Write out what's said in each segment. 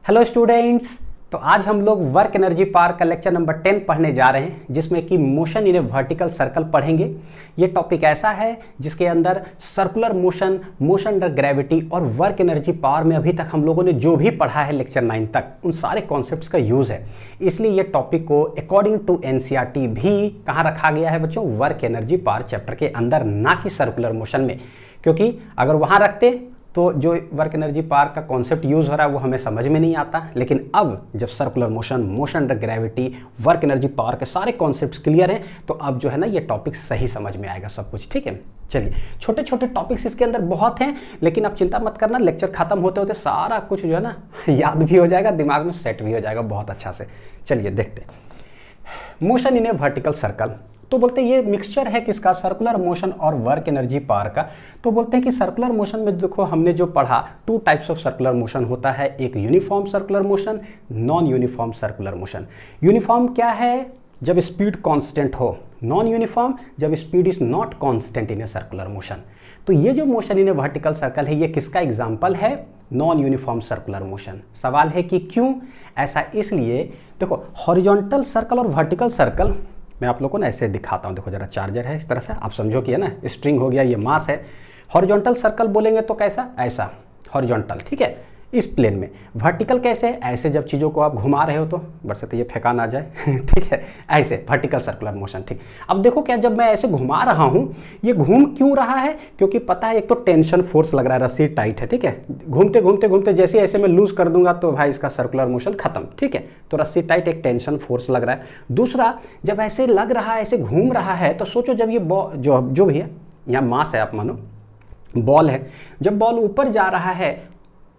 Hello students. तो आज हम लोग वर्क एनर्जी पावर का लेक्चर नंबर 10 पढ़ने जा रहे हैं, जिसमें कि motion in A vertical circle पढ़ेंगे। ये टॉपिक ऐसा है जिसके अंदर circular motion, motion under gravity और वर्क एनर्जी पावर में अभी तक हम लोगों ने जो भी पढ़ा है लेक्चर 9 तक, उन सारे कॉन्सेप्ट्स का यूज़ है। इसलिए ये टॉपिक को अकॉर्डिंग टू एनसीईआरटी भी कहाँ रखा गया है बच्चों? वर्क एनर्जी पावर चैप्टर के अंदर, ना कि सर्कुलर मोशन में। क्योंकि अगर वहाँ रखते तो जो वर्क एनर्जी पावर का कॉन्सेप्ट यूज़ हो रहा है वो हमें समझ में नहीं आता। लेकिन अब जब circular motion, motion under gravity, work energy power के सारे कॉन्सेप्ट्स क्लियर हैं, तो अब जो है ना ये टॉपिक सही समझ में आएगा सब कुछ। ठीक है, चलिए छोटे छोटे टॉपिक्स इसके अंदर बहुत हैं, लेकिन आप चिंता मत करना, लेक्चर खत्म होते होते सारा कुछ जो है ना याद भी हो जाएगा, दिमाग में सेट भी हो जाएगा बहुत अच्छा से। चलिए देखते हैं motion in A vertical circle. तो बोलते हैं ये मिक्सचर है किसका? सर्कुलर मोशन और वर्क एनर्जी पावर का। तो बोलते हैं कि सर्कुलर मोशन में देखो हमने जो पढ़ा, 2 टाइप्स ऑफ सर्कुलर मोशन होता है, एक uniform circular motion, non uniform circular motion. Uniform क्या है? जब स्पीड कांस्टेंट हो। नॉन यूनिफॉर्म जब speed is not constant in a circular motion. तो ये जो motion in A vertical circle है, ये किसका एग्जाम्पल है? Non uniform circular motion. सवाल है कि क्यों ऐसा? इसलिए देखो हॉरिजॉन्टल सर्कल और वर्टिकल सर्कल मैं आप लोगों को ना ऐसे दिखाता हूँ। देखो जरा, चार्जर है इस तरह से, आप समझो कि है ना स्ट्रिंग हो गया, ये मास है। हॉरिजॉन्टल सर्कल बोलेंगे तो कैसा? ऐसा हॉरिजॉन्टल, ठीक है, इस प्लेन में। वर्टिकल कैसे? ऐसे जब चीज़ों को आप घुमा रहे हो तो बरसते ये फेंका ना जाए ठीक है, ऐसे वर्टिकल सर्कुलर मोशन। ठीक, अब देखो क्या, जब मैं ऐसे घुमा रहा हूँ, ये घूम क्यों रहा है? क्योंकि पता है एक तो टेंशन फोर्स लग रहा है, रस्सी टाइट है, ठीक है। घूमते घूमते घूमते जैसे ऐसे मैं लूज कर दूंगा तो भाई इसका सर्कुलर मोशन खत्म, ठीक है। तो रस्सी टाइट, एक टेंशन फोर्स लग रहा है। दूसरा, जब ऐसे लग रहा है, ऐसे घूम रहा है, तो सोचो जब ये जो भी है, यहाँ मास है, आप मानो बॉल है, जब बॉल ऊपर जा रहा है,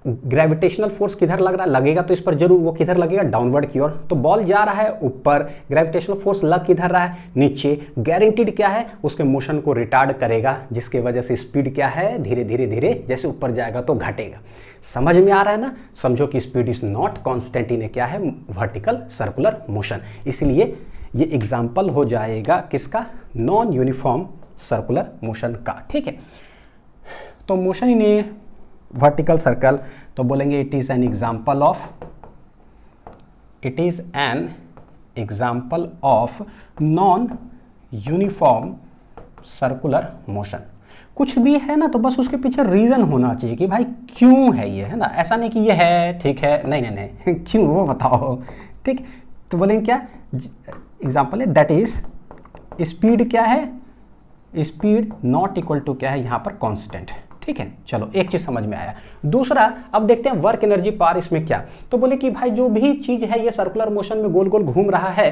ग्रेविटेशनल फोर्स किधर लग रहा है? लगेगा तो इस पर जरूर, वो किधर लगेगा? डाउनवर्ड की ओर। तो बॉल जा रहा है ऊपर, ग्रेविटेशनल फोर्स लग किधर रहा है? नीचे। गारंटीड क्या है? उसके मोशन को रिटार्ड करेगा, जिसके वजह से स्पीड क्या है? धीरे धीरे धीरे जैसे ऊपर जाएगा तो घटेगा। समझ में आ रहा है ना? समझो कि speed is not constant in क्या है? Vertical circular motion. इसलिए ये एग्जाम्पल हो जाएगा किसका? नॉन यूनिफॉर्म सर्कुलर मोशन का। ठीक है, तो मोशन इन वर्टिकल सर्कल तो बोलेंगे it is an example of non uniform circular motion. कुछ भी है ना तो बस उसके पीछे रीजन होना चाहिए कि भाई क्यों है ये, है ना। ऐसा नहीं कि ये है, ठीक है, नहीं नहीं नहीं क्यों, वो बताओ। ठीक, तो बोलेंगे क्या एग्जाम्पल है? दैट इज स्पीड क्या है? स्पीड नॉट इक्वल टू क्या है यहाँ पर? कांस्टेंट। ठीक है, चलो एक चीज समझ में आया। दूसरा, अब देखते हैं वर्क एनर्जी पावर। इसमें क्या? तो बोले कि भाई जो भी चीज है ये सर्कुलर मोशन में गोल गोल घूम रहा है,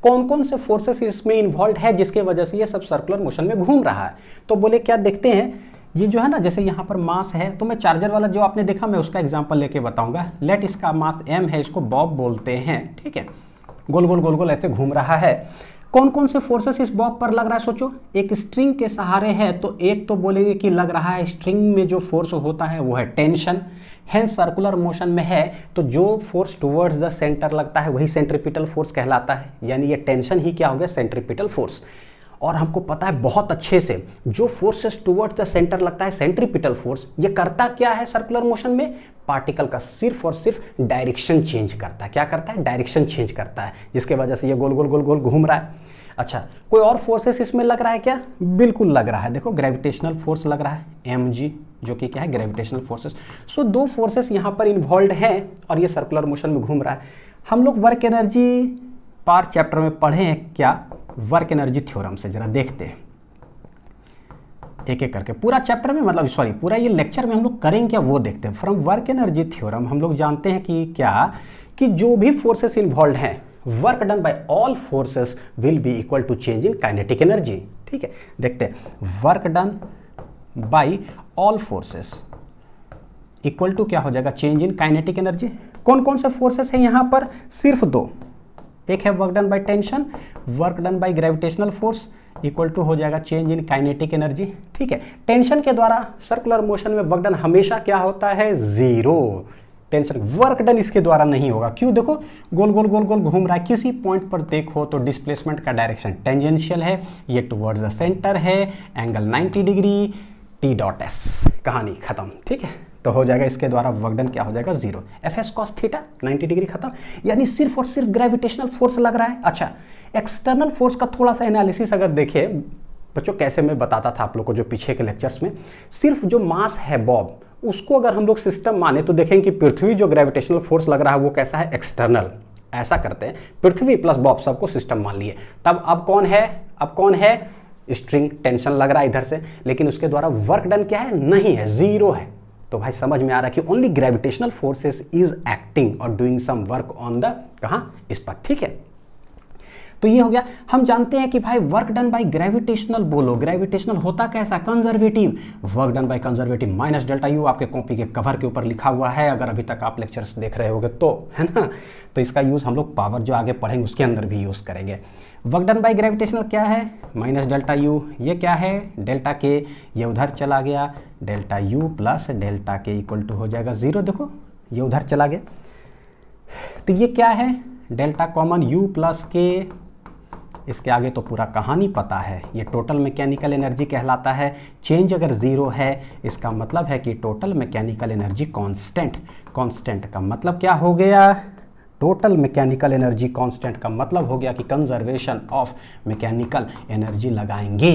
कौन कौन से फोर्सेस इसमें इन्वॉल्व है जिसके वजह से ये सब सर्कुलर मोशन में घूम रहा है? तो बोले क्या, देखते हैं। ये जो है ना, जैसे यहाँ पर मास है, तो मैं चार्जर वाला जो आपने देखा, मैं उसका एग्जाम्पल लेके बताऊंगा। लेट इसका मास m है, इसको बॉब बोलते हैं, ठीक है। गोल गोल गोल गोल ऐसे घूम रहा है। कौन कौन से फोर्सेस इस बॉब पर लग रहा है? सोचो, एक स्ट्रिंग के सहारे है, तो एक तो बोलेंगे कि लग रहा है स्ट्रिंग में जो फोर्स होता है वो है टेंशन। हेंस सर्कुलर मोशन में है तो जो फोर्स टुवर्ड्स द सेंटर लगता है वही सेंट्रीपिटल फोर्स कहलाता है। यानी ये टेंशन ही क्या हो गया? Centripetal force. और हमको पता है बहुत अच्छे से, जो फोर्सेस टुवर्ड्स द सेंटर लगता है सेंट्रीपिटल फोर्स, ये करता क्या है सर्कुलर मोशन में? पार्टिकल का सिर्फ और सिर्फ डायरेक्शन चेंज करता है। क्या करता है? डायरेक्शन चेंज करता है, जिसके वजह से ये गोल गोल गोल गोल घूम रहा है। अच्छा, कोई और फोर्सेस इसमें लग रहा है क्या? बिल्कुल लग रहा है। देखो ग्रेविटेशनल फोर्स लग रहा है, mg, जो कि क्या है? Gravitational forces. सो 2 फोर्सेस यहाँ पर इन्वॉल्व हैं और ये सर्कुलर मोशन में घूम रहा है। हम लोग वर्क एनर्जी पावर चैप्टर में पढ़े हैं क्या? वर्क एनर्जी थ्योरम से जरा देखते हैं एक एक करके पूरा चैप्टर में, मतलब सॉरी पूरा ये लेक्चर में हम लोग करेंगे क्या वो देखते हैं। फ्रॉम वर्क एनर्जी थ्योरम हम लोग जानते हैं कि क्या, कि जो भी फोर्सेस इन्वॉल्व हैं, work done by all forces will be equal to change in kinetic energy. ठीक है, देखते हैं। Work done by all forces equal to क्या हो जाएगा? Change in kinetic energy. कौन कौन से फोर्सेस हैं यहाँ पर? सिर्फ 2। एक है work done by tension, work done by gravitational force equal to हो जाएगा चेंज इन काइनेटिक एनर्जी। ठीक है, टेंशन के द्वारा सर्कुलर मोशन में वर्क डन हमेशा क्या होता है? 0। टेंशन वर्क डन इसके द्वारा नहीं होगा। क्यों? देखो गोल गोल गोल गोल घूम रहा है, किसी पॉइंट पर देखो तो डिस्प्लेसमेंट का डायरेक्शन टेंजेंशियल है, ये टुवर्ड्स द सेंटर है, एंगल 90 डिग्री, T.S, कहानी खत्म। ठीक है, तो हो जाएगा इसके द्वारा वर्क डन क्या हो जाएगा 0। F S cos theta 90 degree खत्म, यानी सिर्फ और सिर्फ ग्रेविटेशनल फोर्स लग रहा है। अच्छा, एक्सटर्नल फोर्स का थोड़ा सा एनालिसिस अगर देखें बच्चों, कैसे मैं बताता था आप लोग को जो पीछे के लेक्चर्स में, सिर्फ जो मास है बॉब उसको अगर हम लोग सिस्टम माने तो देखेंगे कि पृथ्वी जो ग्रेविटेशनल फोर्स लग रहा है वो कैसा है, एक्सटर्नल। ऐसा करते हैं, पृथ्वी प्लस बॉब सबको सिस्टम मान लिए। तब अब कौन है, स्ट्रिंग टेंशन लग रहा है इधर से, लेकिन उसके द्वारा वर्क डन क्या है, नहीं है, 0 है। तो भाई समझ में आ रहा है कि only gravitational forces is acting और doing some work on the कहां, इस पर। ठीक है, तो ये हो गया। हम जानते हैं कि भाई वर्क डन बाय ग्रेविटेशनल, बोलो ग्रेविटेशनल होता कैसा, conservative. Work done by conservative minus delta U आपके कॉपी के कवर के ऊपर लिखा हुआ है, अगर अभी तक आप लेक्चर्स देख रहे होगे तो, है ना। तो इसका यूज हम लोग पावर जो आगे पढ़ेंगे उसके अंदर भी यूज करेंगे। वर्क डन बाय ग्रेविटेशनल क्या है, माइनस डेल्टा यू, ये क्या है डेल्टा के, ये उधर चला गया, डेल्टा यू प्लस डेल्टा के इक्वल टू हो जाएगा 0। देखो ये उधर चला गया, तो ये क्या है, डेल्टा कॉमन यू प्लस के, इसके आगे तो पूरा कहानी पता है, ये टोटल मैकेनिकल एनर्जी कहलाता है। चेंज अगर 0 है इसका मतलब है कि total mechanical energy constant. Constant का मतलब क्या हो गया, टोटल मैकेनिकल एनर्जी कांस्टेंट का मतलब हो गया कि कंजर्वेशन ऑफ मैकेनिकल एनर्जी लगाएंगे।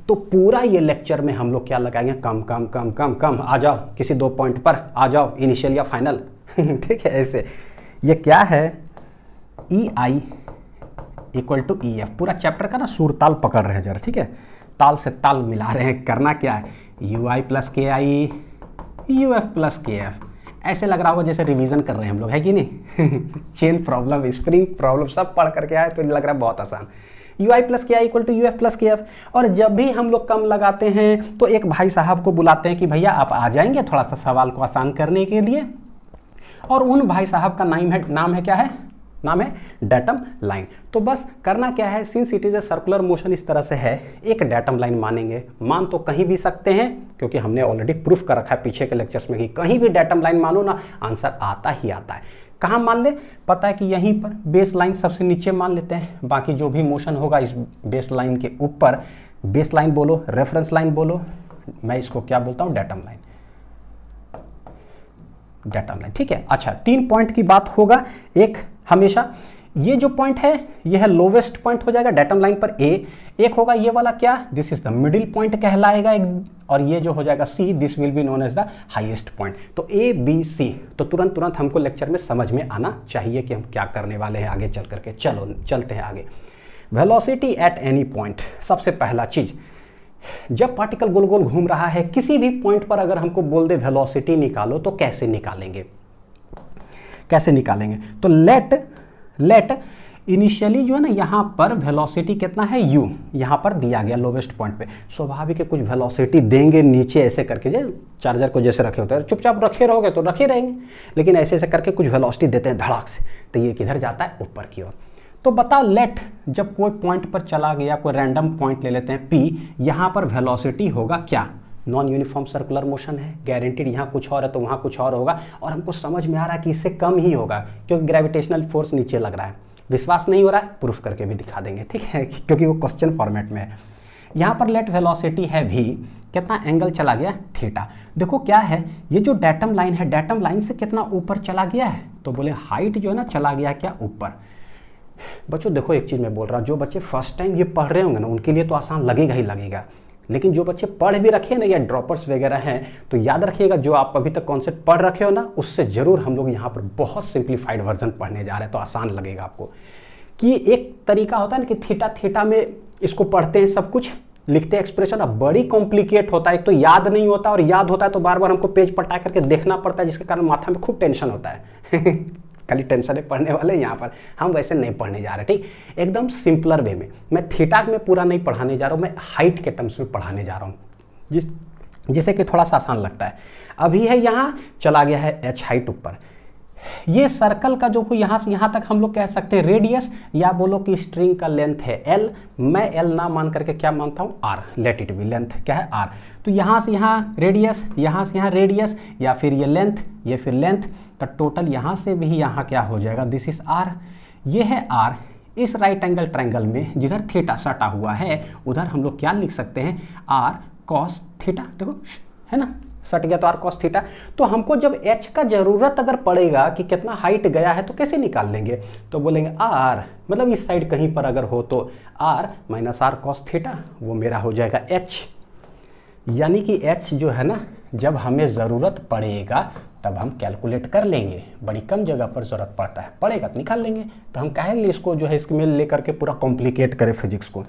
तो पूरा ये लेक्चर में हम लोग क्या लगाएंगे, कम कम कम कम कम, आ जाओ किसी 2 पॉइंट पर आ जाओ, इनिशियल या फाइनल। ठीक है, ऐसे ये क्या है, ई आई इक्वल टू ई एफ। पूरा चैप्टर का ना सुर ताल पकड़ रहे हैं जरा, ठीक है, ताल से ताल मिला रहे हैं। करना क्या है, you I plus K I, you F plus K F. ऐसे लग रहा होगा जैसे रिवीजन कर रहे हैं हम लोग, है कि नहीं। चेन प्रॉब्लम, स्प्रिंग प्रॉब्लम सब पढ़ करके आए तो लग रहा है बहुत आसान। You I plus K I equal to U F plus K F. और जब भी हम लोग कम लगाते हैं तो एक भाई साहब को बुलाते हैं कि भैया आप आ जाएंगे थोड़ा सा सवाल को आसान करने के लिए। और उन भाई साहब का नाम है क्या है, नाम है डेटम लाइन। तो बस करना क्या है, since it is a circular motion इस तरह से है, एक डेटम लाइन मानेंगे। मान तो कहीं भी सकते हैं क्योंकि हमने ऑलरेडी प्रूफ कर रखा है पीछे के लेक्चर्स में कि कहीं भी डेटम लाइन मानो ना, आंसर आता ही आता है। कहाँ मान ले, पता है कि यहीं पर बेस लाइन सबसे नीचे मान लेते हैं, बाकी जो भी मोशन होगा इस बेस लाइन के ऊपर। बेस लाइन बोलो, रेफरेंस लाइन बोलो, मैं इसको क्या बोलता हूँ, डेटम लाइन। डेटम लाइन, ठीक है। अच्छा, 3 पॉइंट की बात होगा। एक हमेशा ये जो पॉइंट है ये है लोवेस्ट पॉइंट हो जाएगा डेटम लाइन पर ए। एक होगा ये वाला क्या, this is the middle point कहलाएगा और ये जो हो जाएगा C, this will be known as the highest point. तो ए बी सी, तो तुरंत हमको लेक्चर में समझ में आना चाहिए कि हम क्या करने वाले हैं आगे चल करके। चलो चलते हैं आगे। वेलोसिटी एट एनी पॉइंट, सबसे पहला चीज, जब पार्टिकल गोल गोल घूम रहा है किसी भी पॉइंट पर अगर हमको बोल दे वेलोसिटी निकालो तो कैसे निकालेंगे, कैसे निकालेंगे। तो लेट इनिशियली जो है ना यहाँ पर वेलोसिटी कितना है u, यहाँ पर दिया गया लोवेस्ट पॉइंट पे। स्वाभाविक है कुछ वेलोसिटी देंगे नीचे ऐसे करके, जैसे चार्जर को जैसे रखे होते हैं, चुपचाप रखे रहोगे तो रखे रहेंगे, लेकिन ऐसे ऐसे करके कुछ वेलोसिटी देते हैं धड़ाक से, तो ये किधर जाता है, ऊपर की ओर। तो बताओ लेट, जब कोई पॉइंट पर चला गया, कोई रैंडम पॉइंट ले लेते हैं P, यहाँ पर वेलोसिटी होगा क्या, नॉन यूनिफॉर्म सर्कुलर मोशन है, गारंटीड। यहाँ कुछ और है तो वहाँ कुछ और होगा, और हमको समझ में आ रहा है कि इससे कम ही होगा क्योंकि ग्रेविटेशनल फोर्स नीचे लग रहा है। विश्वास नहीं हो रहा है, प्रूफ करके भी दिखा देंगे, ठीक है, क्योंकि वो क्वेश्चन फॉर्मेट में है। यहाँ पर लेट वेलोसिटी है v, कितना एंगल चला गया, थीटा। देखो क्या है, ये जो डेटम लाइन है, डेटम लाइन से कितना ऊपर चला गया है, तो बोले हाइट जो है ना चला गया क्या, ऊपर। बच्चों देखो एक चीज़ मैं बोल रहा हूँ, जो बच्चे फर्स्ट टाइम ये पढ़ रहे होंगे ना उनके लिए तो आसान लगेगा ही लगेगा, लेकिन जो बच्चे पढ़ भी रखे ना या ड्रॉपर्स वगैरह हैं तो याद रखिएगा, जो आप अभी तक कॉन्सेप्ट पढ़ रखे हो ना उससे ज़रूर हम लोग यहाँ पर बहुत सिंप्लीफाइड वर्जन पढ़ने जा रहे हैं, तो आसान लगेगा आपको। कि एक तरीका होता है ना कि थीटा में इसको पढ़ते हैं, सब कुछ लिखते हैं एक्सप्रेशन, अब बड़ी कॉम्प्लिकेट होता है, एक तो याद नहीं होता और याद होता है तो बार बार हमको पेज पलटा करके देखना पड़ता है, जिसके कारण माथा में खूब टेंशन होता है। खाली टेंशन है पढ़ने वाले, यहाँ पर हम वैसे नहीं पढ़ने जा रहे, ठीक, एकदम सिंपलर वे में। मैं थीटा में पूरा नहीं पढ़ाने जा रहा हूँ, मैं हाइट के टर्म्स में पढ़ाने जा रहा हूँ, जिससे कि थोड़ा सा आसान लगता है। अभी है यहाँ चला गया है h हाइट ऊपर, ये सर्कल का जो यहाँ से यहाँ तक हम लोग कह सकते हैं रेडियस, या बोलो कि स्ट्रिंग का लेंथ है l, मैं l ना मान करके क्या मानता हूँ r, let it be, length क्या है r। तो यहाँ से यहाँ रेडियस, यहाँ से यहाँ रेडियस, या फिर ये लेंथ, ये फिर लेंथ, तो टोटल यहाँ से भी यहाँ क्या हो जाएगा, दिस इज r, ये है r। इस राइट एंगल ट्रायंगल में जिधर थीटा सटा हुआ है उधर हम लोग क्या लिख सकते हैं, r cos थीटा, देखो है ना, सट गया तो आर कॉस थीटा। तो हमको जब एच का जरूरत अगर पड़ेगा कि कितना हाइट गया है तो कैसे निकाल लेंगे, तो बोलेंगे आर, मतलब इस साइड कहीं पर अगर हो तो R minus R cos theta, वो मेरा हो जाएगा एच। यानी कि एच जो है ना, जब हमें ज़रूरत पड़ेगा तब हम कैलकुलेट कर लेंगे, बड़ी कम जगह पर ज़रूरत पड़ता है, पड़ेगा तो निकाल लेंगे। तो हम काहे लिए इसको जो है इसमें लेकर के पूरा कॉम्प्लिकेट करें फिजिक्स को,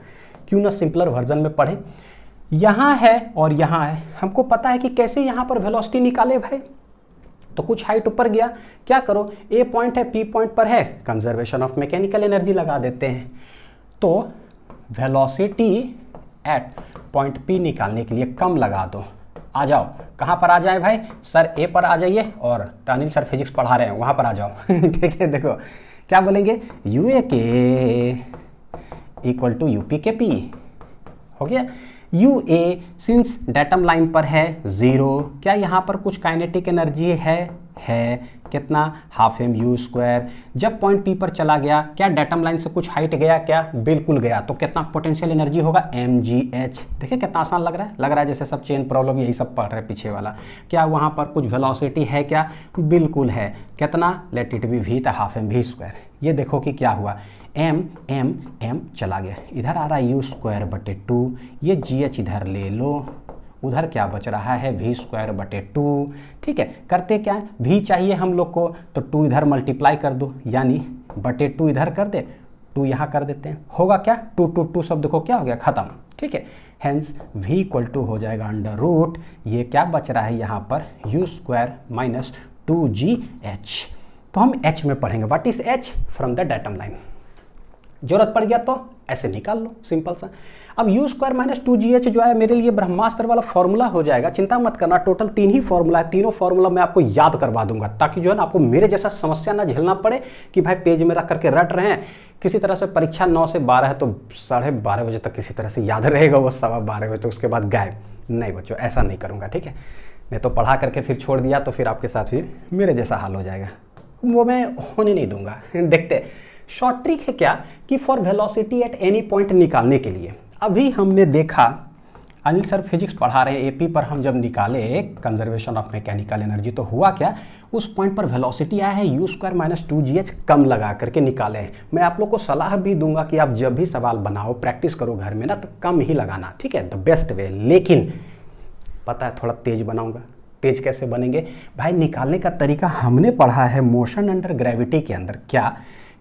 क्यों ना सिंपलर वर्जन में पढ़ें। यहाँ है और यहाँ है, हमको पता है कि कैसे यहाँ पर वेलोसिटी निकाले भाई। तो कुछ हाइट ऊपर गया, क्या करो, ए पॉइंट है, पी पॉइंट पर है, कंजर्वेशन ऑफ मैकेनिकल एनर्जी लगा देते हैं। तो वेलोसिटी एट पॉइंट पी निकालने के लिए कम लगा दो। आ जाओ, कहाँ पर आ जाए भाई, सर ए पर आ जाइए, और अनिल सर फिजिक्स पढ़ा रहे हैं वहाँ पर आ जाओ। ठीक है, देखो क्या बोलेंगे, यू ए के इक्वल टू यू पी के पी हो गया। U A since datum line पर है 0, क्या यहाँ पर कुछ काइनेटिक एनर्जी है कितना, हाफ एम यू स्क्वायर। जब पॉइंट पी पर चला गया, क्या डेटम लाइन से कुछ हाइट गया, क्या बिल्कुल गया, तो कितना पोटेंशियल एनर्जी होगा, एम जी एच। देखिए कितना आसान लग रहा है जैसे सब चेन प्रॉब्लम यही सब पढ़ रहे हैं पीछे वाला। क्या वहाँ पर कुछ वेलोसिटी है, क्या बिल्कुल है, कितना, लेट इट बी वी, तो हाफ एम वी स्क्वायर। ये देखो कि क्या हुआ, एम एम एम चला गया, इधर आ रहा है यू स्क्वायर बटे 2, ये जी एच इधर ले लो, उधर क्या बच रहा है, वी स्क्वायर बटे 2। ठीक है, करते क्या है, वी चाहिए हम लोग को, तो 2 इधर मल्टीप्लाई कर दो, यानी बटे 2 इधर कर दे, 2 यहाँ कर देते हैं, होगा क्या, 2 2 2 सब देखो क्या हो गया, खत्म। ठीक है, हेंस वी इक्वल टू हो जाएगा अंडर रूट, ये क्या बच रहा है यहाँ पर, यू स्क्वायर माइनस 2GH। तो हम एच में पढ़ेंगे, what is H, from the datum line. जरूरत पड़ गया तो ऐसे निकाल लो, सिंपल सा। अब यू स्क्वायर माइनस 2GH जो है मेरे लिए ब्रह्मास्त्र वाला फॉर्मूला हो जाएगा, चिंता मत करना। टोटल 3 ही फॉर्मूला है, तीनों फॉर्मूला मैं आपको याद करवा दूंगा, ताकि जो है ना आपको मेरे जैसा समस्या ना झेलना पड़े कि भाई पेज में रख करके रट रहे हैं। किसी तरह से परीक्षा 9 से 12 है तो 12:30 बजे तक किसी तरह से याद रहेगा, वो 12:15 बजे तो उसके बाद गायब। नहीं बच्चों, ऐसा नहीं करूँगा, ठीक है। मैं तो पढ़ा करके फिर छोड़ दिया तो फिर आपके साथ भी मेरे जैसा हाल हो जाएगा, वो मैं होने नहीं दूंगा। देखते शॉर्ट ट्रिक है क्या कि for velocity at any point निकालने के लिए, अभी हमने देखा अनिल सर फिजिक्स पढ़ा रहे हैं, एपी पर हम जब निकाले कंजर्वेशन ऑफ मैकेनिकल एनर्जी, तो हुआ क्या, उस पॉइंट पर वेलोसिटी आया है यू स्क्वायर माइनस 2GH कम लगा करके निकाले हैं। मैं आप लोग को सलाह भी दूंगा कि आप जब भी सवाल बनाओ, प्रैक्टिस करो घर में ना, तो कम ही लगाना, ठीक है, द बेस्ट वे। लेकिन पता है थोड़ा तेज बनाऊंगा। तेज कैसे बनेंगे भाई, निकालने का तरीका हमने पढ़ा है मोशन अंडर ग्रेविटी के अंदर। क्या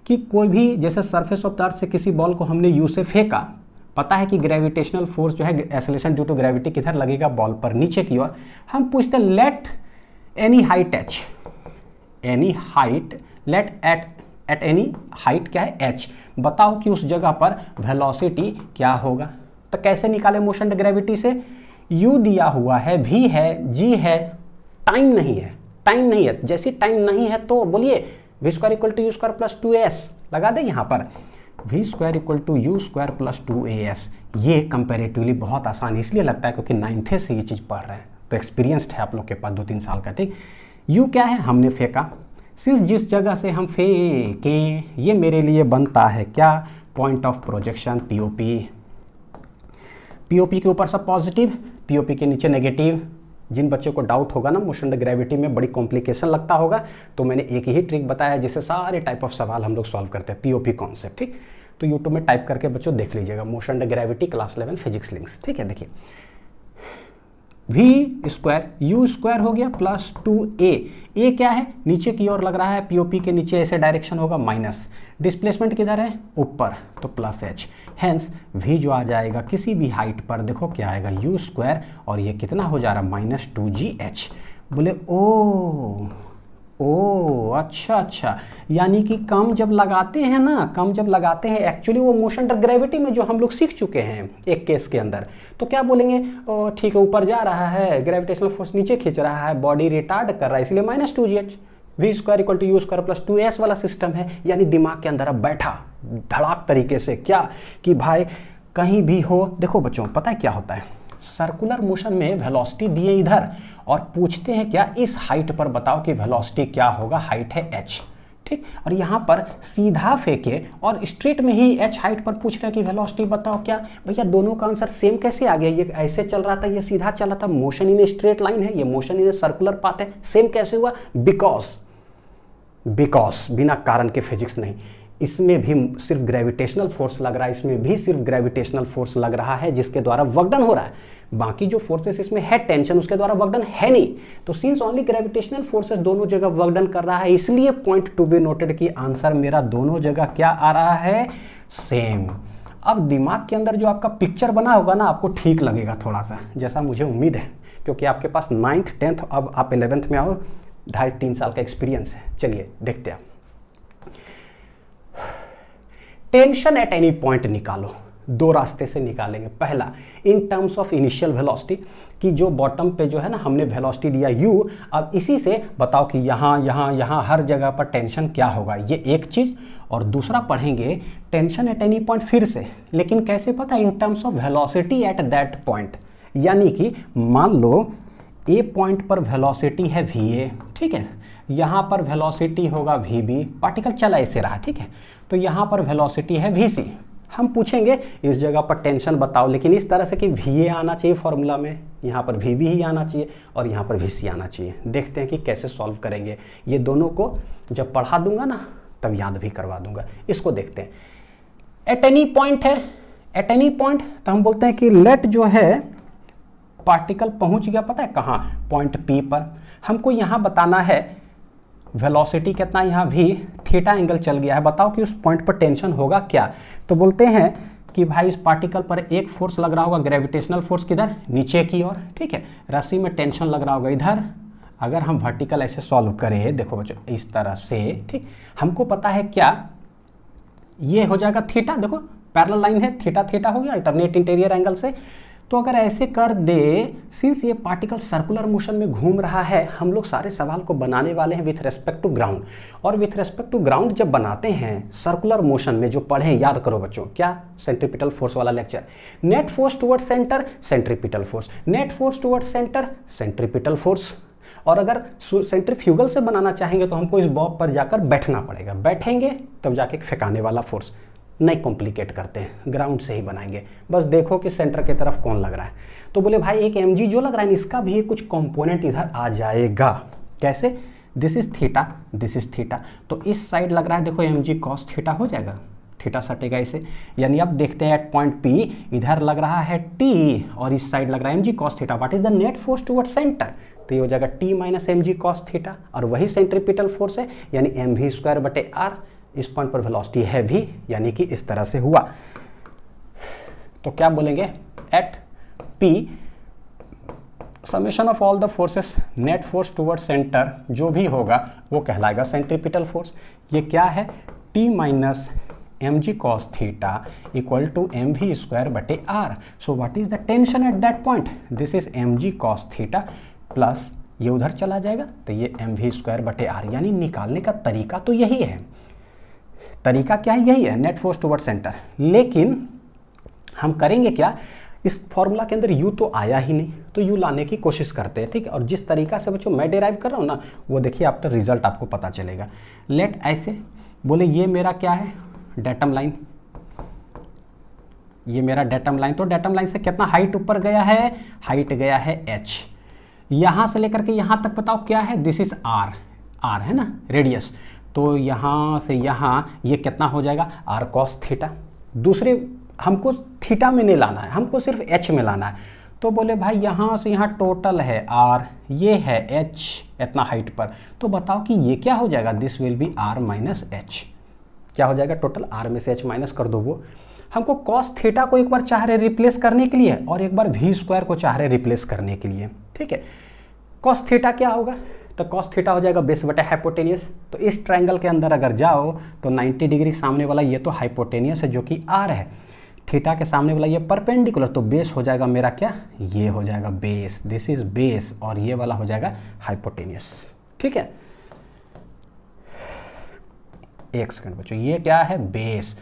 कि कोई भी जैसे सरफेस ऑफ द अर्थ से किसी बॉल को हमने यू से फेंका, पता है कि ग्रेविटेशनल फोर्स जो है एक्सेलरेशन ड्यू टू ग्रेविटी किधर लगेगा, बॉल पर नीचे की ओर। हम पूछते let any height H, any height, let at any height क्या है, एच, बताओ कि उस जगह पर वेलोसिटी क्या होगा। तो कैसे निकाले मोशन ग्रेविटी से, यू दिया हुआ है, वी है, जी है, टाइम नहीं है, टाइम नहीं है, जैसे टाइम नहीं है तो बोलिए V square equal to U square plus 2as लगा दें यहाँ पर, V square equal to U square plus 2as। ये कंपेरेटिवली बहुत आसान इसलिए लगता है क्योंकि 9th से ये चीज़ पढ़ रहे हैं, तो एक्सपीरियंस्ड है आप लोग के पास 2-3 साल का, ठीक। यू क्या है, हमने फेंका, सिंस जिस जगह से हम फेंकें ये मेरे लिए बनता है क्या, point of projection, POP. POP के ऊपर सब पॉजिटिव, पीओपी के नीचे नेगेटिव। जिन बच्चों को डाउट होगा ना मोशन ग्रेविटी में बड़ी कॉम्प्लिकेशन लगता होगा, तो मैंने एक ही ट्रिक बताया जिससे सारे टाइप ऑफ सवाल हम लोग सॉल्व करते हैं, पीओपी कॉन्सेप्ट, ठीक। तो यूट्यूब में टाइप करके बच्चों देख लीजिएगा, motion gravity class 11 physics links, ठीक है। देखिए वी स्क्वायर यू स्क्वायर हो गया प्लस 2a, ए क्या है, नीचे की ओर लग रहा है, पीओपी के नीचे ऐसे डायरेक्शन होगा माइनस, डिस्प्लेसमेंट किधर है, ऊपर, तो प्लस h। हेंस v जो आ जाएगा किसी भी हाइट पर, देखो क्या आएगा, यू स्क्वायर, और ये कितना हो जा रहा है, माइनस 2GH। बोले ओ अच्छा, यानी कि कम जब लगाते हैं ना, कम जब लगाते हैं एक्चुअली वो मोशन अंडर ग्रेविटी में जो हम लोग सीख चुके हैं एक केस के अंदर, तो क्या बोलेंगे, ठीक है ऊपर जा रहा है, ग्रेविटेशनल फोर्स नीचे खींच रहा है, बॉडी रिटार्ड कर रहा है, इसलिए minus 2GH। V square equal to U square plus 2s वाला सिस्टम है, यानी दिमाग के अंदर अब बैठा धड़ाक तरीके से, क्या कि भाई कहीं भी हो। देखो बच्चों पता है क्या होता है, सर्कुलर मोशन में वेलोसिटी दिए इधर और पूछते हैं क्या, इस हाइट पर बताओ कि वेलोसिटी क्या होगा, हाइट है h, ठीक। और यहाँ पर सीधा फेंके और स्ट्रेट में ही h हाइट पर पूछ रहा है कि वेलोसिटी बताओ क्या। भैया दोनों का आंसर सेम कैसे आ गया, ये ऐसे चल रहा था, ये सीधा चल रहा था, मोशन इन स्ट्रेट लाइन है, ये मोशन इन सर्कुलर पाथ है, सेम कैसे हुआ? बिकॉज बिना कारण के फिजिक्स नहीं, इसमें भी सिर्फ ग्रेविटेशनल फोर्स लग रहा है, इसमें भी सिर्फ ग्रेविटेशनल फोर्स लग रहा है जिसके द्वारा वर्क डन हो रहा है। बाकी जो फोर्सेस इसमें है टेंशन, उसके द्वारा वर्क डन है नहीं। तो सिंस ओनली ग्रेविटेशनल फोर्सेस दोनों जगह वर्क डन कर रहा है, इसलिए पॉइंट टू बी नोटेड कि आंसर मेरा दोनों जगह क्या आ रहा है? सेम। अब दिमाग के अंदर जो आपका पिक्चर बना होगा ना, आपको ठीक लगेगा थोड़ा सा, जैसा मुझे उम्मीद है, क्योंकि आपके पास 9th 10th, अब आप 11th में आओ, 2.5-3 साल का एक्सपीरियंस है। चलिए देखते हैं। टेंशन एट एनी पॉइंट निकालो, दो रास्ते से निकालेंगे। पहला, इन टर्म्स ऑफ इनिशियल वेलोसिटी, कि जो बॉटम पे जो है ना हमने वेलोसिटी दिया u, अब इसी से बताओ कि यहाँ यहाँ यहाँ हर जगह पर टेंशन क्या होगा, ये एक चीज़। और दूसरा पढ़ेंगे टेंशन एट एनी पॉइंट फिर से, लेकिन कैसे पता? इन terms of velocity at that point. यानी कि मान लो ए पॉइंट पर वेलोसिटी है va, ठीक है, यहाँ पर वेलोसिटी होगा vb, पार्टिकल चला ऐसे रहा, ठीक है, तो यहाँ पर वेलोसिटी है vc। हम पूछेंगे इस जगह पर टेंशन बताओ, लेकिन इस तरह से कि va आना चाहिए फॉर्मूला में, यहाँ पर vb ही आना चाहिए और यहाँ पर vc आना चाहिए। देखते हैं कि कैसे सॉल्व करेंगे। ये दोनों को जब पढ़ा दूंगा ना तब याद भी करवा दूंगा। इसको देखते हैं। एट एनी पॉइंट है, एट एनी पॉइंट, तो हम बोलते हैं कि लेट जो है पार्टिकल पहुंच गया, पता है कहाँ? पॉइंट P पर। हमको यहाँ बताना है वेलोसिटी कितना, यहाँ भी थीटा एंगल चल गया है, बताओ कि उस पॉइंट पर टेंशन होगा क्या। तो बोलते हैं कि भाई इस पार्टिकल पर एक फोर्स लग रहा होगा, ग्रेविटेशनल फोर्स किधर? नीचे की ओर, ठीक है। रस्सी में टेंशन लग रहा होगा इधर। अगर हम वर्टिकल ऐसे सॉल्व करें, देखो बच्चों इस तरह से, ठीक, हमको पता है क्या, ये हो जाएगा थीटा, देखो पैरेलल लाइन है, थीटा थीटा हो गया अल्टरनेट इंटीरियर एंगल से। तो अगर ऐसे कर दे, सिंस ये पार्टिकल सर्कुलर मोशन में घूम रहा है, हम लोग सारे सवाल को बनाने वाले हैं विथ रेस्पेक्ट टू ग्राउंड। और विथ रेस्पेक्ट टू ग्राउंड जब बनाते हैं सर्कुलर मोशन में, जो पढ़े याद करो बच्चों, क्या? सेंट्रीपिटल फोर्स वाला lecture. Net force toward centre, centripetal force, net force toward centre, centripetal force. और अगर सेंट्रीफ्यूगल से बनाना चाहेंगे तो हमको इस बॉब पर जाकर बैठना पड़ेगा, बैठेंगे तब जाके फेंकाने वाला फोर्स। नहीं कॉम्प्लिकेट करते हैं, ग्राउंड से ही बनाएंगे। बस देखो कि सेंटर की तरफ कौन लग रहा है। तो बोले भाई एक mg जो लग रहा है इसका भी कुछ कंपोनेंट इधर आ जाएगा। कैसे? This is theta, this is theta, तो इस साइड लग रहा है, देखो mg cos थीटा हो जाएगा, थीटा सटेगा इसे। यानी अब देखते हैं एट पॉइंट P, इधर लग रहा है t और इस साइड लग रहा है mg cos theta. What is the net force toward centre? तो ये हो जाएगा t minus mg cos theta, और वही सेंट्रीपिटल फोर्स है, यानी mv²/r। इस पॉइंट पर वेलोसिटी है भी, यानी कि इस तरह से हुआ। तो क्या बोलेंगे? Eight P summation of all the forces, net force toward center जो भी होगा वो कहलाएगा सेंट्रीपिटल फोर्स। ये क्या है? T minus mg cos theta equal to mv²/r। So what is the tension at that point? This is mg cos theta plus ये उधर चला जाएगा, तो ये mv²/r। यानी निकालने का तरीका तो यही है। तरीका क्या है? यही है, नेट फोर्स टुवर्ड सेंटर। लेकिन हम करेंगे क्या, इस फॉर्मूला के अंदर u तो आया ही नहीं, तो u लाने की कोशिश करते हैं, ठीक है। और जिस तरीका से बच्चों मैं डिराइव कर रहा हूँ ना, वो देखिए आफ्टर रिजल्ट आपको पता चलेगा। लेट ऐसे बोले ये मेरा क्या है? डेटम लाइन, ये मेरा डेटम लाइन। तो डेटम लाइन से कितना हाइट ऊपर गया है? हाइट गया है h। यहाँ से लेकर के यहाँ तक बताओ क्या है? दिस इज r, r है ना रेडियस। तो यहाँ से यहाँ ये कितना हो जाएगा? r cos theta. दूसरे हमको थीटा में नहीं लाना है, हमको सिर्फ h में लाना है। तो बोले भाई यहाँ से यहाँ टोटल है r, ये है h इतना हाइट पर। तो बताओ कि ये क्या हो जाएगा? This will B r minus h। क्या हो जाएगा? टोटल r में से h माइनस कर दो। वो हमको cos थीटा को एक बार चाह रहे रिप्लेस करने के लिए और एक बार v² को चाह रहे रिप्लेस करने के लिए, ठीक है। cos थीटा क्या होगा? तो cos थीटा हो जाएगा बेस बटे हाइपोटेनियस। तो इस ट्रायंगल के अंदर अगर जाओ तो 90 डिग्री सामने वाला ये तो हाइपोटेनियस है जो कि r है, थीटा के सामने वाला ये परपेंडिकुलर, तो बेस हो जाएगा मेरा क्या? ये हो जाएगा बेस, दिस इज बेस, और ये वाला हो जाएगा हाइपोटेनियस, ठीक है। एक सेकंड बच्चों, ये क्या है? बेस,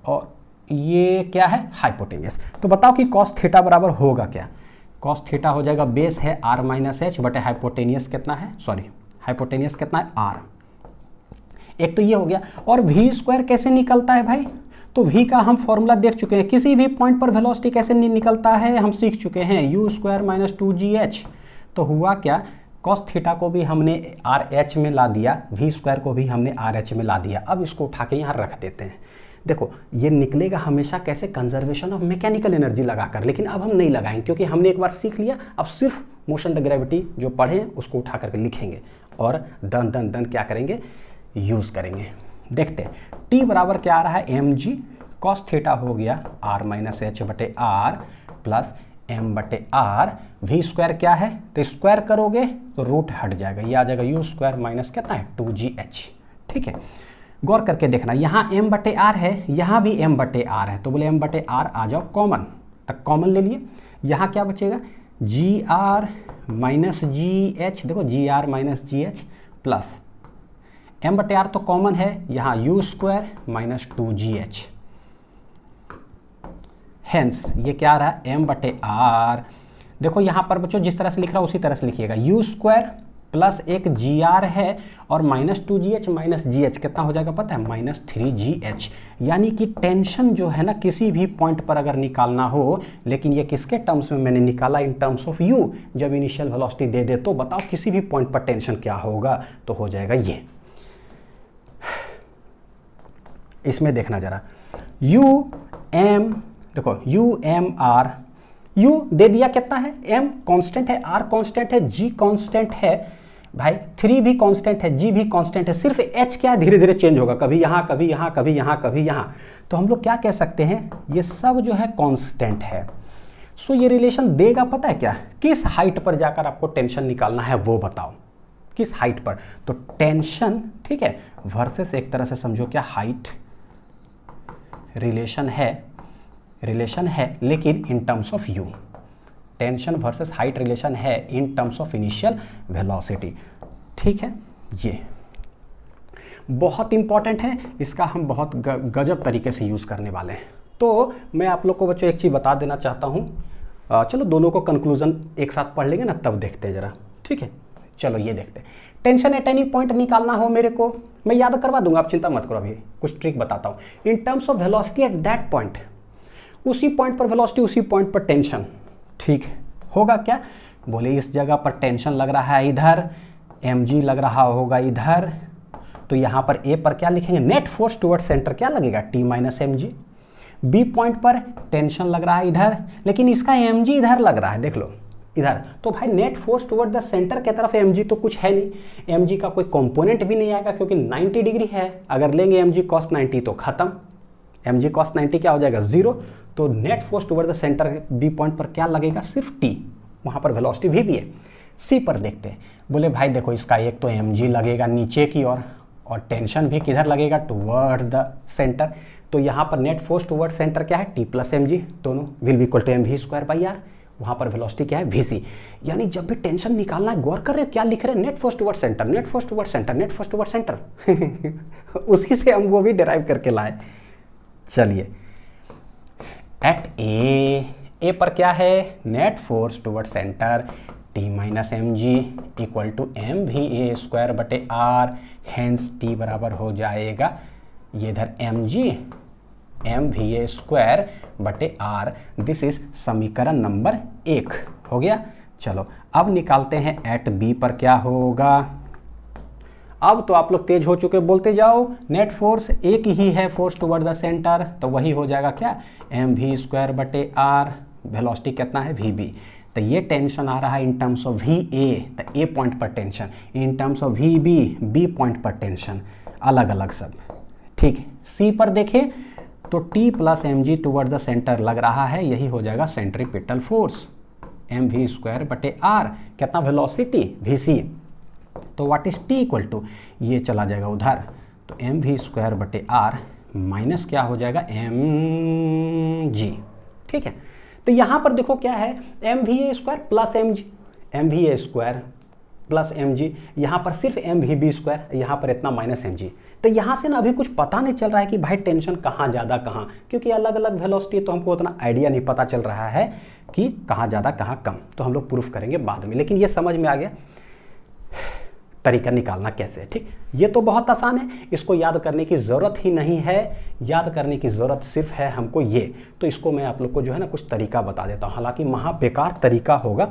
और ये क्या है? हाइपोटेनियस। तो बताओ कि cos थीटा बराबर होगा क्या? cos थीटा हो जाएगा बेस है r माइनस h बटे हाइपोटेनियस कितना है? सॉरी, हाइपोटेनियस कितना है? r। एक तो ये हो गया। और वी स्क्वायर कैसे निकलता है भाई, तो v का हम फॉर्मूला देख चुके हैं, किसी भी पॉइंट पर वेलोसिटी कैसे निकलता है हम सीख चुके हैं, u स्क्वायर माइनस 2gh। तो हुआ क्या, cos थीटा को भी हमने RH में ला दिया, v स्क्वायर को भी हमने RH में ला दिया। अब इसको उठा के यहाँ रख देते हैं। देखो ये निकलेगा हमेशा कैसे, कंजर्वेशन ऑफ मैकेनिकल एनर्जी लगाकर, लेकिन अब हम नहीं लगाएंगे क्योंकि हमने एक बार सीख लिया। अब सिर्फ मोशन टू ग्रेविटी जो पढ़े उसको उठा करके लिखेंगे और दन दन दन क्या करेंगे, यूज़ करेंगे। देखते हैं t बराबर क्या आ रहा है, mg cos थीटा हो गया r माइनस एच बटे आर प्लस m बटे आर। वी स्क्वायर क्या है, तो स्क्वायर करोगे तो रूट हट जाएगा, ये आ जाएगा u स्क्वायर माइनस कितना है 2gh। ठीक है, गौर करके देखना, यहाँ m बटे आर है, यहाँ भी m बटे आर है, तो बोले m बटे आर आ जाओ कॉमन, तक कॉमन ले लिए। यहाँ क्या बचेगा, G R minus G H, देखो G R minus G H plus m बटे आर तो कॉमन है, यहाँ u square minus 2gh। Hence ये क्या आ रहा है, m बटे आर। देखो यहाँ पर बच्चों जिस तरह से लिख रहा है उसी तरह से लिखिएगा, u स्क्वायर प्लस एक जी आर है और minus 2gh minus G H कितना हो जाएगा पता है, माइनस 3gh। यानी कि टेंशन जो है ना किसी भी पॉइंट पर अगर निकालना हो, लेकिन ये किसके टर्म्स में मैंने निकाला, इन टर्म्स ऑफ u। जब इनिशियल वेलोसिटी दे दे तो बताओ किसी भी पॉइंट पर टेंशन क्या होगा, तो हो जाएगा ये। इसमें देखना जरा, u m, देखो u m r, u दे दिया कितना है, m कांस्टेंट है, r कांस्टेंट है, g कांस्टेंट है भाई, 3 भी कांस्टेंट है, g भी कांस्टेंट है, सिर्फ h क्या धीरे धीरे चेंज होगा, कभी यहाँ कभी यहाँ कभी यहाँ कभी यहाँ। तो हम लोग क्या कह सकते हैं, ये सब जो है कांस्टेंट है। सो ये रिलेशन देगा पता है क्या, किस हाइट पर जाकर आपको टेंशन निकालना है वो बताओ, किस हाइट पर। तो टेंशन ठीक है वर्सेस एक तरह से समझो क्या हाइट रिलेशन है लेकिन in terms of u। Tension versus height relation है in terms of initial velocity. ठीक है, ये बहुत इंपॉर्टेंट है, इसका हम बहुत गजब तरीके से यूज़ करने वाले हैं। तो मैं आप लोग को बच्चों एक चीज़ बता देना चाहता हूँ, चलो दोनों को कंक्लूजन एक साथ पढ़ लेंगे ना, तब देखते हैं ज़रा। ठीक है, चलो ये देखते हैं। टेंशन एट एनी पॉइंट निकालना हो मेरे को, मैं याद करवा दूंगा, आप चिंता मत करो, अभी कुछ ट्रिक बताता हूँ। इन terms of velocity at that point, उसी पॉइंट पर वेलोसिटी, उसी पॉइंट पर टेंशन। ठीक होगा क्या, बोले इस जगह पर टेंशन लग रहा है इधर, mg लग रहा होगा इधर, तो यहाँ पर a पर क्या लिखेंगे, नेट फोर्स टुवर्ड सेंटर क्या लगेगा, t minus mg। b point पर टेंशन लग रहा है इधर, लेकिन इसका mg इधर लग रहा है, देख लो इधर, तो भाई net force toward the centre के तरफ mg तो कुछ है नहीं, mg का कोई कंपोनेंट भी नहीं आएगा क्योंकि 90 डिग्री है। अगर लेंगे mg cos 90 तो खत्म, mg cos 90 क्या हो जाएगा, 0। तो net force toward the center B point पर क्या लगेगा, सिर्फ t, वहाँ पर वेलोसिटी v भी है। सी पर देखते हैं, बोले भाई देखो इसका एक तो mg लगेगा नीचे की ओर और टेंशन भी किधर लगेगा, टुवर्ड्स द सेंटर। तो यहाँ पर नेट फोर्स टुवर्ड सेंटर क्या है, t प्लस mg, दोनों will be equal to mv square by R. वहाँ पर वेलोसिटी क्या है, vc। यानी जब भी टेंशन निकालना है, गौर कर रहे हो क्या लिख रहे हैं, net force toward centre, net force toward centre, net force toward centre. उसी से हम वो भी डिराइव करके लाए। चलिए एट ए पर क्या है, net force toward center t minus M G equal to M V A square बटे आर, हेंस t बराबर हो जाएगा ये इधर M G M V A square बटे आर। दिस इज समीकरण नंबर 1 हो गया। चलो अब निकालते हैं एट बी पर क्या होगा। अब तो आप लोग तेज हो चुके, बोलते जाओ। नेट फोर्स एक ही है, फोर्स टुवर्ड द सेंटर, तो वही हो जाएगा क्या, एम वी स्क्वायर बटे आर। वेलोसिटी कितना है, वी बी। तो ये टेंशन आ रहा है in terms of V A, तो ए पॉइंट पर tension, in terms of V B, B point पर टेंशन, अलग अलग सब। ठीक, सी पर देखें तो T plus M G toward the center लग रहा है, यही हो जाएगा centripetal force, M V square बटे आर। कितना वेलोसिटी, वी सी। तो what is T equal to, ये चला जाएगा उधर, तो एम वी स्क्वायर बटे आर माइनस क्या हो जाएगा, एम जी। ठीक है, तो यहाँ पर देखो क्या है, M V A square plus M G, M V A square plus M G, यहाँ पर सिर्फ एम वी बी स्क्वायर, यहाँ पर इतना माइनस एम जी। तो यहाँ से ना अभी कुछ पता नहीं चल रहा है कि भाई टेंशन कहाँ ज़्यादा कहाँ, क्योंकि अलग अलग वेलोसिटी, तो हमको उतना आइडिया नहीं पता चल रहा है कि कहाँ ज़्यादा कहाँ कम। तो हम लोग प्रूफ करेंगे बाद में, लेकिन ये समझ में आ गया। तरीका निकालना कैसे है। ठीक, ये तो बहुत आसान है, इसको याद करने की ज़रूरत ही नहीं है, याद करने की ज़रूरत सिर्फ है हमको ये। तो इसको मैं आप लोग को जो है ना कुछ तरीका बता देता हूँ, हालांकि महा बेकार तरीका होगा,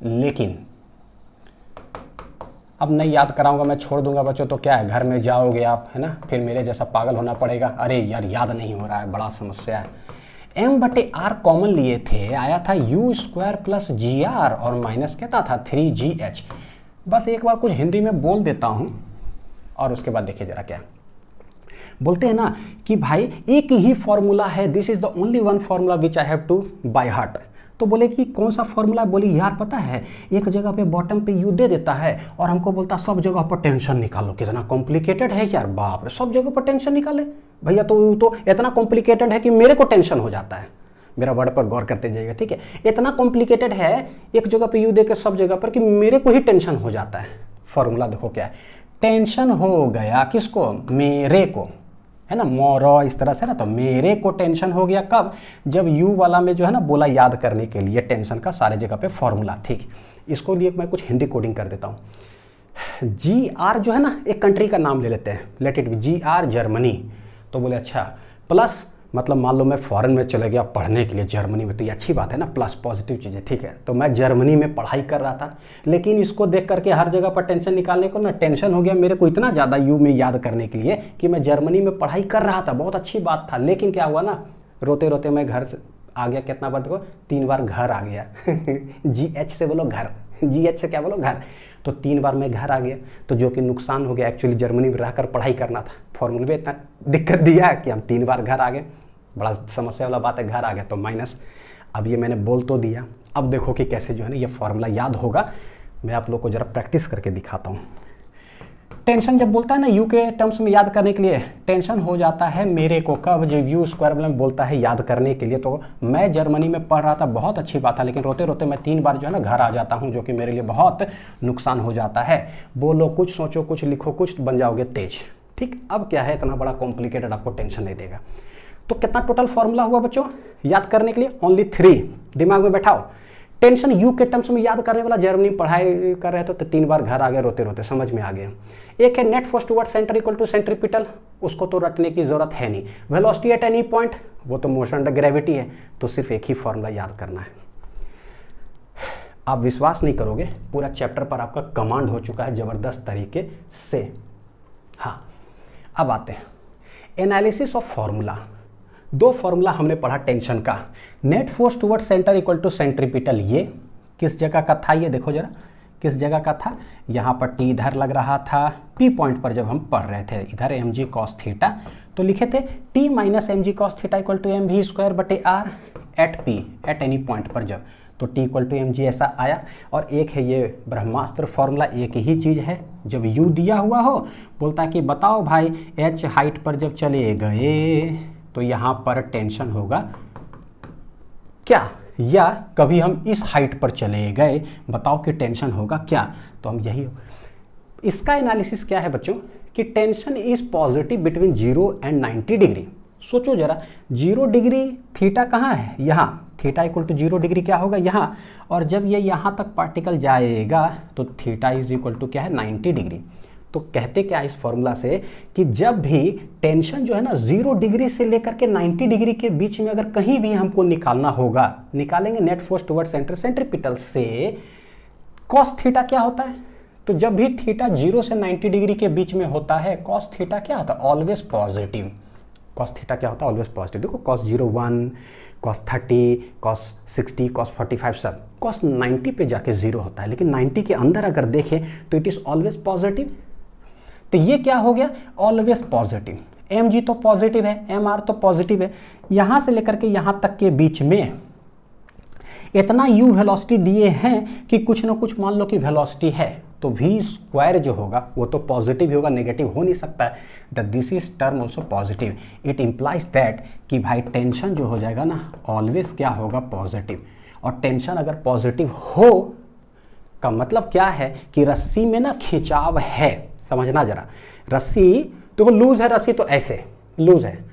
लेकिन अब नहीं याद कराऊंगा, मैं छोड़ दूंगा बच्चों, तो क्या है, घर में जाओगे आप, है ना, फिर मेरे जैसा पागल होना पड़ेगा, अरे यार याद नहीं हो रहा है, बड़ा समस्या है। m/r कॉमन लिए थे, आया था u² प्लस gr और माइनस कहता था 3gh। बस एक बार कुछ हिंदी में बोल देता हूँ और उसके बाद देखिए जरा क्या बोलते हैं ना कि भाई एक ही फॉर्मूला है, this is the only one formula which I have to by heart. तो बोले कि कौन सा फॉर्मूला, बोली यार पता है एक जगह पे बॉटम पे यू दे देता है और हमको बोलता सब जगह पर टेंशन निकालो। कितना कॉम्प्लिकेटेड है यार, बाप रे, सब जगह पर टेंशन निकाले भैया, तो इतना कॉम्प्लिकेटेड है कि मेरे को टेंशन हो जाता है। मेरा वर्ड पर गौर करते जाइएगा, ठीक है, इतना कॉम्प्लिकेटेड है एक जगह पे यू दे के सब जगह पर कि मेरे को ही टेंशन हो जाता है। फॉर्मूला देखो क्या है, टेंशन हो गया किसको, मेरे को, है ना, मोरो इस तरह से ना, तो मेरे को टेंशन हो गया कब, जब यू वाला में जो है ना बोला याद करने के लिए टेंशन का सारे जगह पे फॉर्मूला। ठीक, इसको लिए मैं कुछ हिंदी कोडिंग कर देता हूँ। GR जो है ना एक कंट्री का नाम ले लेते हैं, let it be GR Germany. तो बोले अच्छा, प्लस मतलब मान लो मैं फॉरेन में चले गया पढ़ने के लिए जर्मनी में, तो ये अच्छी बात है ना, प्लस पॉजिटिव चीज़ है। ठीक है, तो मैं जर्मनी में पढ़ाई कर रहा था, लेकिन इसको देख करके हर जगह पर टेंशन निकालने को ना टेंशन हो गया मेरे को इतना ज़्यादा यू में याद करने के लिए कि मैं जर्मनी में पढ़ाई कर रहा था, बहुत अच्छी बात था। लेकिन क्या हुआ ना, रोते रोते मैं घर से आ गया, कितना बार देखो 3 बार घर आ गया GH से बोलो घर, GH से क्या बोलो घर, तो 3 बार मैं घर आ गया, तो जो कि नुकसान हो गया। एक्चुअली जर्मनी में रहकर पढ़ाई करना था, फॉर्मूले में इतना दिक्कत दिया कि हम 3 बार घर आ गए, बड़ा समस्या वाला बात है, घर आ गया तो माइनस। अब ये मैंने बोल तो दिया, अब देखो कि कैसे जो है ना ये फॉर्मूला याद होगा। मैं आप लोग को जरा प्रैक्टिस करके दिखाता हूँ। टेंशन जब बोलता है ना यू के टर्म्स में याद करने के लिए, टेंशन हो जाता है मेरे को कब, जब u² में बोलता है याद करने के लिए। तो मैं जर्मनी में पढ़ रहा था, बहुत अच्छी बात है, लेकिन रोते रोते मैं 3 बार जो है ना घर आ जाता हूँ, जो कि मेरे लिए बहुत नुकसान हो जाता है। बोलो कुछ, सोचो कुछ, लिखो कुछ, बन जाओगे तेज। ठीक, अब क्या है, इतना बड़ा कॉम्प्लिकेटेड आपको टेंशन नहीं देगा। तो कितना टोटल फॉर्मूला हुआ बच्चों याद करने के लिए, ओनली 3। दिमाग में बैठाओ, टेंशन यू के टर्म्स में याद करने वाला, जर्मनी पढ़ाई कर रहे थे तो 3 बार घर आ गए रोते रोते, समझ में आ गया। एक है net force towards centre equal to centripetal, उसको तो रटने की जरूरत है नहीं। वेलोसिटी एट एनी पॉइंट, वो तो मोशन अंडर ग्रेविटी है, तो सिर्फ एक ही फॉर्मूला याद करना है। आप विश्वास नहीं करोगे, पूरा चैप्टर पर आपका कमांड हो चुका है जबरदस्त तरीके से। हाँ, अब आते हैं एनालिसिस ऑफ फॉर्मूला। 2 फॉर्मूला हमने पढ़ा टेंशन का, net force towards centre equal to centripetal, ये किस जगह का था, ये देखो जरा किस जगह का था, यहाँ पर टी इधर लग रहा था, पी पॉइंट पर जब हम पढ़ रहे थे इधर mg cos थीटा, तो लिखे थे t minus mg cos theta equal to mv²/r at p at any point पर, जब तो t इक्वल टू mg ऐसा आया। और एक है ये ब्रह्मास्त्र फॉर्मूला, एक ही चीज़ है, जब u दिया हुआ हो, बोलता है कि बताओ भाई h हाइट पर जब चले गए तो यहाँ पर टेंशन होगा क्या, या कभी हम इस हाइट पर चले गए, बताओ कि टेंशन होगा क्या। तो हम यही, इसका एनालिसिस क्या है बच्चों कि tension is positive between 0 and 90 degree. सोचो जरा, 0 डिग्री थीटा कहाँ है, यहाँ, थीटा इक्वल टू 0 डिग्री क्या होगा यहाँ, और जब ये यहाँ तक पार्टिकल जाएगा तो थीटा इज इक्वल टू क्या है 90 डिग्री। तो कहते क्या इस फॉर्मूला से कि जब भी टेंशन जो है ना 0 डिग्री से लेकर के 90 डिग्री के बीच में अगर कहीं भी हमको निकालना होगा, निकालेंगे net force towards centre centripetal से, कॉस थीटा क्या होता है, तो जब भी थीटा 0 से 90 डिग्री के बीच में होता है, कॉस थीटा क्या होता है, ऑलवेज पॉजिटिव। कॉस थीटा क्या होता है, ऑलवेज पॉजिटिव। देखो कॉस 01, कॉस 30, कॉस 60, कॉस 45, सब कॉस 90 पे जाके 0 होता है, लेकिन 90 के अंदर अगर देखें तो इट इज ऑलवेज पॉजिटिव। तो ये क्या हो गया, ऑलवेज पॉजिटिव। mg तो पॉजिटिव है, mr तो पॉजिटिव है, यहाँ से लेकर के यहाँ तक के बीच में इतना u वेलोसिटी दिए हैं कि कुछ ना कुछ मान लो कि वेलोसिटी है, तो v² जो होगा वो तो पॉजिटिव ही होगा, नेगेटिव हो नहीं सकता है। The this is term also positive, it implies that कि भाई टेंशन जो हो जाएगा ना ऑलवेज क्या होगा, पॉजिटिव। और टेंशन अगर पॉजिटिव हो का मतलब क्या है कि रस्सी में ना खिंचाव है, समझना जरा, रस्सी देखो लूज है, रस्सी तो ऐसे लूज है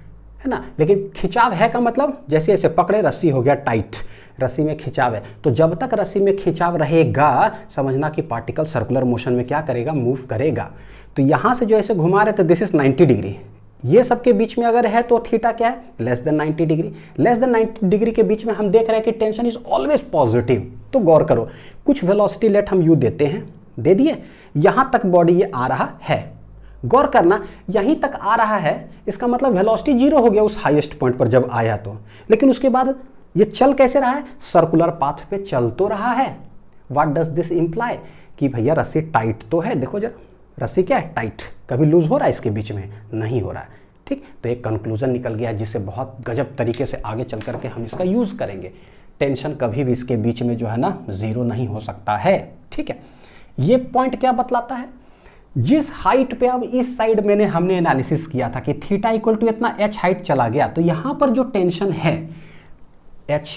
ना, लेकिन खिंचाव है का मतलब जैसे ऐसे पकड़े रस्सी हो गया टाइट, रस्सी में खिंचाव है, तो जब तक रस्सी में खिंचाव रहेगा समझना कि पार्टिकल सर्कुलर मोशन में क्या करेगा, मूव करेगा। तो यहाँ से जो ऐसे घुमा रहे थे दिस इज 90 डिग्री, ये सबके बीच में अगर है तो थीटा क्या है, less than 90 degree. Less than 90 degree के बीच में हम देख रहे हैं कि टेंशन इज ऑलवेज पॉजिटिव। तो गौर करो, कुछ वेलोसिटी लेट हम यू देते हैं, दे दिए, यहां तक बॉडी ये आ रहा है, गौर करना यहीं तक आ रहा है, इसका मतलब वेलोसिटी जीरो हो गया उस हाईएस्ट पॉइंट पर जब आया तो, लेकिन उसके बाद ये चल कैसे रहा है, सर्कुलर पाथ पे चल तो रहा है। व्हाट डज दिस इंप्लाई, कि भैया रस्सी टाइट तो है, देखो जरा रस्सी क्या है, टाइट, कभी लूज हो रहा है इसके बीच में, नहीं हो रहा है, ठीक। तो एक कंक्लूजन निकल गया जिससे बहुत गजब तरीके से आगे चल करके हम इसका यूज करेंगे। टेंशन कभी भी इसके बीच में जो है ना जीरो नहीं हो सकता है, ठीक है। ये पॉइंट क्या बतलाता है, जिस हाइट पे अब इस साइड हमने एनालिसिस किया था कि थीटा इक्वल टू इतना एच हाइट चला गया, तो यहां पर जो टेंशन है एच,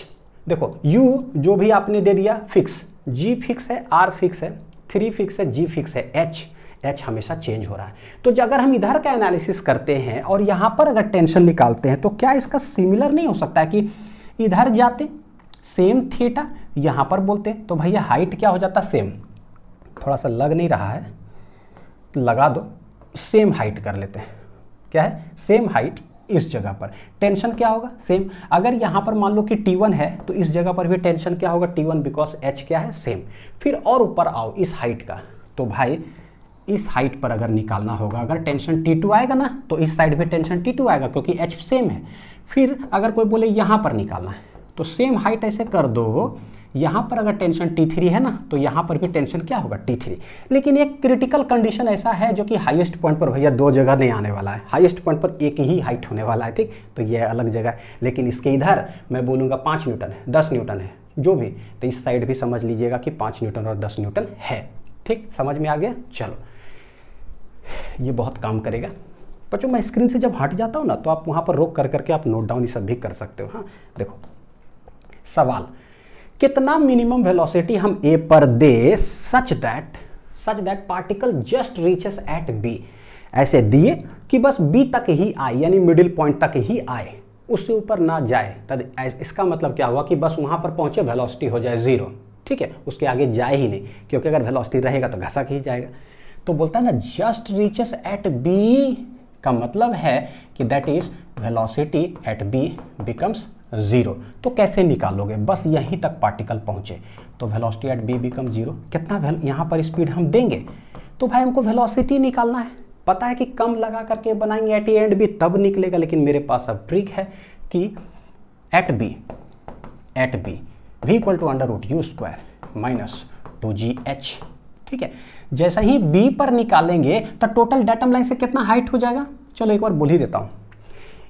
देखो यू जो भी आपने दे दिया फिक्स, जी फिक्स है, आर फिक्स है, 3 फिक्स है, जी फिक्स है, एच हमेशा चेंज हो रहा है। तो अगर हम इधर का एनालिसिस करते हैं और यहां पर अगर टेंशन निकालते हैं तो क्या इसका सिमिलर नहीं हो सकता है कि इधर जाते सेम थीटा, यहां पर बोलते हैं तो भैया हाइट क्या हो जाता, सेम, थोड़ा सा लग नहीं रहा है, लगा दो, सेम हाइट कर लेते हैं, क्या है, सेम हाइट, इस जगह पर टेंशन क्या होगा, सेम। अगर यहां पर मान लो कि T1 है तो इस जगह पर भी टेंशन क्या होगा, T1, बिकॉज H क्या है, सेम। फिर और ऊपर आओ इस हाइट का, तो भाई इस हाइट पर अगर निकालना होगा, अगर टेंशन T2 आएगा ना तो इस साइड पे टेंशन T2 आएगा क्योंकि H सेम है। फिर अगर कोई बोले यहां पर निकालना है तो सेम हाइट ऐसे कर दो, यहां पर अगर टेंशन T3 है ना तो यहां पर भी टेंशन क्या होगा, T3। लेकिन एक क्रिटिकल कंडीशन ऐसा है जो कि हाईएस्ट पॉइंट पर भैया दो जगह नहीं आने वाला है, हाईएस्ट पॉइंट पर एक ही हाइट होने वाला है, ठीक। तो यह अलग जगह है, लेकिन इसके इधर मैं बोलूँगा 5 न्यूटन है, 10 न्यूटन है, जो भी, तो इस साइड भी समझ लीजिएगा कि 5 न्यूटन और 10 न्यूटन है, ठीक। समझ में आ गया, चलो ये बहुत काम करेगा बच्चों। मैं स्क्रीन से जब हट जाता हूँ ना तो आप वहाँ पर रोक कर करके आप नोट डाउन ये सब भी कर सकते हो। हाँ देखो सवाल, कितना मिनिमम वेलोसिटी हम ए पर दे such that particle just reaches at B, ऐसे दिए कि बस बी तक ही आए, यानी मिडिल पॉइंट तक ही आए, उससे ऊपर ना जाए। तब इसका मतलब क्या हुआ कि बस वहाँ पर पहुँचे वेलोसिटी हो जाए जीरो, ठीक है, उसके आगे जाए ही नहीं, क्योंकि अगर वेलोसिटी रहेगा तो घसक ही जाएगा। तो बोलता है ना जस्ट रीचेस एट बी, का मतलब है कि that is velocity at B becomes zero. तो कैसे निकालोगे, बस यहीं तक पार्टिकल पहुंचे तो velocity at B become zero. कितना यहाँ पर स्पीड हम देंगे, तो भाई हमको वेलोसिटी निकालना है। पता है कि कम लगा करके बनाएंगे एट ए एंड बी तब निकलेगा, लेकिन मेरे पास अब ट्रिक है कि at B V equal to under root U square minus 2gh, ठीक है। जैसा ही बी पर निकालेंगे तो टोटल डेटम लाइन से कितना हाइट हो जाएगा, चलो एक बार बोल ही देता हूं।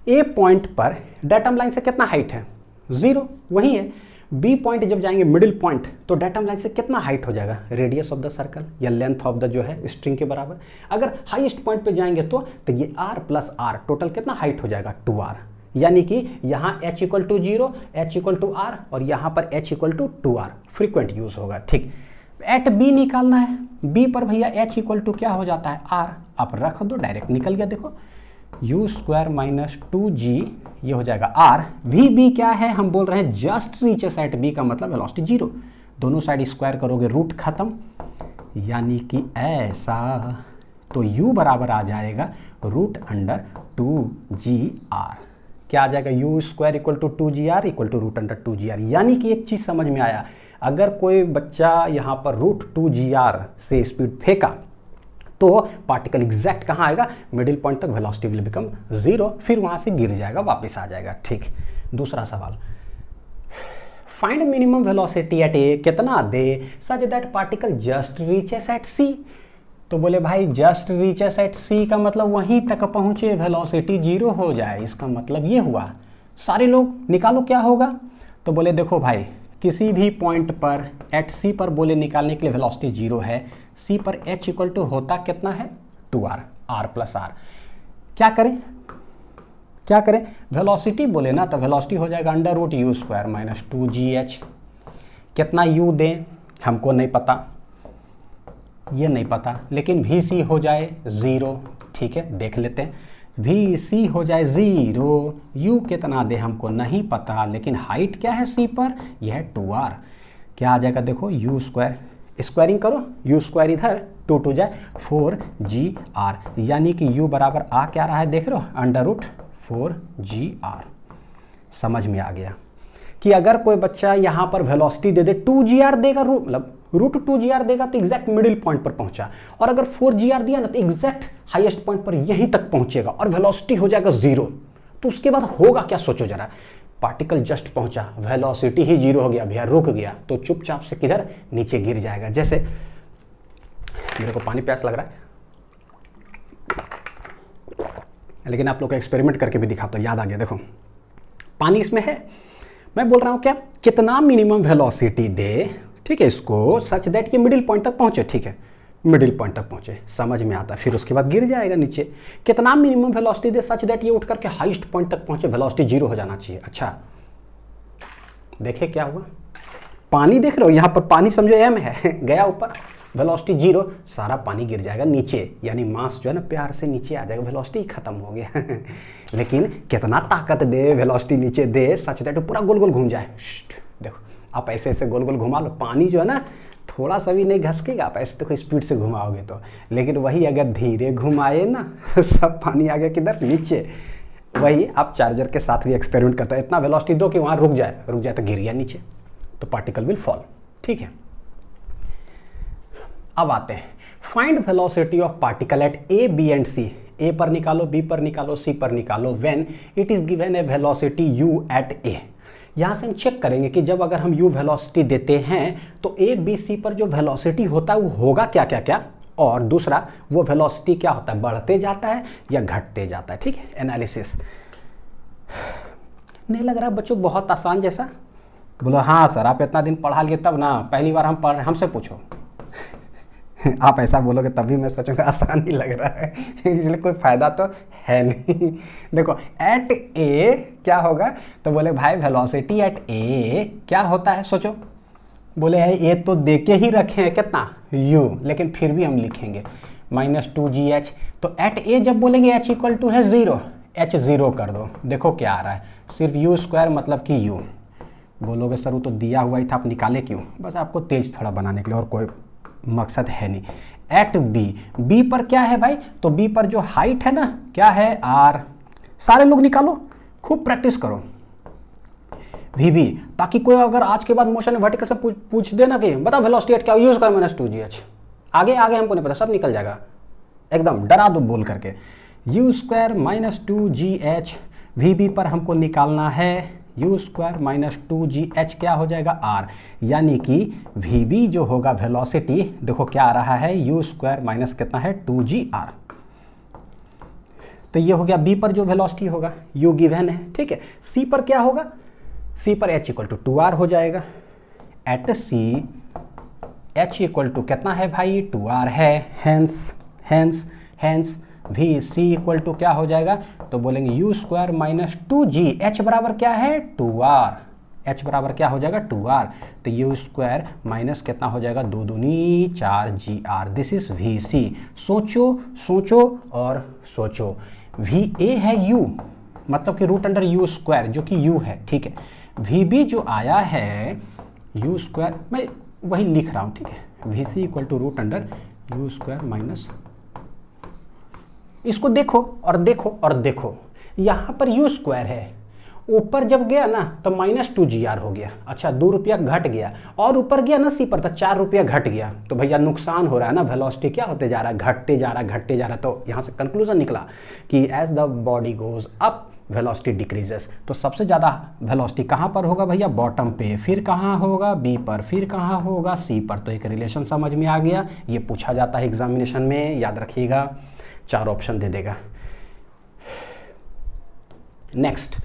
ए पॉइंट पर डेटम लाइन से कितना हाइट है, जीरो, वही है। बी पॉइंट जब जाएंगे मिडिल पॉइंट तो डेटम लाइन से कितना हाइट हो जाएगा, रेडियस ऑफ द सर्कल या लेंथ ऑफ द जो है स्ट्रिंग के बराबर। अगर हाईएस्ट पॉइंट पे जाएंगे तो ये r प्लस r टोटल कितना हाइट हो जाएगा 2r, यानी कि यहाँ h equal to 0, h equal to r और यहाँ पर h equal to 2r frequent use होगा, ठीक। एट बी निकालना है, बी पर भैया h इक्वल टू क्या हो जाता है r, आप रख दो, डायरेक्ट निकल गया, देखो यू स्क्वायर माइनस 2g, ये हो जाएगा r। वी बी क्या है, हम बोल रहे हैं जस्ट रीचेस एट बी, का मतलब वेलोसिटी जीरो। दोनों साइड स्क्वायर करोगे रूट खत्म, यानी कि ऐसा, तो u बराबर आ जाएगा रूट अंडर 2gr। क्या आ जाएगा, U square equal to 2gr equal to root under 2gr। यानी कि एक चीज समझ में आया, अगर कोई बच्चा यहाँ पर रूट 2gr से स्पीड फेंका तो पार्टिकल एग्जैक्ट कहाँ आएगा, मिडिल पॉइंट तक, वेलोसिटी विल बिकम जीरो, फिर वहां से गिर जाएगा, वापस आ जाएगा, ठीक। दूसरा सवाल, find minimum velocity at A, कितना दे such that particle just reaches at C. तो बोले भाई जस्ट रीचेस एट सी का मतलब वहीं तक पहुंचे, वेलोसिटी जीरो हो जाए, इसका मतलब ये हुआ। सारे लोग निकालो क्या होगा, तो बोले देखो भाई किसी भी पॉइंट पर एट सी पर बोले निकालने के लिए वेलोसिटी जीरो है, सी पर h इक्वल टू होता कितना है 2r, r प्लस r। क्या करें, वेलोसिटी बोले ना तो वेलोसिटी हो जाएगा under root U square minus 2gh। कितना u दें हमको नहीं पता, ये नहीं पता, लेकिन vc हो जाए जीरो, ठीक है, देख लेते हैं। वी सी हो जाए 0, यू कितना दे हमको नहीं पता, लेकिन हाइट क्या है सी पर, यह है 2r। क्या आ जाएगा देखो, यू स्क्वायर, स्क्वायरिंग करो, यू स्क्वायर इधर 2 2 जाए 4gr, यानी कि u बराबर आ क्या रहा है देख रहे हो, √4gr। समझ में आ गया कि अगर कोई बच्चा यहाँ पर वेलोसिटी दे दे 2gr देगा, मतलब √2gr देगा तो एग्जैक्ट मिडिल पॉइंट पर पहुंचा, और अगर 4gr दिया ना तो एग्जैक्ट हाईएस्ट पॉइंट पर यहीं तक पहुंचेगा और वेलोसिटी हो जाएगा 0। तो उसके बाद होगा क्या सोचो जरा, पार्टिकल जस्ट पहुंचा, वेलोसिटी ही 0 हो गया भैया, रुक गया, तो चुपचाप से किधर, नीचे गिर जाएगा। जैसे मेरे को पानी प्यास लग रहा है, लेकिन आप लोग को एक्सपेरिमेंट करके भी दिखाता हूं, याद आ गया। देखो पानी इसमें है, मैं बोल रहा हूं क्या, कितना मिनिमम वेलोसिटी दे, ठीक है, इसको सच दैट ये मिडिल पॉइंट तक पहुंचे, ठीक है, मिडिल पॉइंट तक पहुंचे, समझ में आता है। फिर उसके बाद गिर जाएगा नीचे। कितना minimum velocity they such that ये उठ करके हाईएस्ट पॉइंट तक पहुंचे, वेलोसिटी 0 हो जाना चाहिए। अच्छा देखे क्या हुआ, पानी देख रहे हो, यहाँ पर पानी समझो m है, गया ऊपर, वेलोसिटी 0, सारा पानी गिर जाएगा नीचे, यानी मास जो है ना प्यार से नीचे आ जाएगा, वेलोसिटी खत्म हो गया। लेकिन कितना ताकत दे, वेलोसिटी नीचे दे सच दैट पूरा गोल गोल घूम जाए। देखो आप ऐसे ऐसे गोल गोल घुमा लो, पानी जो है ना थोड़ा सा भी नहीं घसकेगा, आप ऐसे देखो स्पीड से घुमाओगे तो, लेकिन वही अगर धीरे घुमाए ना सब पानी आ गया किधर, नीचे। वही आप चार्जर के साथ भी एक्सपेरिमेंट करते हैं, इतना वेलोसिटी दो कि वहाँ रुक जाए तो गिर गया नीचे, तो पार्टिकल विल फॉल, ठीक है। अब आते हैं, find velocity of particle at A B and C, A पर निकालो, बी पर निकालो, सी पर निकालो, when it is given a velocity U at A. यहाँ से हम चेक करेंगे कि जब अगर हम u वेलोसिटी देते हैं तो ए बी सी पर जो वेलोसिटी होता है वो होगा क्या क्या क्या, और दूसरा वो वेलोसिटी क्या होता है, बढ़ते जाता है या घटते जाता है, ठीक है। एनालिसिस नहीं लग रहा बच्चों बहुत आसान जैसा, बोलो हाँ सर आप इतना दिन पढ़ा लिए तब ना, पहली बार हम पढ़, हमसे पूछो। आप ऐसा बोलोगे तभी मैं सोचूंगा आसान ही लग रहा है, इसलिए कोई फायदा तो है नहीं। देखो एट ए क्या होगा, तो बोले भाई वेलोसिटी एट ए क्या होता है, सोचो। बोले है ए तो दे के ही रखे हैं कितना u, लेकिन फिर भी हम लिखेंगे -2gh, तो एट ए जब बोलेंगे h इक्वल टू है 0, h 0 कर दो, देखो क्या आ रहा है, सिर्फ u स्क्वायर मतलब कि u। बोलोगे सर वो तो दिया हुआ ही था, आप निकाले क्यों, बस आपको तेज थोड़ा बनाने के लिए, और कोई मकसद है नहीं। एट बी, बी पर क्या है भाई, तो बी पर जो हाइट है ना क्या है r, सारे लोग निकालो, खूब प्रैक्टिस करो। वी बी, ताकि कोई अगर आज के बाद मोशन वर्टिकल से पूछ देना कि बता वेलोसिटी एट क्या, यूज कर -2gh, आगे आगे हमको नहीं पता, सब निकल जाएगा, एकदम डरा दो बोल करके। u square -2gh, we B पर हमको निकालना है u स्क्वायर -2gh, क्या हो जाएगा r, यानी कि वी बी जो होगा वेलोसिटी, देखो क्या आ रहा है, u स्क्वायर माइनस कितना है 2gr, तो ये हो गया बी पर जो वेलोसिटी होगा, u गिवन है, ठीक है। सी पर क्या होगा, सी पर h इक्वल टू 2r हो जाएगा, at C h equal to कितना है भाई 2r है, hence V C equal to क्या हो जाएगा, तो बोलेंगे u स्क्वायर -2g, h बराबर क्या है 2r, h बराबर क्या हो जाएगा 2r, तो u स्क्वायर माइनस कितना हो जाएगा 2 दूनी 4gr, दिस इज वी सी। सोचो और सोचो, वी ए है u, मतलब कि √u स्क्वायर जो कि u है, ठीक है। वी बी जो आया है u स्क्वायर, मैं वही लिख रहा हूँ, ठीक है, V C equal to √u square minus, इसको देखो और देखो और देखो, यहाँ पर u स्क्वायर है, ऊपर जब गया ना तो -2gr हो गया, अच्छा 2 रुपया घट गया, और ऊपर गया ना सी पर तो 4 रुपया घट गया, तो भैया नुकसान हो रहा है ना, वेलोसिटी क्या होते जा रहा है, घटते जा रहा है। तो यहाँ से कंक्लूजन निकला कि as the body goes up velocity decreases, तो सबसे ज़्यादा वेलोसिटी कहाँ पर होगा भैया, बॉटम पे, फिर कहाँ होगा बी पर, फिर कहाँ होगा सी पर। तो एक रिलेशन समझ में आ गया, ये पूछा जाता है एग्जामिनेशन में, याद रखिएगा, 4 ऑप्शन दे देगा। नेक्स्ट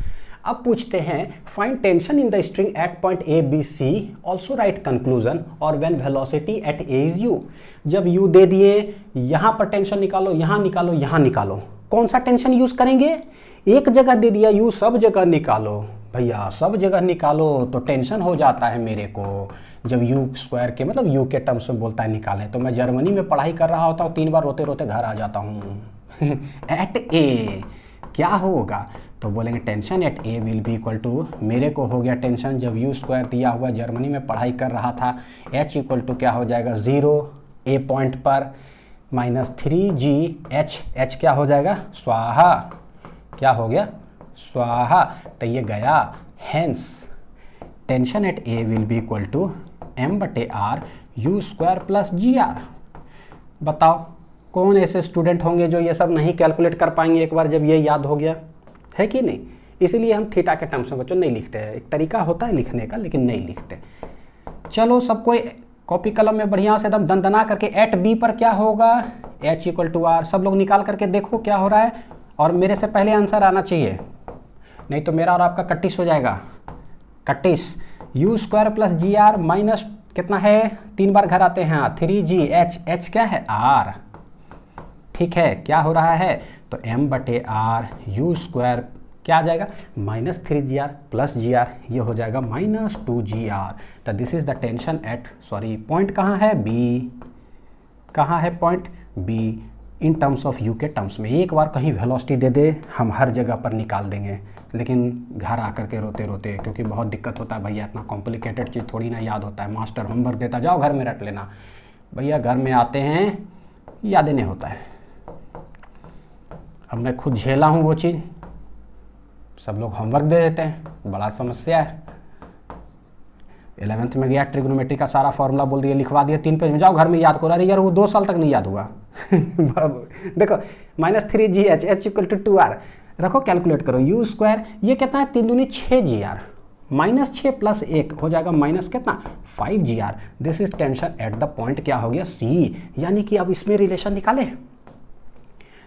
अब पूछते हैं find tension in the string at point A B C, also write conclusion और when velocity at A is U. जब यू दे दिए, यहाँ पर टेंशन निकालो, यहाँ निकालो, यहाँ निकालो, कौन सा टेंशन यूज करेंगे, एक जगह दे दिया यू, सब जगह निकालो भैया, सब जगह निकालो तो टेंशन हो जाता है मेरे को। जब यू स्क्वायर के मतलब यू के टर्म्स में बोलता है निकालें, तो मैं जर्मनी में पढ़ाई कर रहा होता हूँ, 3 बार रोते रोते घर आ जाता हूँ, एट ए क्या होगा, तो बोलेंगे tension at A will be equal to, मेरे को हो गया टेंशन जब यू स्क्वायर दिया हुआ, जर्मनी में पढ़ाई कर रहा था, एच इक्वल टू क्या हो जाएगा 0 ए पॉइंट पर माइनस 3GH, एच क्या हो जाएगा स्वाहा, क्या हो गया स्वाहा, तो ये गया। Hence tension at A will be equal to m/r U square plus GR। बताओ कौन ऐसे स्टूडेंट होंगे जो ये सब नहीं कैलकुलेट कर पाएंगे एक बार जब ये याद हो गया, है कि नहीं। इसीलिए हम थीटा के टर्म्स में बच्चों नहीं लिखते हैं, एक तरीका होता है लिखने का लेकिन नहीं लिखते। चलो सबको कॉपी कलम में बढ़िया से एकदम दंदना करके एट बी पर क्या होगा h इक्वल टू आर, सब लोग निकाल करके देखो क्या हो रहा है, और मेरे से पहले आंसर आना चाहिए, नहीं तो मेरा और आपका कट्टिस हो जाएगा, कट्टिस। U square plus GR minus कितना है, 3 बार घर आते हैं 3GH, h क्या है R, ठीक है। क्या हो रहा है, तो m/r यू स्क्वायर क्या आ जाएगा माइनस 3GR प्लस GR, ये हो जाएगा माइनस 2GR। तो this is the tension eight, sorry point कहाँ है B, कहाँ है point B, in terms of U के टर्म्स में। एक बार कहीं वेलोसिटी दे दे हम हर जगह पर निकाल देंगे, लेकिन घर आकर के रोते रोते, क्योंकि बहुत दिक्कत होता है भैया, इतना कॉम्प्लिकेटेड चीज़ थोड़ी ना याद होता है, मास्टर होमवर्क देता जाओ घर में रट लेना, भैया घर में आते हैं याद नहीं होता है। अब मैं खुद झेला हूँ वो चीज़, सब लोग होमवर्क दे देते हैं, बड़ा समस्या है। 11th में गया ट्रिग्नोमेट्री का सारा फॉर्मूला बोल दिया, लिखवा दिया 3 पेज में, जाओ घर में याद करो। अरे यार वो 2 साल तक नहीं याद हुआ। देखो minus 3GH h equal to 2R, रखो कैलकुलेट करो, यू स्क्वायर ये कितना है 3 दूनी 6GR, माइनस 6 प्लस 1 हो जाएगा माइनस कितना 5GR। This is tension at the point क्या हो गया C, यानी कि अब इसमें रिलेशन निकाले।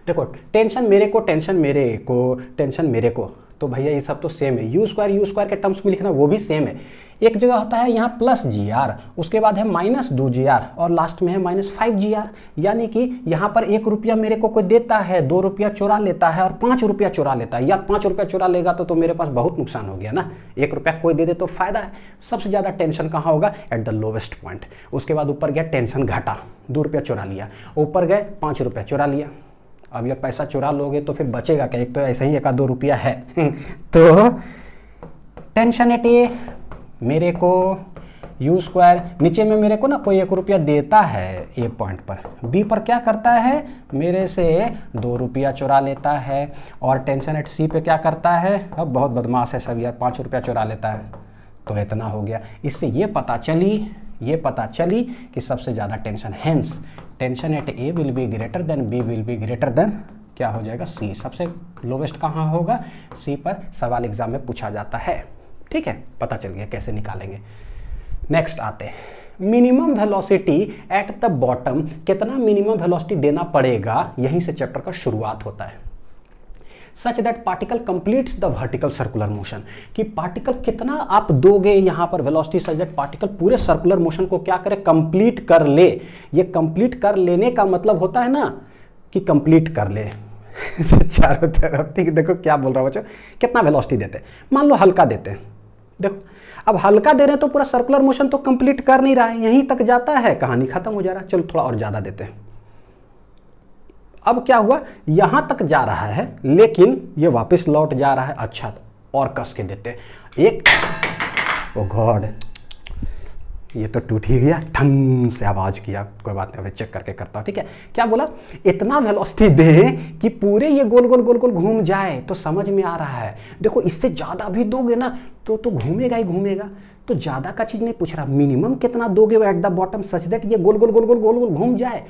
देखो टेंशन मेरे को, टेंशन मेरे को, टेंशन मेरे को, तो भैया ये सब तो सेम है। यू स्क्वायर के टर्म्स में लिखना वो भी सेम है। एक जगह होता है यहाँ प्लस GR, उसके बाद है माइनस 2GR और लास्ट में है माइनस 5GR, यानी कि यहाँ पर 1 रुपया मेरे को कोई देता है, 2 रुपया चुरा लेता है और 5 रुपया चुरा लेता है। यार 5 रुपया चुरा लेगा तो मेरे पास बहुत नुकसान हो गया ना, 1 रुपया कोई दे दे तो फायदा है। सबसे ज़्यादा टेंशन कहाँ होगा, एट द लोवेस्ट पॉइंट। उसके बाद ऊपर गया टेंशन घटा, 2 रुपया चुरा लिया, ऊपर गए 5 रुपया चुरा लिया। अब यार पैसा चुरा लोगे तो फिर बचेगा क्या, एक तो ऐसे ही 1-2 रुपया है। तो टेंशन एट ए मेरे को यू स्क्वायर, नीचे में मेरे को ना कोई 1 रुपया देता है ए पॉइंट पर, बी पर क्या करता है मेरे से 2 रुपया चुरा लेता है, और टेंशन एट सी पे क्या करता है, अब बहुत बदमाश है सब यार, 5 रुपया चुरा लेता है। तो इतना हो गया, इससे ये पता चली कि सबसे ज़्यादा tension, hence tension at A will be greater than B will be greater than क्या हो जाएगा सी। सबसे लोवेस्ट कहाँ होगा, सी पर सवाल एग्जाम में पूछा जाता है। ठीक है, पता चल गया कैसे निकालेंगे। नेक्स्ट आते हैं, minimum velocity at the bottom, कितना मिनिमम वेलोसिटी देना पड़ेगा, यहीं से चैप्टर का शुरुआत होता है। सच that particle completes the vertical circular motion, कि पार्टिकल कितना आप दोगे यहाँ पर वेलोसिटी, सच दैट पार्टिकल पूरे सर्कुलर मोशन को क्या करे, कंप्लीट कर ले। ये कंप्लीट कर लेने का मतलब होता है ना कि कंप्लीट कर ले चारों तरफ। ठीक, देखो क्या बोल रहा हूँ बच्चों, कितना वेलोसिटी देते हैं, मान लो हल्का देते हैं, देखो अब हल्का दे रहे हैं तो पूरा सर्कुलर मोशन तो कंप्लीट कर नहीं रहा है, यहीं तक जाता है, कहानी खत्म हो जा रहा है। चलो थोड़ा और ज्यादा देते हैं। अब क्या हुआ, यहां तक जा रहा है लेकिन ये वापस लौट जा रहा है, अच्छा और कस के देते एक, ओ गॉड ये तो टूट ही गया, ठंग से आवाज किया, कोई बात नहीं, अभी चेक करके करता हूं। ठीक है, क्या बोला, इतना वेलोसिटी दे कि पूरे ये गोल गोल गोल गोल घूम जाए, तो समझ में आ रहा है। देखो इससे ज्यादा भी दोगे ना तो घूमेगा ही घूमेगा, तो ज्यादा का चीज नहीं पूछ रहा, मिनिमम कितना दोगे at the bottom such that ये गोल गोल गोल गोल गोल गोल घूम जाए।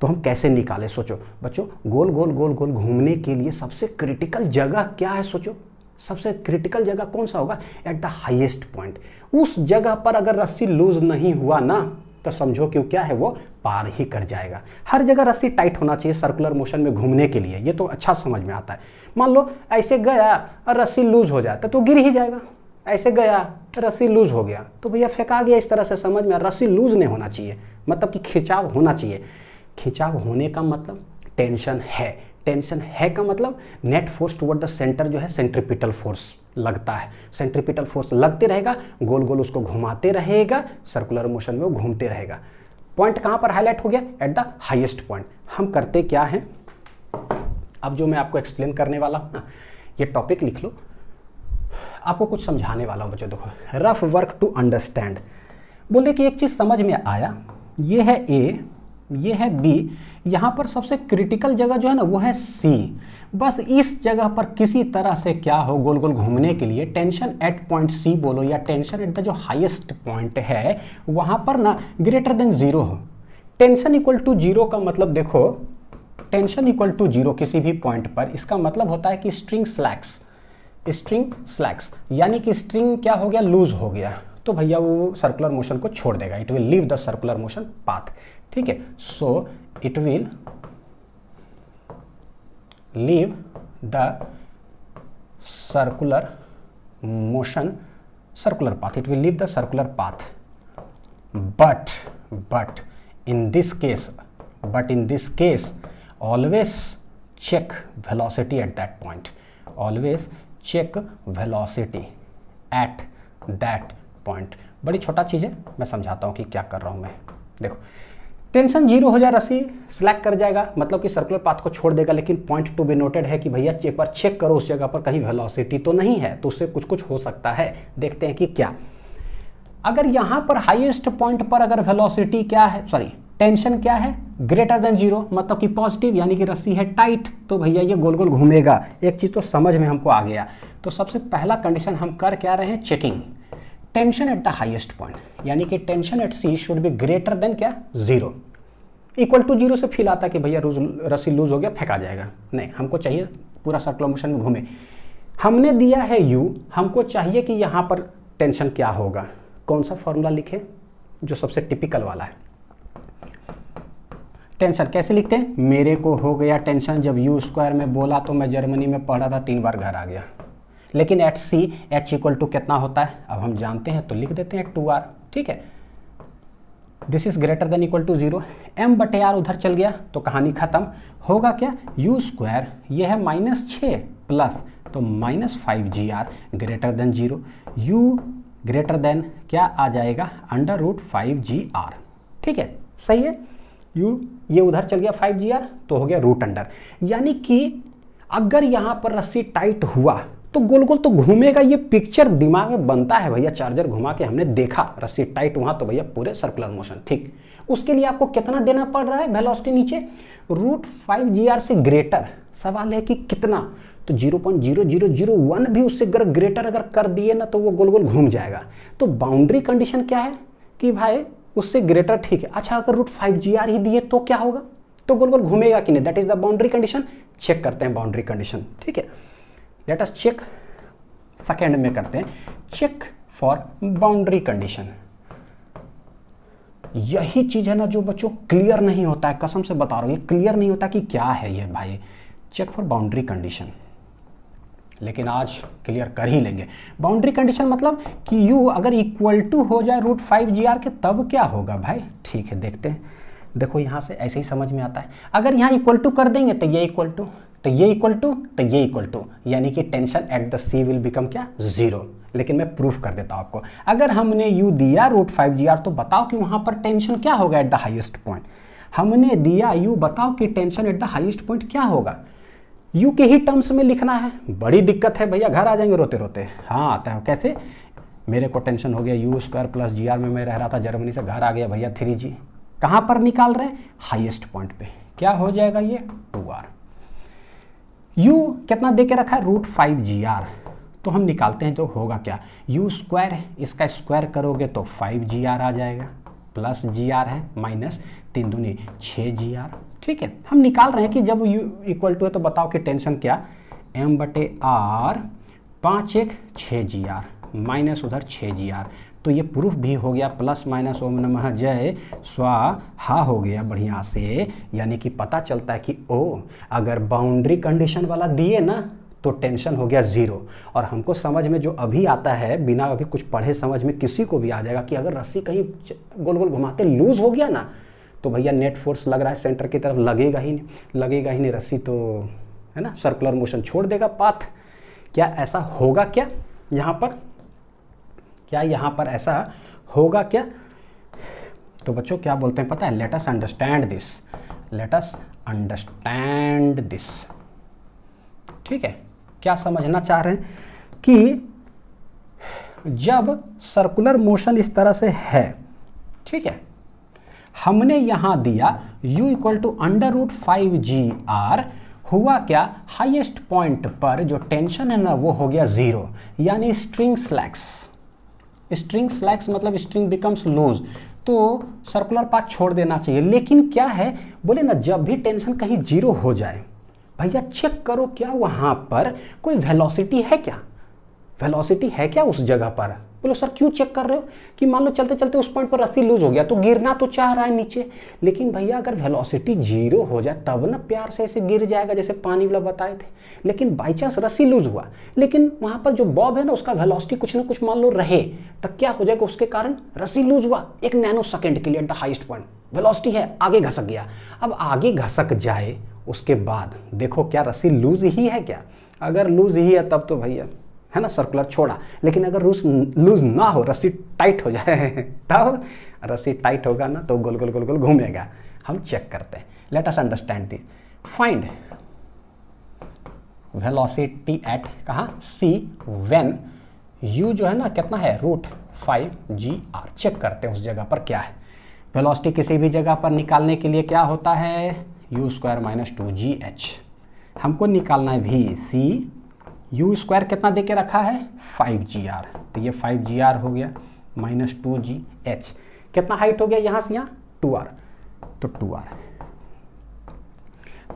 तो हम कैसे निकाले, सोचो बच्चों, गोल गोल गोल गोल घूमने के लिए सबसे क्रिटिकल जगह क्या है, सोचो सबसे क्रिटिकल जगह कौन सा होगा, एट द हाईएस्ट पॉइंट। उस जगह पर अगर रस्सी लूज नहीं हुआ ना तो समझो कि क्या है, वो पार ही कर जाएगा। हर जगह रस्सी टाइट होना चाहिए सर्कुलर मोशन में घूमने के लिए, ये तो अच्छा समझ में आता है। मान लो ऐसे गया और रस्सी लूज हो जाता तो गिर ही जाएगा, ऐसे गया रस्सी लूज हो गया तो भैया फेंका गया। इस तरह से समझ में, रस्सी लूज नहीं होना चाहिए, मतलब कि खिंचाव होना चाहिए। खिंचाव होने का मतलब टेंशन है, टेंशन है का मतलब net force toward the centre जो है सेंट्रीपिटल फोर्स लगता है, सेंट्रीपिटल फोर्स लगते रहेगा, गोल गोल उसको घुमाते रहेगा, सर्कुलर मोशन में वो घूमते रहेगा। पॉइंट कहां पर हाईलाइट हो गया, एट द हाईएस्ट पॉइंट। हम करते क्या हैं, अब जो मैं आपको एक्सप्लेन करने वाला हूँ ना, ये टॉपिक लिख लो, आपको कुछ समझाने वाला हूँ बच्चों। देखो, रफ वर्क टू अंडरस्टैंड, बोले कि एक चीज़ समझ में आया, ये है ए, ये है बी, यहाँ पर सबसे क्रिटिकल जगह जो है ना वो है सी। बस इस जगह पर किसी तरह से क्या हो, गोल गोल घूमने के लिए टेंशन एट पॉइंट सी बोलो या टेंशन एट द जो हाईएस्ट पॉइंट है वहाँ पर ना ग्रेटर देन जीरो हो। टेंशन इक्वल टू जीरो का मतलब देखो, टेंशन इक्वल टू जीरो किसी भी पॉइंट पर, इसका मतलब होता है कि स्ट्रिंग स्लैक्स, यानी कि स्ट्रिंग क्या हो गया, लूज हो गया, तो भैया वो सर्कुलर मोशन को छोड़ देगा, it will leave the circular motion path. ठीक है, so it will leave the circular motion, circular path, it will leave the circular path, but in this case always check velocity at that point, always check velocity at that point। बड़ी छोटा चीज़ है, मैं समझाता हूँ कि क्या कर रहा हूँ मैं। देखो, टेंशन जीरो हो जाए, रस्सी स्लैक कर जाएगा, मतलब कि सर्कुलर पाथ को छोड़ देगा, लेकिन पॉइंट टू बी नोटेड है कि भैया एक बार चेक करो उस जगह पर कहीं वेलोसिटी तो नहीं है, तो उससे कुछ हो सकता है। देखते हैं कि क्या, अगर यहां पर हाईएस्ट पॉइंट पर अगर वेलोसिटी क्या है, सॉरी टेंशन क्या है, ग्रेटर देन जीरो, मतलब कि पॉजिटिव, यानी कि रस्सी है टाइट, तो भैया ये गोल गोल घूमेगा। एक चीज तो समझ में हमको आ गया। तो सबसे पहला कंडीशन हम कर क्या रहे हैं, checking tension at the highest point, यानी कि tension at C should be greater than क्या, जीरो। इक्वल टू जीरो से फील आता है कि भैया रस्सी लूज हो गया, फेंका जाएगा, नहीं, हमको चाहिए पूरा सर्कुलर मोशन में घूमे। हमने दिया है यू, हमको चाहिए कि यहाँ पर टेंशन क्या होगा। कौन सा फॉर्मूला लिखे, जो सबसे टिपिकल वाला है। टेंशन कैसे लिखते हैं, मेरे को हो गया टेंशन, जब यू स्क्वायर में बोला तो मैं जर्मनी में पढ़ा था, 3 बार घर आ गया। लेकिन at C H equal to कितना होता है, अब हम जानते हैं तो लिख देते हैं 2r। ठीक है, this is greater than equal to zero, m बटे आर उधर चल गया तो कहानी खत्म। होगा क्या, यू स्क्वायर, ये है -6 प्लस तो -5gr greater than zero, u greater than क्या आ जाएगा, √5gr। ठीक है, सही है, u ये उधर चल गया 5gr तो हो गया रूट अंडर। यानी कि अगर यहां पर रस्सी टाइट हुआ तो गोल गोल तो घूमेगा, ये पिक्चर दिमाग में बनता है भैया, चार्जर घुमा के हमने देखा, रस्सी टाइट वहां तो भैया पूरे सर्कुलर मोशन। ठीक, उसके लिए आपको कितना देना पड़ रहा है वेलोसिटी नीचे, √5gr से ग्रेटर। सवाल है कि कितना, तो 0.0001 भी उससे ग्रेटर अगर कर दिए ना तो वो गोल गोल घूम जाएगा। तो बाउंड्री कंडीशन क्या है कि भाई उससे ग्रेटर, ठीक है। अच्छा, अगर √5gr ही दिए तो क्या होगा, तो गोल गोल घूमेगा कि नहीं, that is the boundary condition. Check करते हैं बाउंड्री कंडीशन। ठीक है, लेट अस चेक, सेकेंड में करते हैं चेक फॉर बाउंड्री कंडीशन। यही चीज है ना जो बच्चों क्लियर नहीं होता है, कसम से बता रहा हूं, ये क्लियर नहीं होता कि क्या है ये भाई। चेक फॉर बाउंड्री कंडीशन, लेकिन आज क्लियर कर ही लेंगे। बाउंड्री कंडीशन मतलब कि यू अगर इक्वल टू हो जाए √5gr के तब क्या होगा भाई। ठीक है, देखते हैं। देखो यहाँ से ऐसे ही समझ में आता है, अगर यहाँ इक्वल टू कर देंगे तो ये इक्वल टू, तो ये इक्वल टू, तो ये इक्वल टू, यानी कि tension at the C will become क्या, जीरो। लेकिन मैं प्रूफ कर देता हूँ आपको, अगर हमने यू दिया √5gr तो बताओ कि वहाँ पर टेंशन क्या होगा एट द हाईएस्ट पॉइंट। हमने दिया यू, बताओ कि tension at the highest point क्या होगा। यू के ही टर्म्स में लिखना है, बड़ी दिक्कत है भैया, घर आ जाएंगे रोते रोते। हाँ आता है कैसे, मेरे को टेंशन हो गया यू स्क्वायर प्लस gr में मैं रह रहा था जर्मनी से, घर आ गया भैया 3g। कहाँ पर निकाल रहे हैं, हाईएस्ट पॉइंट पे, क्या हो जाएगा ये 2r। u कितना दे के रखा है, √5gr, तो हम निकालते हैं तो होगा क्या, यू स्क्वायर है, इसका स्क्वायर करोगे तो 5gr आ जाएगा, प्लस gr है, माइनस 3 दूनी 6gr। ठीक है, हम निकाल रहे हैं कि जब u इक्वल टू है तो बताओ कि टेंशन क्या, m बटे r 5 6gr माइनस उधर 6gr। तो ये प्रूफ भी हो गया, प्लस माइनस ओम नमः जय स्वाहा हो गया बढ़िया से। यानी कि पता चलता है कि ओ अगर बाउंड्री कंडीशन वाला दिए ना तो टेंशन हो गया जीरो। और हमको समझ में जो अभी आता है, बिना अभी कुछ पढ़े समझ में किसी को भी आ जाएगा कि अगर रस्सी कहीं गोल गोल घुमाते लूज हो गया ना तो भैया नेट फोर्स लग रहा है सेंटर की तरफ, लगेगा ही नहीं, रस्सी तो है ना सर्कुलर मोशन छोड़ देगा पाथ। क्या ऐसा होगा क्या यहाँ पर, क्या यहाँ पर ऐसा होगा क्या। तो बच्चों क्या बोलते हैं पता है, लेट अस अंडरस्टैंड दिस, ठीक है, क्या समझना चाह रहे हैं कि जब सर्कुलर मोशन इस तरह से है, ठीक है, हमने यहां दिया u इक्वल टू √5GR, हुआ क्या, हाईएस्ट पॉइंट पर जो टेंशन है ना वो हो गया 0, यानी स्ट्रिंग स्लैक्स। स्ट्रिंग स्लैक्स मतलब स्ट्रिंग बिकम्स लूज, तो सर्कुलर पाथ छोड़ देना चाहिए। लेकिन क्या है, बोले ना जब भी टेंशन कहीं 0 हो जाए, भैया चेक करो क्या वहां पर कोई वेलोसिटी है क्या, वेलोसिटी है क्या उस जगह पर। बोलो सर क्यों चेक कर रहे हो, कि मान लो चलते चलते उस पॉइंट पर रस्सी लूज हो गया तो गिरना तो चाह रहा है नीचे, लेकिन भैया अगर वेलोसिटी 0 हो जाए तब ना प्यार से ऐसे गिर जाएगा जैसे पानी वाला बताए थे। लेकिन बाई चांस रस्सी लूज हुआ, लेकिन वहां पर जो बॉब है ना उसका वेलोसिटी कुछ ना कुछ मान लो रहे, तब क्या हो जाएगा, उसके कारण रस्सी लूज हुआ 1 नैनो सेकेंड के लिए eight the highest point, velocity है, आगे घसक गया। अब आगे घसक जाए उसके बाद देखो क्या रस्सी लूज ही है क्या, अगर लूज ही है तब तो भैया है ना सर्कुलर छोड़ा, लेकिन अगर लूज ना हो, रस्सी टाइट हो जाए तब रस्सी टाइट होगा ना तो गोल गोल गोल गोल घूमेगा। हम चेक करते हैं, let us understand this. Find velocity at कहाँ C व्हेन u जो है ना कितना है √5GR। चेक करते हैं उस जगह पर क्या है। वेलोसिटी किसी भी जगह पर निकालने के लिए क्या होता है, u² - 2gh। हमको निकालना है vc, u स्क्वायर कितना देके रखा है 5gr, तो ये 5gr हो गया माइनस 2gh, कितना हाइट हो गया यहाँ से यहाँ 2r, तो 2r,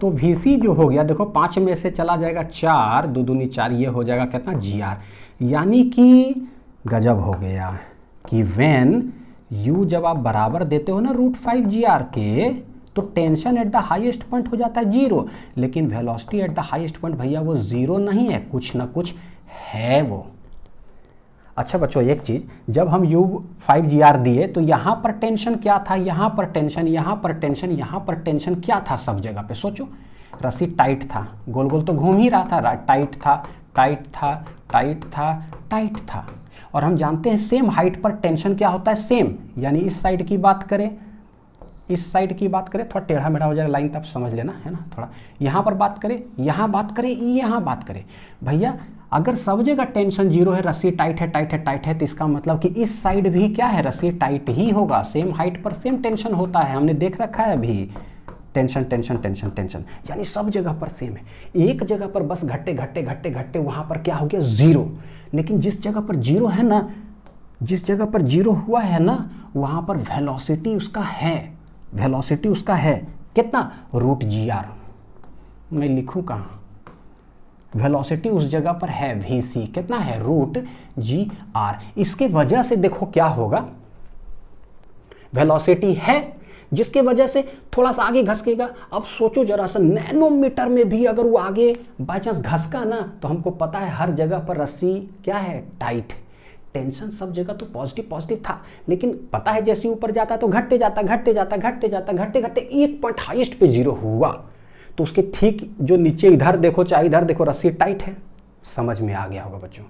तो vc जो हो गया देखो 5 में से चला जाएगा 4, 2 दूनी 4, ये हो जाएगा कितना gr। यानी कि गजब हो गया कि व्हेन u जब आप बराबर देते हो ना √5GR के, तो tension at the highest point हो जाता है 0, लेकिन velocity at the highest point भैया वो 0 नहीं है, कुछ ना कुछ है वो। अच्छा बच्चों एक चीज, जब हम u5GR दिए तो यहाँ पर टेंशन क्या था, यहाँ पर टेंशन, यहाँ पर टेंशन, यहाँ पर टेंशन क्या था सब जगह पे, सोचो। रस्सी टाइट था, गोल गोल तो घूम ही रहा था, टाइट था, टाइट था, टाइट था, टाइट था। और हम जानते हैं सेम हाइट पर टेंशन क्या होता है, सेम, यानी इस साइड की बात करें, इस साइड की बात करें, थोड़ा टेढ़ा मेढ़ा हो जाएगा लाइन, तब समझ लेना है ना, थोड़ा यहाँ पर बात करें, यहाँ बात करें, यहाँ बात करें, भैया अगर सब जगह टेंशन 0 है, रस्सी टाइट है, टाइट है, टाइट है, तो इसका मतलब कि इस साइड भी क्या है, रस्सी टाइट ही होगा, सेम हाइट पर सेम टेंशन होता है, हमने देख रखा है अभी, टेंशन टेंशन टेंशन टेंशन, यानी सब जगह पर सेम है। एक जगह पर बस घटते घटते घटते घटते वहां पर क्या हो गया 0, लेकिन जिस जगह पर 0 है ना, जिस जगह पर 0 हुआ है ना, वहां पर वेलोसिटी उसका है, वेलोसिटी उसका है कितना √GR। मैं लिखूं कहाँ, वेलोसिटी उस जगह पर है vc, कितना है √GR। इसके वजह से देखो क्या होगा, वेलोसिटी है जिसके वजह से थोड़ा सा आगे घसकेगा। अब सोचो जरा सा, नैनोमीटर में भी अगर वो आगे बाय चांस घसका ना, तो हमको पता है हर जगह पर रस्सी क्या है टाइट, टेंशन सब जगह तो पॉजिटिव पॉजिटिव था, लेकिन पता है जैसे ऊपर जाता है तो घटते जाता घटते जाता घटते जाता घटते घटते एक पॉइंट हाईएस्ट पे 0 हुआ, तो उसके ठीक जो नीचे इधर देखो चाहे इधर देखो रस्सी टाइट है। समझ में आ गया होगा बच्चों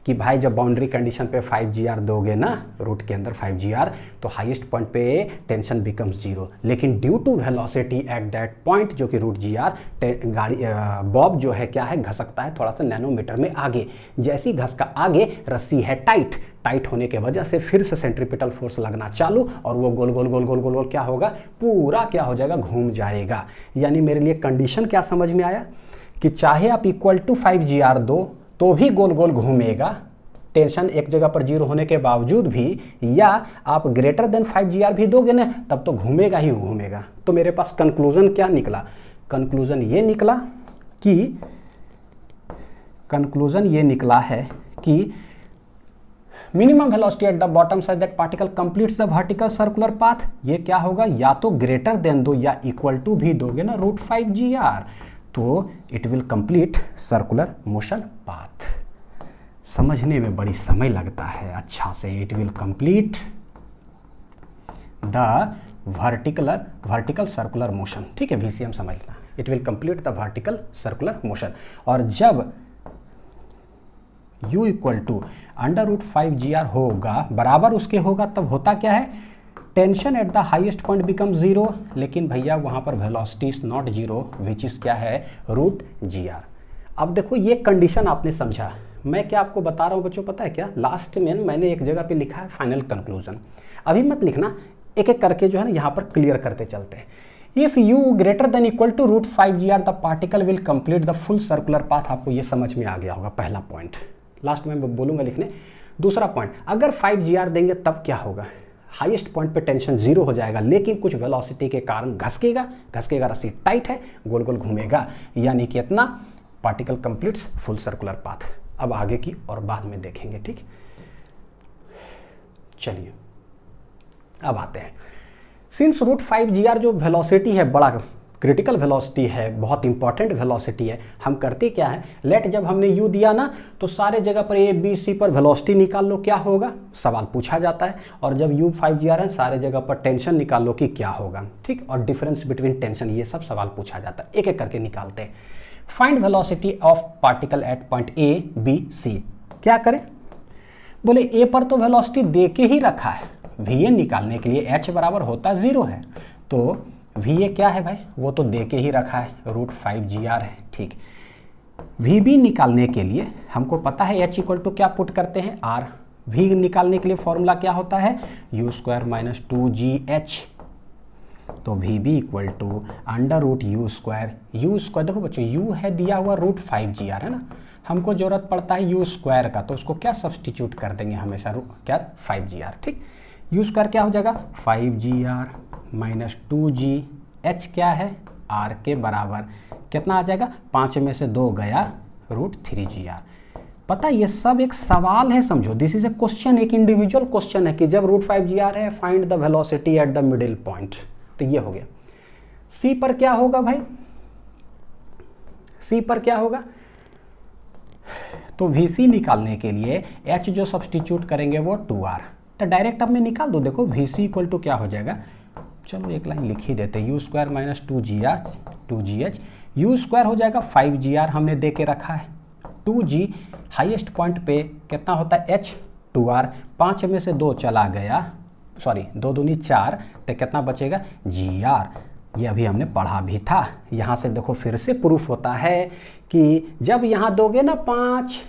कि भाई जब बाउंड्री कंडीशन पे 5GR दोगे ना, रूट के अंदर 5GR, तो हाईएस्ट पॉइंट पे टेंशन बिकम्स 0, लेकिन due to velocity at that point जो कि √GR, गाड़ी बॉब जो है क्या है घसकता है थोड़ा सा नैनोमीटर में आगे, जैसी घसका आगे रस्सी है टाइट, टाइट होने के वजह से फिर से सेंट्रीपिटल फोर्स लगना चालू, और वो गोल गोल गोल गोल गोल गोल क्या होगा, पूरा क्या हो जाएगा, घूम जाएगा। यानी मेरे लिए कंडीशन क्या समझ में आया कि चाहे आप इक्वल टू 5GR दो तो भी गोल गोल घूमेगा, टेंशन एक जगह पर 0 होने के बावजूद भी, या आप ग्रेटर देन 5GR भी दोगे ना तब तो घूमेगा ही घूमेगा। तो मेरे पास कंक्लूजन क्या निकला, कंक्लूजन ये निकला है कि minimum velocity at the bottom such that particle completes the vertical circular path, ये क्या होगा, या तो ग्रेटर देन दो या इक्वल टू भी दोगे ना √5GR, तो it will complete circular motion path. समझने में बड़ी समय लगता है अच्छा से, it will complete the vertical circular motion, ठीक है, VCM समझ लेना, it will complete the vertical circular motion. और जब u इक्वल टू √5GR होगा, बराबर उसके होगा, तब होता क्या है, tension at the highest point become 0, लेकिन भैया वहां पर velocity is not 0 which is क्या है √GR। अब देखो ये कंडीशन आपने समझा, मैं क्या आपको बता रहा हूँ बच्चों, पता है क्या, लास्ट में मैंने एक जगह पे लिखा है फाइनल कंक्लूजन, अभी मत लिखना, एक एक करके जो है ना यहाँ पर क्लियर करते चलते हैं। If u greater than equal to √5gr the particle will complete the full circular path. आपको ये समझ में आ गया होगा पहला पॉइंट, लास्ट में मैं बोलूंगा लिखने। दूसरा पॉइंट, अगर 5gr देंगे तब क्या होगा, हाईएस्ट पॉइंट पे टेंशन 0 हो जाएगा, लेकिन कुछ वेलोसिटी के कारण घसकेगा, रस्सी टाइट है, गोल गोल घूमेगा, यानी कि इतना particle completes full circular path. अब आगे की और बाद में देखेंगे, ठीक। चलिए अब आते हैं, सिंस √5gr जो वेलोसिटी है बड़ा क्रिटिकल वेलोसिटी है, बहुत इंपॉर्टेंट वेलोसिटी है, हम करते क्या है, लेट जब हमने u दिया ना तो सारे जगह पर a b c पर वेलोसिटी निकाल लो, क्या होगा, सवाल पूछा जाता है। और जब u 5gr है सारे जगह पर टेंशन निकाल लो कि क्या होगा, ठीक, और डिफरेंस बिटवीन टेंशन, ये सब सवाल पूछा जाता है, एक एक करके निकालते हैं। Find velocity of particle eight point a b c। क्या करें, बोले a पर तो वेलोसिटी दे के ही रखा है, va निकालने के लिए h बराबर होता 0 है, तो va क्या है भाई, वो तो दे के ही रखा है, √5gr है, ठीक। vb निकालने के लिए हमको पता है h इक्वल टू क्या पुट करते हैं, r। v निकालने के लिए फॉर्मूला क्या होता है, u² - 2gh, तो vb इक्वल टू √u²। देखो बच्चों u है दिया हुआ √5gr है ना, हमको जरूरत पड़ता है u² का, तो उसको क्या सब्सटीट्यूट कर देंगे हमेशा, क्या 5gr, ठीक। u² क्या हो जाएगा 5gr - 2g, h क्या है r के बराबर, कितना आ जाएगा, 5 में से 2 गया √3gr। पता ये सब एक सवाल है, समझो, दिस इज ए क्वेश्चन, एक इंडिविजुअल क्वेश्चन है कि जब √5gr है find the velocity at the middle point, तो ये हो गया। c पर क्या होगा भाई, c पर क्या होगा, तो vc निकालने के लिए h जो सब्सटीट्यूट करेंगे वो 2r, तो डायरेक्ट अब मैं निकाल दो। देखो vc इक्वल टू क्या हो जाएगा, चलो एक लाइन लिख ही देते, u² - 2gh, u² हो जाएगा 5gr, हमने दे के रखा है, 2g हाईएस्ट पॉइंट पे कितना होता है h, 2r, 5 में से 2 चला गया, सॉरी 2 दूनी 4, तो कितना बचेगा gr, ये अभी हमने पढ़ा भी था। यहाँ से देखो फिर से प्रूफ होता है कि जब यहाँ दोगे ना 5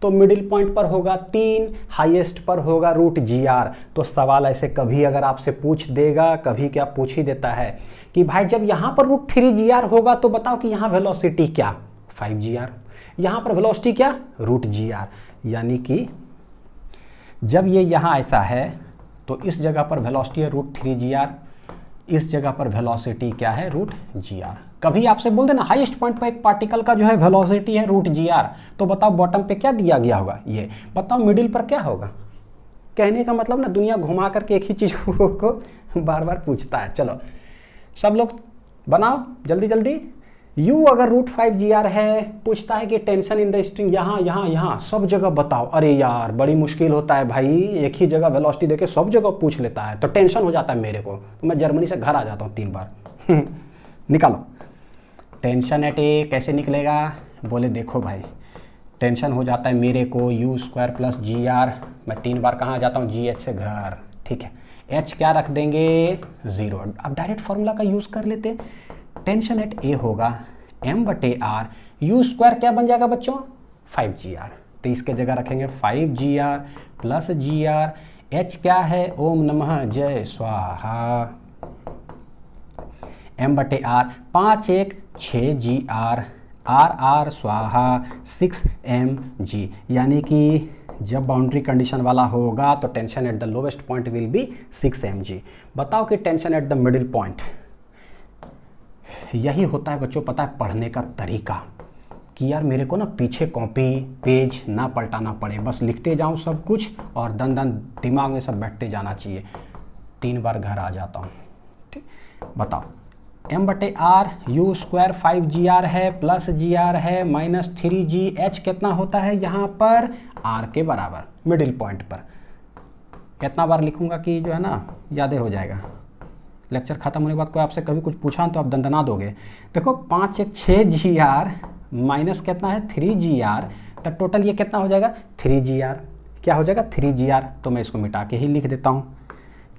तो मिडिल पॉइंट पर होगा 3, हाईएस्ट पर होगा √gr। तो सवाल ऐसे कभी अगर आपसे पूछ देगा, कभी क्या पूछ ही देता है कि भाई जब यहाँ पर √3gr होगा तो बताओ कि यहाँ वेलोसिटी क्या, 5gr, यहाँ पर वेलोसिटी क्या, √gr, यानी कि जब ये यहाँ ऐसा है तो इस जगह पर वेलोसिटी है √3gr, इस जगह पर वेलोसिटी क्या है, √gr। कभी आपसे बोल देना हाईएस्ट पॉइंट पर एक पार्टिकल का जो है वेलोसिटी है √gr, तो बताओ बॉटम पे क्या दिया गया होगा, ये बताओ मिडिल पर क्या होगा। कहने का मतलब ना दुनिया घुमा करके एक ही चीज को बार बार पूछता है। चलो सब लोग बनाओ जल्दी जल्दी। u अगर √5gr है, पूछता है कि टेंशन इन द स्ट्रिंग यहाँ यहाँ यहाँ सब जगह बताओ, अरे यार बड़ी मुश्किल होता है भाई, एक ही जगह वेलोसिटी देके सब जगह पूछ लेता है, तो टेंशन हो जाता है मेरे को, तो मैं जर्मनी से घर आ जाता हूँ 3 बार निकालो टेंशन एट ए, कैसे निकलेगा, बोले देखो भाई टेंशन हो जाता है मेरे को u² + gr, मैं 3 बार कहाँ जाता हूँ, gh से घर, ठीक है, h क्या रख देंगे 0। अब डायरेक्ट फॉर्मूला का यूज़ कर लेते हैं, टेंशन एट ए होगा m/r, u² क्या बन जाएगा बच्चों 5gr, तो इसके जगह रखेंगे 5gr + gr, h क्या है ओम नमः जय स्वाहा, m/r 5 1 6gr, r स्वाहा 6mg, यानी कि जब बाउंड्री कंडीशन वाला होगा तो tension at the lowest point will be 6mg। बताओ कि tension at the middle point, यही होता है बच्चों पता है पढ़ने का तरीका, कि यार मेरे को ना पीछे कॉपी पेज ना पलटाना पड़े, बस लिखते जाऊं सब कुछ और दन दन दिमाग में सब बैठते जाना चाहिए। 3 बार घर आ जाता हूँ, ठीक। बताओ m/r u² 5gr है प्लस gr है माइनस 3gh कितना होता है यहाँ पर r के बराबर मिडिल पॉइंट पर। कितना बार लिखूंगा कि जो है ना याद हो जाएगा, लेक्चर खत्म होने के बाद कोई आपसे कभी कुछ पूछा तो आप दंदना दोगे। देखो 5 1 6gr माइनस कितना है 3gr, तो टोटल ये कितना हो जाएगा 3gr, क्या हो जाएगा 3gr, तो मैं इसको मिटा के ही लिख देता हूँ।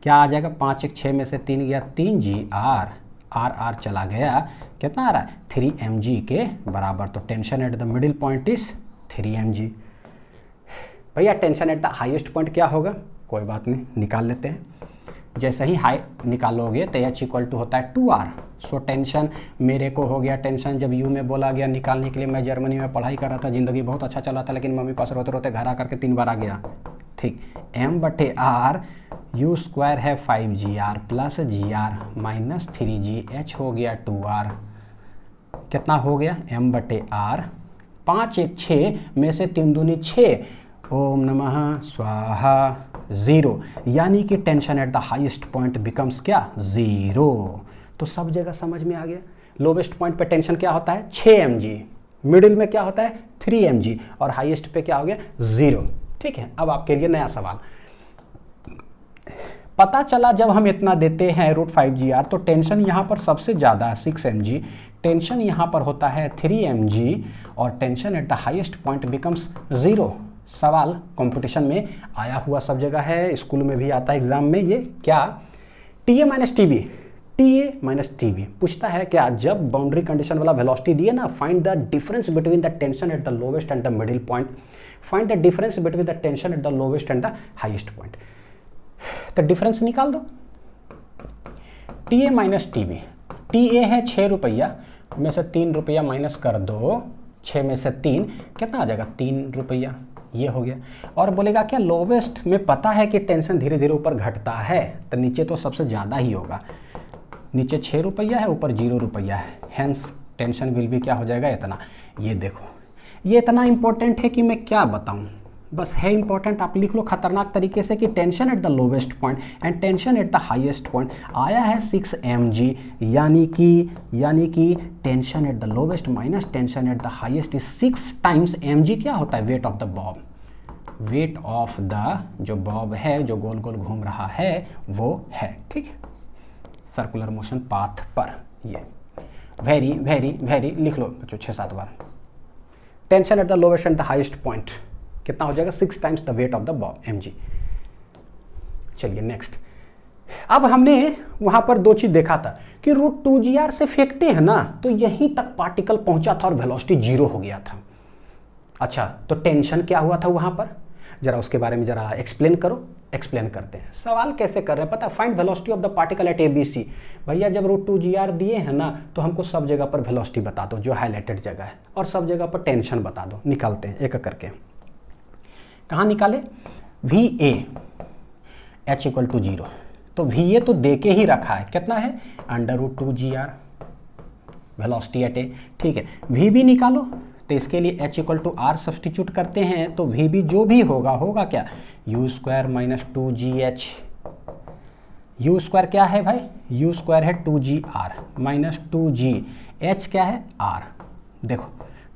क्या आ जाएगा 5 1 6 में से 3 गया 3gr आर आर चला गया, कितना आ रहा है 3 mg के बराबर। तो tension at the middle point is 3 mg। भैया tension at the highest point क्या होगा, कोई बात नहीं निकाल लेते हैं। जैसे ही हाई निकालोगे तो एच इक्वल टू होता है 2r। सो टेंशन मेरे को हो गया टेंशन जब यू में बोला गया निकालने के लिए। मैं जर्मनी में पढ़ाई कर रहा था, ज़िंदगी बहुत अच्छा चला था, लेकिन मम्मी पास रोते रोते घर आकर के 3 बार आ गया। ठीक, m/r यू स्क्वायर है 5gr plus gr minus 3gh हो गया 2r। कितना हो गया m/r 5 1 6 में से 3 दूनी 6, ओम नमः स्वाहा 0, यानी कि tension at the highest point becomes क्या 0। तो सब जगह समझ में आ गया। लोवेस्ट पॉइंट पे टेंशन क्या होता है 6 mg, मिडिल में क्या होता है 3 mg और हाईएस्ट पे क्या हो गया 0। ठीक है, अब आपके लिए नया सवाल। पता चला जब हम इतना देते हैं √5gr तो टेंशन यहाँ पर सबसे ज़्यादा 6 mg, टेंशन यहाँ पर होता है 3 mg और tension at the highest point becomes 0। सवाल कंपटीशन में आया हुआ सब जगह है, स्कूल में भी आता है, एग्जाम में ये क्या TA माइनस TB पूछता है क्या, जब बाउंड्री कंडीशन वाला वेलोसिटी दिए ना, find the difference between the tension at the lowest and the middle point, find the difference between the tension at the lowest and the highest point. तो difference निकाल दो, TA माइनस TB। TA है 6 रुपया में से 3 रुपया minus कर दो, 6 में से 3 कितना आ जाएगा 3 रुपया, ये हो गया। और बोलेगा क्या लोवेस्ट में पता है कि टेंशन धीरे धीरे ऊपर घटता है, तो नीचे तो सबसे ज़्यादा ही होगा, नीचे 6 रुपया है ऊपर 0 रुपया है, हैंस टेंशन विल भी क्या हो जाएगा इतना। ये देखो ये इतना इंपॉर्टेंट है कि मैं क्या बताऊं, बस है इंपॉर्टेंट, आप लिख लो खतरनाक तरीके से कि tension at the lowest point and tension at the highest point आया है 6 mg, यानी कि tension at the lowest minus tension at the highest is 6 times mg। क्या होता है wait of the Bob, wait of the जो Bob है जो गोल गोल घूम रहा है वो है। ठीक है, सर्कुलर मोशन पाथ पर ये वेरी वेरी वेरी लिख लो बच्चों 6-7 बार। Tension at the lowest and the highest point कितना हो जाएगा 6 times the weight of the bob mg। चलिए नेक्स्ट, अब हमने वहां पर 2 चीज देखा था कि √2gr से फेंकते हैं ना तो यहीं तक पार्टिकल पहुंचा था और वेलोसिटी 0 हो गया था। अच्छा, तो टेंशन क्या हुआ था वहां पर, जरा उसके बारे में जरा एक्सप्लेन करो। एक्सप्लेन करते हैं। सवाल कैसे कर रहे हैं पता, find velocity of the particle eight ABC। भैया जब √2gr दिए हैं ना तो हमको सब जगह पर वेलोसिटी बता दो जो हाईलाइटेड जगह है, और सब जगह पर टेंशन बता दो। निकालते हैं एक करके। कहाँ निकाले, VA H इक्वल टू 0, तो VA तो दे के ही रखा है, कितना है √2gr वेलोसिटी एट ए। ठीक है, VB निकालो, तो इसके लिए H equal to R substitute करते हैं, तो VB जो भी होगा क्या U square minus 2GH। U square क्या है भाई, U स्क्वायर है 2GR माइनस 2G, H क्या है R। देखो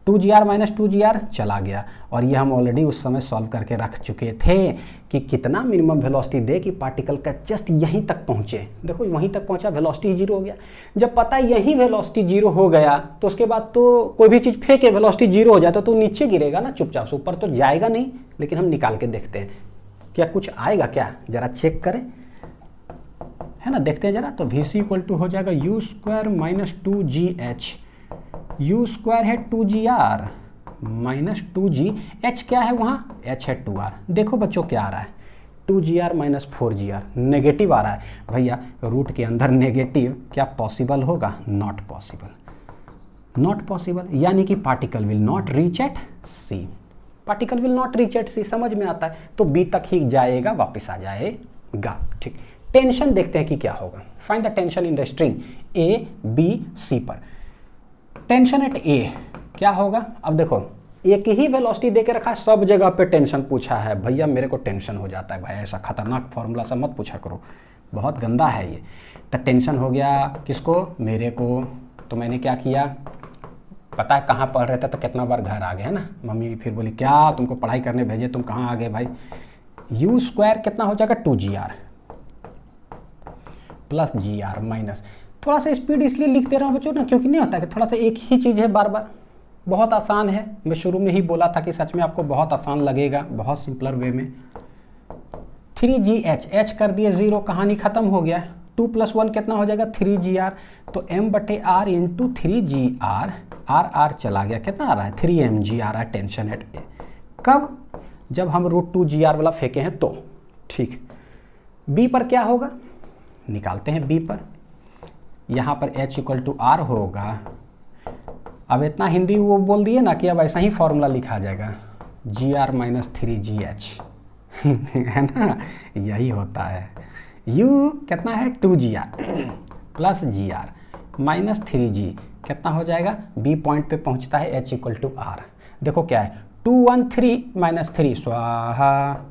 2GR माइनस 2GR चला गया, और ये हम ऑलरेडी उस समय सॉल्व करके रख चुके थे कि कितना मिनिमम वेलोसिटी दे कि पार्टिकल का जस्ट यहीं तक पहुंचे। देखो वहीं तक पहुंचा, वेलोसिटी 0 हो गया। जब पता यहीं वेलोसिटी 0 हो गया तो उसके बाद तो कोई भी चीज़ फेंके वेलोसिटी 0 हो जाता तो नीचे गिरेगा ना चुपचाप से, ऊपर तो जाएगा नहीं। लेकिन हम निकाल के देखते हैं क्या कुछ आएगा क्या, जरा चेक करें, है ना, देखते हैं जरा। तो VC इक्वल टू हो जाएगा U square minus 2GH, U square है 2GR माइनस 2G, H क्या है वहाँ, H है 2R। देखो बच्चों क्या आ रहा है 2GR माइनस 4GR, नेगेटिव आ रहा है। भैया रूट के अंदर नेगेटिव क्या पॉसिबल होगा, नॉट पॉसिबल, नॉट पॉसिबल, यानी कि particle will not reach at C, particle will not reach at C, समझ में आता है। तो B तक ही जाएगा, वापस आ जाएगा। ठीक, टेंशन देखते हैं कि क्या होगा। Find the tension in the string ABC पर। टेंशन एट A क्या होगा, अब देखो एक ही वेलोसिटी देके रखा है, सब जगह पे टेंशन पूछा है। भैया मेरे को टेंशन हो जाता है भाई, ऐसा खतरनाक फॉर्मूला सब मत पूछा करो, बहुत गंदा है ये। तो टेंशन हो गया किसको, मेरे को। तो मैंने क्या किया, पता है कहाँ पढ़ रहे थे तो कितना बार घर आ गए, है ना। मम्मी फिर बोली क्या तुमको पढ़ाई करने भेजे, तुम कहाँ आ गए भाई। U स्क्वायर कितना हो जाएगा 2GR प्लस GR माइनस, थोड़ा सा स्पीड इसलिए लिख दे रहा हूँ बच्चों ना, क्योंकि नहीं होता कि थोड़ा सा एक ही चीज़ है बार बार, बहुत आसान है। मैं शुरू में ही बोला था कि सच में आपको बहुत आसान लगेगा, बहुत सिंपलर वे में। 3GH, H कर दिए 0, कहानी खत्म हो गया। 2 + 1 कितना हो जाएगा 3gr। तो m/r इंटू 3gr, r चला गया, कितना आ रहा है 3mg आ रहा है टेंशन एट ए। कब? जब हम √2gr वाला फेंके हैं तो। ठीक, b पर क्या होगा, निकालते हैं b पर। यहाँ पर h = r होगा। अब इतना हिंदी वो बोल दिए ना कि अब ऐसा ही फॉर्मूला लिखा जाएगा, gr - 3gh है ना, यही होता है। u कितना है 2gr plus gr minus 3g कितना हो जाएगा, b पॉइंट पे पहुंचता है h = r। देखो क्या है 2 1 3 - 3 स्वाहा,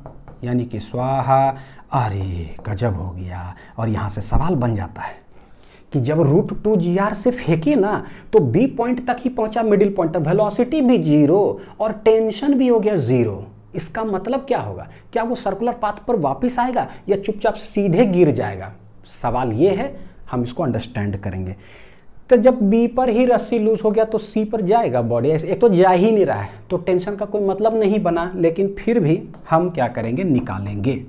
यानी कि स्वाहा। अरे गजब हो गया। और यहाँ से सवाल बन जाता है कि जब √2gr से फेंके ना तो b पॉइंट तक ही पहुंचा, मिडिल पॉइंट तक, वेलोसिटी भी 0 और टेंशन भी हो गया 0। इसका मतलब क्या होगा, क्या वो सर्कुलर पाथ पर वापस आएगा या चुपचाप सीधे गिर जाएगा? सवाल ये है, हम इसको अंडरस्टैंड करेंगे। तो जब b पर ही रस्सी लूज हो गया तो c पर जाएगा बॉडी, एक तो जा ही नहीं रहा है तो टेंशन का कोई मतलब नहीं बना, लेकिन फिर भी हम क्या करेंगे, निकालेंगे।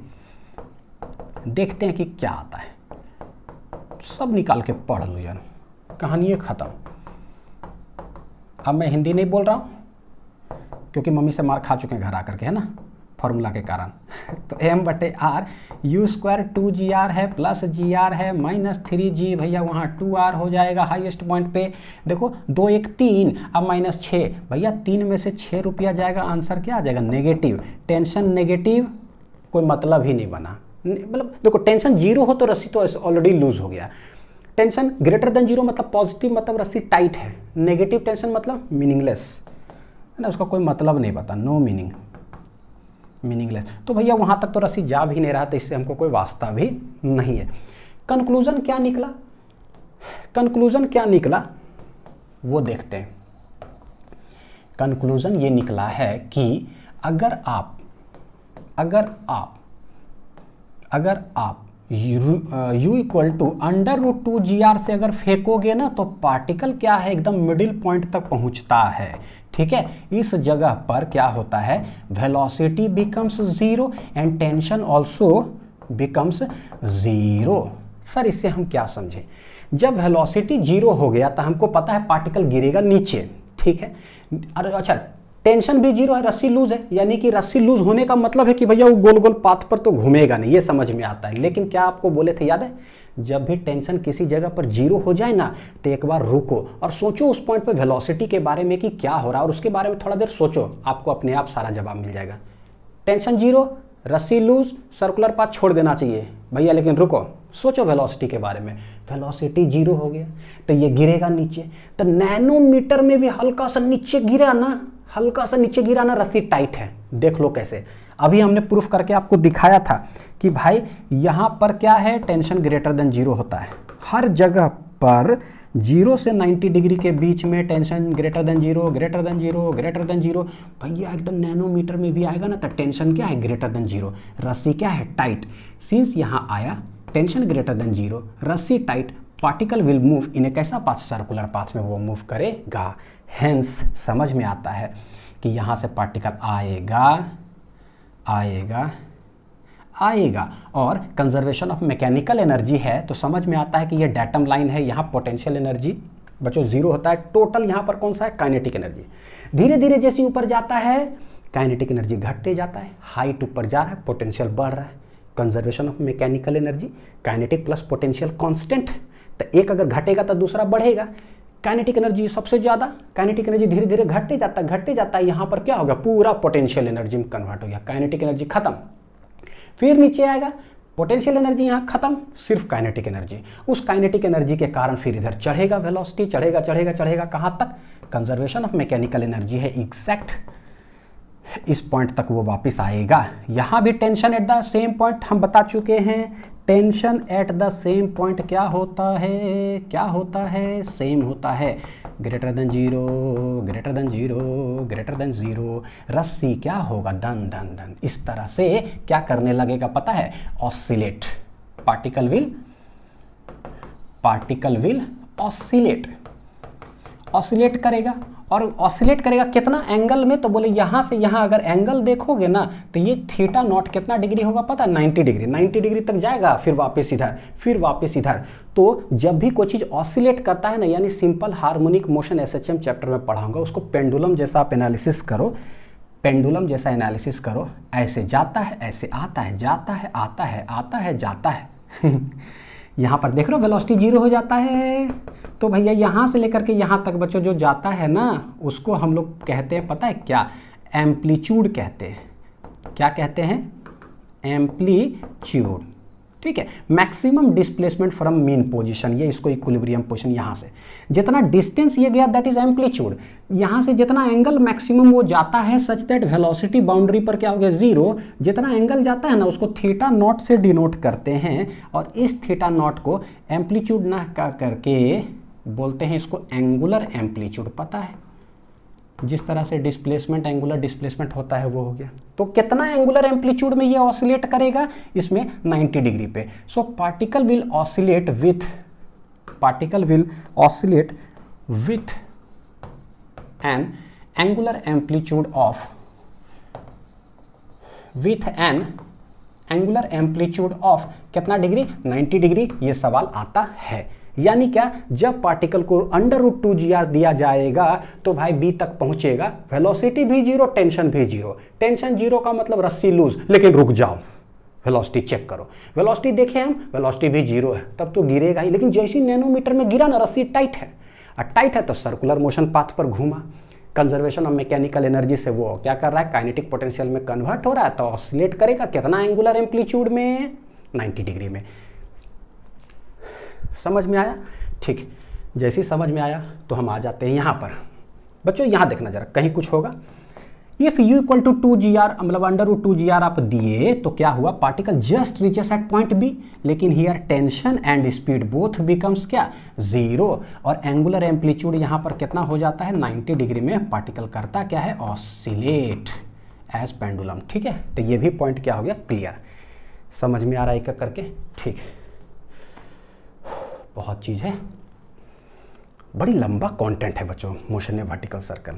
देखते हैं कि क्या आता है। सब निकाल के पढ़ लो यार, कहानी खत्म। अब मैं हिंदी नहीं बोल रहा हूँ क्योंकि मम्मी से मार खा चुके हैं घर आकर के, है ना, फॉर्मूला के कारण। तो m/r u² 2gr है प्लस gr है माइनस 3g, भैया वहाँ 2r हो जाएगा हाईएस्ट पॉइंट पे। देखो 2 1 3, अब -6, भैया 3 में से 6 रुपया जाएगा, आंसर क्या आ जाएगा नेगेटिव। टेंशन नेगेटिव, कोई मतलब ही नहीं बना। मतलब देखो टेंशन 0 हो तो रस्सी तो ऑलरेडी लूज हो गया। टेंशन >0 मतलब पॉजिटिव, मतलब रस्सी टाइट है। नेगेटिव टेंशन मतलब मीनिंगलेस, है ना, उसका कोई मतलब नहीं पता, नो मीनिंग, मीनिंगलेस। तो भैया वहाँ तक तो रस्सी जा भी नहीं रहा, तो इससे हमको कोई वास्ता भी नहीं है। कंक्लूजन क्या निकला, कंक्लूजन क्या निकला वो देखते हैं। कंक्लूजन ये निकला है कि अगर आप u = √2gr से अगर फेंकोगे ना तो पार्टिकल क्या है, एकदम मिडिल पॉइंट तक पहुंचता है। ठीक है, इस जगह पर क्या होता है, velocity becomes 0 and tension also becomes 0। Sir इससे हम क्या समझे, जब वेलोसिटी 0 हो गया तो हमको पता है पार्टिकल गिरेगा नीचे। ठीक है, अरे अच्छा टेंशन भी 0 है, रस्सी लूज है, यानी कि रस्सी लूज होने का मतलब है कि भैया वो गोल गोल पाथ पर तो घूमेगा नहीं, ये समझ में आता है। लेकिन क्या आपको बोले थे, याद है, जब भी टेंशन किसी जगह पर 0 हो जाए ना तो एक बार रुको और सोचो उस पॉइंट पर वेलोसिटी के बारे में कि क्या हो रहा है, और उसके बारे में थोड़ा देर सोचो, आपको अपने आप सारा जवाब मिल जाएगा। टेंशन 0, रस्सी लूज, सर्कुलर पाथ छोड़ देना चाहिए भैया, लेकिन रुको सोचो वेलोसिटी के बारे में। वेलोसिटी 0 हो गया तो ये गिरेगा नीचे, तो नैनोमीटर में भी हल्का सा नीचे गिरा ना, हल्का सा नीचे गिरा ना, रस्सी टाइट है। देख लो कैसे, अभी हमने प्रूफ करके आपको दिखाया था कि भाई यहाँ पर क्या है, टेंशन >0 होता है। हर जगह पर 0 से 90 डिग्री के बीच में टेंशन >0 भैया एकदम नैनोमीटर में भी आएगा ना तो टेंशन क्या है >0, रस्सी क्या है टाइट। सिंस यहाँ आया टेंशन >0, रस्सी टाइट, particle will move in a कैसा पाथ, सर्कुलर पाथ में वो मूव करेगा। हेंस समझ में आता है कि यहाँ से पार्टिकल आएगा और कंजर्वेशन ऑफ मैकेनिकल एनर्जी है तो समझ में आता है कि ये डेटम लाइन है, यहाँ पोटेंशियल एनर्जी बच्चों 0 होता है। टोटल यहाँ पर कौन सा है, काइनेटिक एनर्जी। धीरे धीरे जैसे ऊपर जाता है काइनेटिक एनर्जी घटते जाता है, हाइट ऊपर जा रहा है, पोटेंशियल बढ़ रहा है। Conservation of mechanical energy, kinetic plus potential constant, तो एक अगर घटेगा तो दूसरा बढ़ेगा। काइनेटिक एनर्जी सबसे ज़्यादा, काइनेटिक एनर्जी धीरे धीरे घटते जाता है, यहाँ पर क्या होगा, पूरा पोटेंशियल एनर्जी में कन्वर्ट हो गया, काइनेटिक एनर्जी खत्म। फिर नीचे आएगा पोटेंशियल एनर्जी, यहाँ खत्म, सिर्फ काइनेटिक एनर्जी। उस काइनेटिक एनर्जी के कारण फिर इधर चढ़ेगा, वेलोसिटी चढ़ेगा कहाँ तक, कंजर्वेशन ऑफ मैकेनिकल एनर्जी है एग्जैक्ट, इस पॉइंट तक वो वापस आएगा। यहाँ भी tension at the same point हम बता चुके हैं, tension at the same point क्या होता है, सेम होता है, >0 रस्सी क्या होगा, धन। इस तरह से क्या करने लगेगा पता है, oscillate, particle will oscillate. Oscillate करेगा। और ऑसिलेट करेगा कितना एंगल में, तो बोले यहाँ से यहाँ अगर एंगल देखोगे ना तो ये थीटा नॉट कितना डिग्री होगा पता है, 90 डिग्री। 90 डिग्री तक जाएगा, फिर वापस इधर, फिर वापस इधर। तो जब भी कोई चीज़ ऑसिलेट करता है ना, यानी simple harmonic motion SHM chapter में पढ़ाऊंगा, उसको पेंडुलम जैसा आप एनालिसिस करो, पेंडुलम जैसा एनालिसिस करो। ऐसे जाता है, ऐसे आता है, जाता है, आता है, आता है, जाता है। यहाँ पर देख रहे हो वेलोसिटी 0 हो जाता है। तो भैया यहाँ से लेकर के यहाँ तक बच्चों जो जाता है ना, उसको हम लोग कहते हैं पता है क्या, एम्पलीट्यूड कहते हैं। क्या कहते हैं, एम्पलीट्यूड। ठीक है, maximum displacement from mean position, ये इसको इक्विलिब्रियम पोजीशन, यहाँ से जितना डिस्टेंस ये गया दैट इज एम्पलीट्यूड। यहाँ से जितना एंगल मैक्सिमम वो जाता है सच दैट वेलोसिटी बाउंड्री पर क्या हो गया 0, जितना एंगल जाता है ना उसको थीटा नॉट से डिनोट करते हैं। और इस थीटा नॉट को एम्पलीट्यूड ना करके बोलते हैं इसको एंगुलर एम्पलीट्यूड। पता है जिस तरह से डिस्प्लेसमेंट, एंगुलर डिस्प्लेसमेंट होता है वो हो गया। तो कितना एंगुलर एम्पलीट्यूड में ये ऑसिलेट करेगा, इसमें 90 डिग्री पे। So particle will oscillate with an angular amplitude of कितना डिग्री, 90 डिग्री। ये सवाल आता है। यानी क्या, जब पार्टिकल को √2gr दिया जाएगा तो भाई बी तक पहुंचेगा, वेलोसिटी भी 0, टेंशन भी 0। टेंशन 0 का मतलब रस्सी लूज, लेकिन रुक जाओ, वेलोसिटी चेक करो। वेलोसिटी देखें हम, वेलोसिटी भी 0 है, तब तो गिरेगा ही। लेकिन जैसे ही नैनोमीटर में गिरा ना, रस्सी टाइट है, और टाइट है तो सर्कुलर मोशन पाथ पर घूमा। कंजर्वेशन ऑफ मैकेनिकल एनर्जी से वो क्या कर रहा है, काइनेटिक पोटेंशियल में कन्वर्ट हो रहा है, तो ऑसिलेट करेगा कितना एंगुलर एम्पलीट्यूड में, 90 डिग्री में। समझ में आया? ठीक, जैसे ही समझ में आया तो हम आ जाते हैं यहाँ पर। बच्चों यहाँ देखना जरा, कहीं कुछ होगा। If u equal to 2gr, मतलब √2gr आप दिए तो क्या हुआ, particle just reaches at point B, लेकिन here tension and speed both becomes क्या, 0। और एंगुलर एम्पलीट्यूड यहाँ पर कितना हो जाता है, 90 डिग्री में पार्टिकल करता क्या है, ऑसिलेट एज पेंडुलम। ठीक है, तो ये भी पॉइंट क्या हो गया, क्लियर। समझ में आ रहा है एक करके? ठीक, बहुत चीज़ है, बड़ी लंबा कंटेंट है बच्चों मोशन में वर्टिकल सर्कल,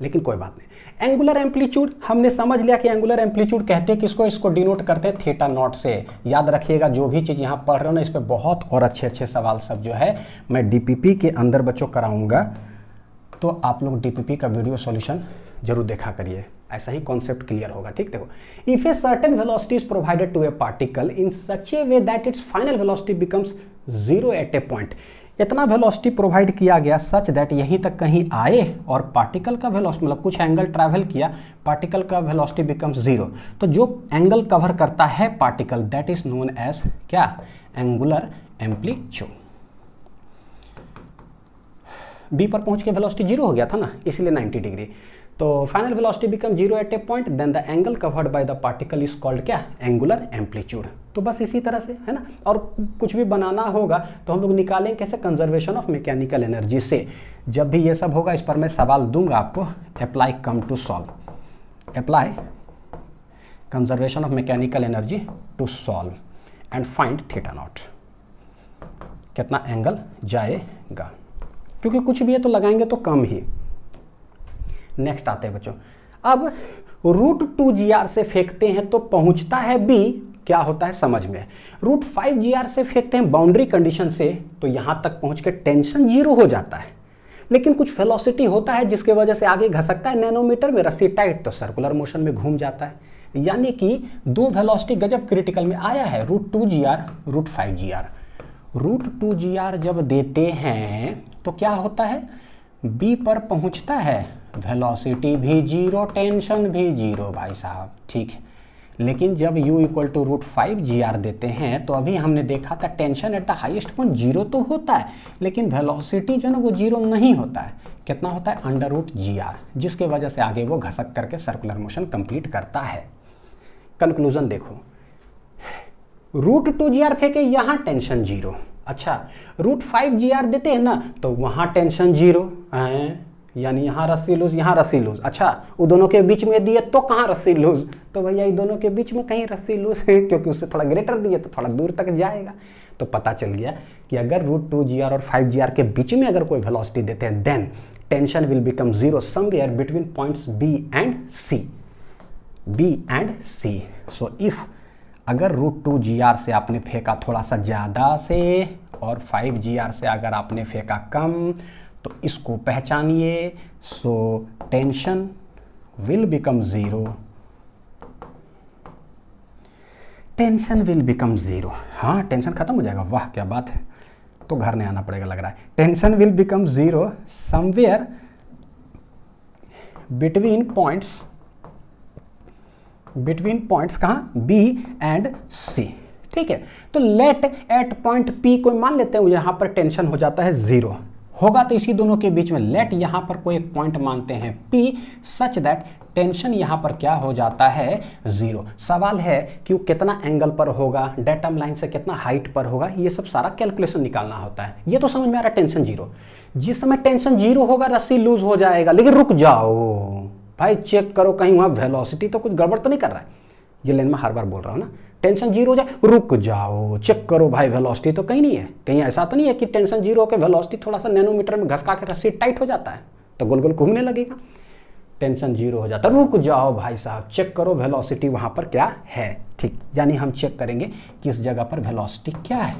लेकिन कोई बात नहीं। एंगुलर एम्पलीट्यूड हमने समझ लिया कि एंगुलर एम्पलीट्यूड कहते हैं किसको, इसको डिनोट करते हैं थीटा नॉट से। याद रखिएगा, जो भी चीज़ यहाँ पढ़ रहे हो ना, इस पर बहुत और अच्छे अच्छे सवाल सब जो है मैं डीपीपी के अंदर बच्चों कराऊंगा, तो आप लोग डीपीपी का वीडियो सॉल्यूशन जरूर देखा करिए, ऐसा ही कॉन्सेप्ट क्लियर होगा। ठीक, देखो, if a certain velocity is provided to a particle in such a way that it's final velocity becomes 0 at a point. इतना वेलोसिटी प्रोवाइड किया गया सच दैट यहीं तक कहीं आए और पार्टिकल का वेलोसिटी, मतलब कुछ एंगल ट्रैवल किया, पार्टिकल का वेलोसिटी बिकम्स 0। तो जो एंगल कवर करता है particle that is known as क्या, एंगुलर एम्पलीट्यूड। बी पर पहुंच के वेलोसिटी 0 हो गया था ना, इसलिए 90 डिग्री। तो final velocity become 0 at a point, then the angle covered by the particle is called क्या, एंगुलर एम्पलीट्यूड। तो बस इसी तरह से है ना। और कुछ भी बनाना होगा तो हम लोग निकालें कैसे, कंजर्वेशन ऑफ मैकेनिकल एनर्जी से। जब भी ये सब होगा इस पर मैं सवाल दूंगा आपको, apply come to solve, apply conservation of mechanical energy to solve and find theta naught, कितना एंगल जाएगा, क्योंकि कुछ भी है तो लगाएंगे तो कम ही। नेक्स्ट आते हैं बच्चों, अब √2gr से फेंकते हैं तो पहुंचता है बी, क्या होता है समझ में। √5gr से फेंकते हैं बाउंड्री कंडीशन से, तो यहां तक पहुंच के टेंशन 0 हो जाता है, लेकिन कुछ वेलोसिटी होता है जिसके वजह से आगे घसकता है नैनोमीटर में, रस्सी टाइट, तो सर्कुलर मोशन में घूम जाता है। यानी कि दो वेलोसिटी गजब क्रिटिकल में आया है, √2gr, √5gr। √2gr जब देते हैं तो क्या होता है, बी पर पहुंचता है, वेलोसिटी भी 0, टेंशन भी 0 भाई साहब। ठीक है, लेकिन जब u इक्वल टू √5gr देते हैं तो अभी हमने देखा था tension at the highest point 0 तो होता है, लेकिन वेलोसिटी जो है ना वो 0 नहीं होता है। कितना होता है, √gr, जिसके वजह से आगे वो घसक करके सर्कुलर मोशन कंप्लीट करता है। कंक्लूजन देखो, √2gr फेंके, यहाँ टेंशन 0। अच्छा, √5gr देते हैं ना तो वहाँ टेंशन 0 है, यानी यहाँ रस्सी लूज, यहाँ रस्सी लूज। अच्छा, वो दोनों के बीच में दिए तो कहाँ रस्सी लूज? तो भैया ये दोनों के बीच में कहीं रस्सी लूज है, क्योंकि उससे थोड़ा ग्रेटर दिए तो थोड़ा दूर तक जाएगा। तो पता चल गया कि अगर √2gr और 5gr के बीच में अगर कोई वेलोसिटी देते हैं, then tension will become zero somewhere between points B and C. So if अगर √2gr से आपने फेंका थोड़ा सा ज़्यादा से और 5gr से अगर आपने फेंका कम, तो इसको पहचानिए। So tension will become zero, tension will become zero. हाँ, टेंशन खत्म हो जाएगा, वाह क्या बात है। तो घर नहीं आना पड़ेगा लग रहा है। Tension will become zero somewhere between points कहाँ? बी एंड सी। ठीक है, तो लेट एट पॉइंट पी कोई मान लेते हैं, यहाँ पर टेंशन हो जाता है जीरो होगा, तो इसी दोनों के बीच में लेट यहाँ पर कोई एक पॉइंट मानते हैं P, सच दैट टेंशन यहाँ पर क्या हो जाता है? जीरो। सवाल है कि वो कितना एंगल पर होगा, डेटम लाइन से कितना हाइट पर होगा, ये सब सारा कैलकुलेशन निकालना होता है। ये तो समझ में आ रहा है टेंशन जीरो। जिस समय टेंशन जीरो होगा रस्सी लूज हो जाएगा, लेकिन रुक जाओ भाई, चेक करो कहीं वहाँ वेलोसिटी तो कुछ गड़बड़ तो नहीं कर रहा है। ये लाइन में हर बार बोल रहा हूँ ना, टेंशन जीरो हो जाए, रुक जाओ चेक करो भाई वेलोसिटी तो कहीं नहीं है। कहीं ऐसा तो नहीं है कि टेंशन जीरो होकर वेलोसिटी थोड़ा सा नैनोमीटर में घसका के रस्सी टाइट हो जाता है तो गोल गोल घूमने लगेगा। टेंशन जीरो हो जाता है, रुक जाओ भाई साहब चेक करो वेलोसिटी वहाँ पर क्या है। ठीक, यानी हम चेक करेंगे कि इस जगह पर वेलोसिटी क्या है,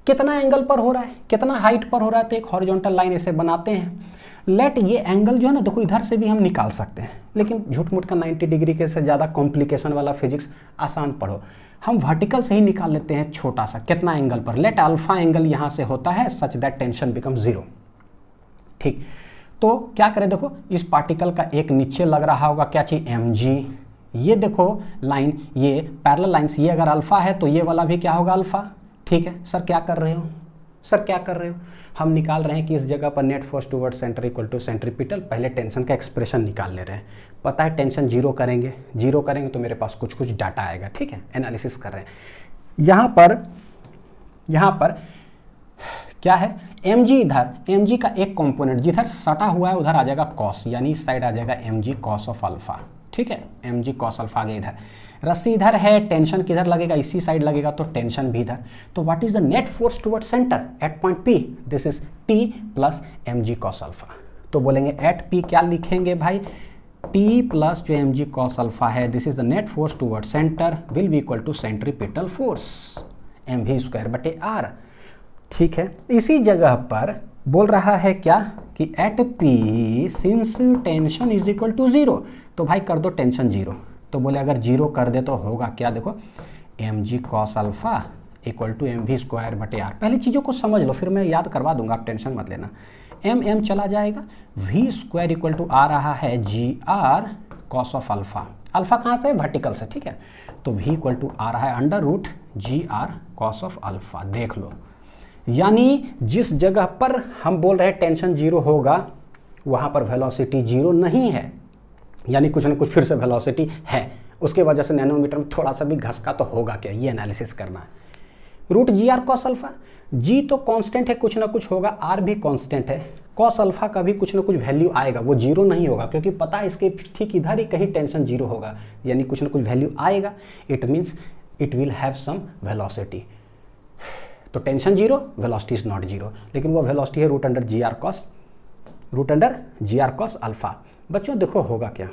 कितना एंगल पर हो रहा है, कितना हाइट पर हो रहा है। तो एक हॉरिजॉन्टल लाइन ऐसे बनाते हैं। लेट ये एंगल जो है ना, देखो इधर से भी हम निकाल सकते हैं, लेकिन झूठ मूठ का 90 डिग्री के से ज़्यादा कॉम्प्लिकेशन वाला फिजिक्स आसान पढ़ो। हम वर्टिकल से ही निकाल लेते हैं छोटा सा, कितना एंगल पर? लेट अल्फा एंगल यहाँ से होता है such that tension become zero. ठीक, तो क्या करें, देखो इस पार्टिकल का एक नीचे लग रहा होगा क्या चीज़? mg। ये देखो लाइन, ये पैरेलल लाइन्स, ये अगर अल्फा है तो ये वाला भी क्या होगा? अल्फा। ठीक है सर, क्या कर रहे हो? सर क्या कर रहे हो? हम निकाल रहे हैं कि इस जगह पर net force toward centre equal to centripetal. पहले टेंशन का एक्सप्रेशन निकाल ले रहे हैं। पता है टेंशन जीरो करेंगे तो मेरे पास कुछ कुछ डाटा आएगा। ठीक है, एनालिसिस कर रहे हैं। यहाँ पर क्या है? mg इधर, mg का एक कंपोनेंट जिधर सटा हुआ है उधर आ जाएगा कॉस, यानी इस साइड आ जाएगा mg कॉस ऑफ अल्फा। ठीक है, mg कॉस अल्फा आ गया इधर। रस्सी इधर है, टेंशन किधर लगेगा? इसी साइड लगेगा, तो टेंशन भी इधर। तो what is the net force toward centre at point P? This is T plus mg cos alpha. तो बोलेंगे एट P क्या लिखेंगे भाई? T प्लस जो mg कॉस अल्फा है, this is the net force toward centre will be equal to centripetal force mv²/r। ठीक है, इसी जगह पर बोल रहा है क्या कि at P since tension is equal to zero, तो भाई कर दो टेंशन जीरो। तो बोले अगर जीरो कर दे तो होगा क्या? देखो mg cos alpha equal to mv²/r। पहले चीज़ों को समझ लो, फिर मैं याद करवा दूंगा, आप टेंशन मत लेना। m चला जाएगा, v² इक्वल टू आ रहा है gr cos of alpha. Alpha कहाँ से? वर्टिकल से। ठीक है, तो v इक्वल टू आ रहा है √gr कॉस ऑफ अल्फा। देख लो, यानी जिस जगह पर हम बोल रहे हैं टेंशन जीरो होगा वहाँ पर वेलोसिटी जीरो नहीं है, यानी कुछ ना कुछ फिर से वेलोसिटी है। उसके वजह से नैनोमीटर में थोड़ा सा भी घसका तो होगा क्या, ये एनालिसिस करना है। √gr कॉस अल्फा, g तो कांस्टेंट है, कुछ ना कुछ होगा, r भी कांस्टेंट है, कॉस अल्फा का भी कुछ ना कुछ वैल्यू आएगा, वो जीरो नहीं होगा, क्योंकि पता है इसके ठीक इधर ही कहीं टेंशन जीरो होगा, यानी कुछ ना कुछ वैल्यू आएगा। It means it will have some velocity. तो tension zero, velocity is not zero, लेकिन वो वेलोसिटी है √gr कॉस अल्फा। बच्चों देखो होगा क्या,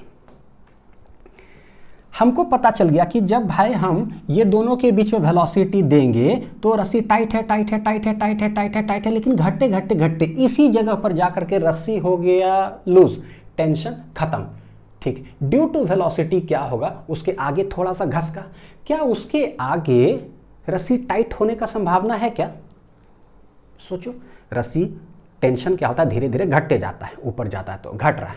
हमको पता चल गया कि जब भाई हम ये दोनों के बीच में वेलोसिटी देंगे तो रस्सी टाइट है, लेकिन घटते इसी जगह पर जाकर के रस्सी हो गया लूज, टेंशन खत्म। ठीक, ड्यू टू वेलोसिटी क्या होगा? उसके आगे थोड़ा सा घसका, क्या उसके आगे रस्सी टाइट होने का संभावना है क्या? सोचो, रस्सी टेंशन क्या होता है? धीरे धीरे घटते जाता है, ऊपर जाता है तो घट रहा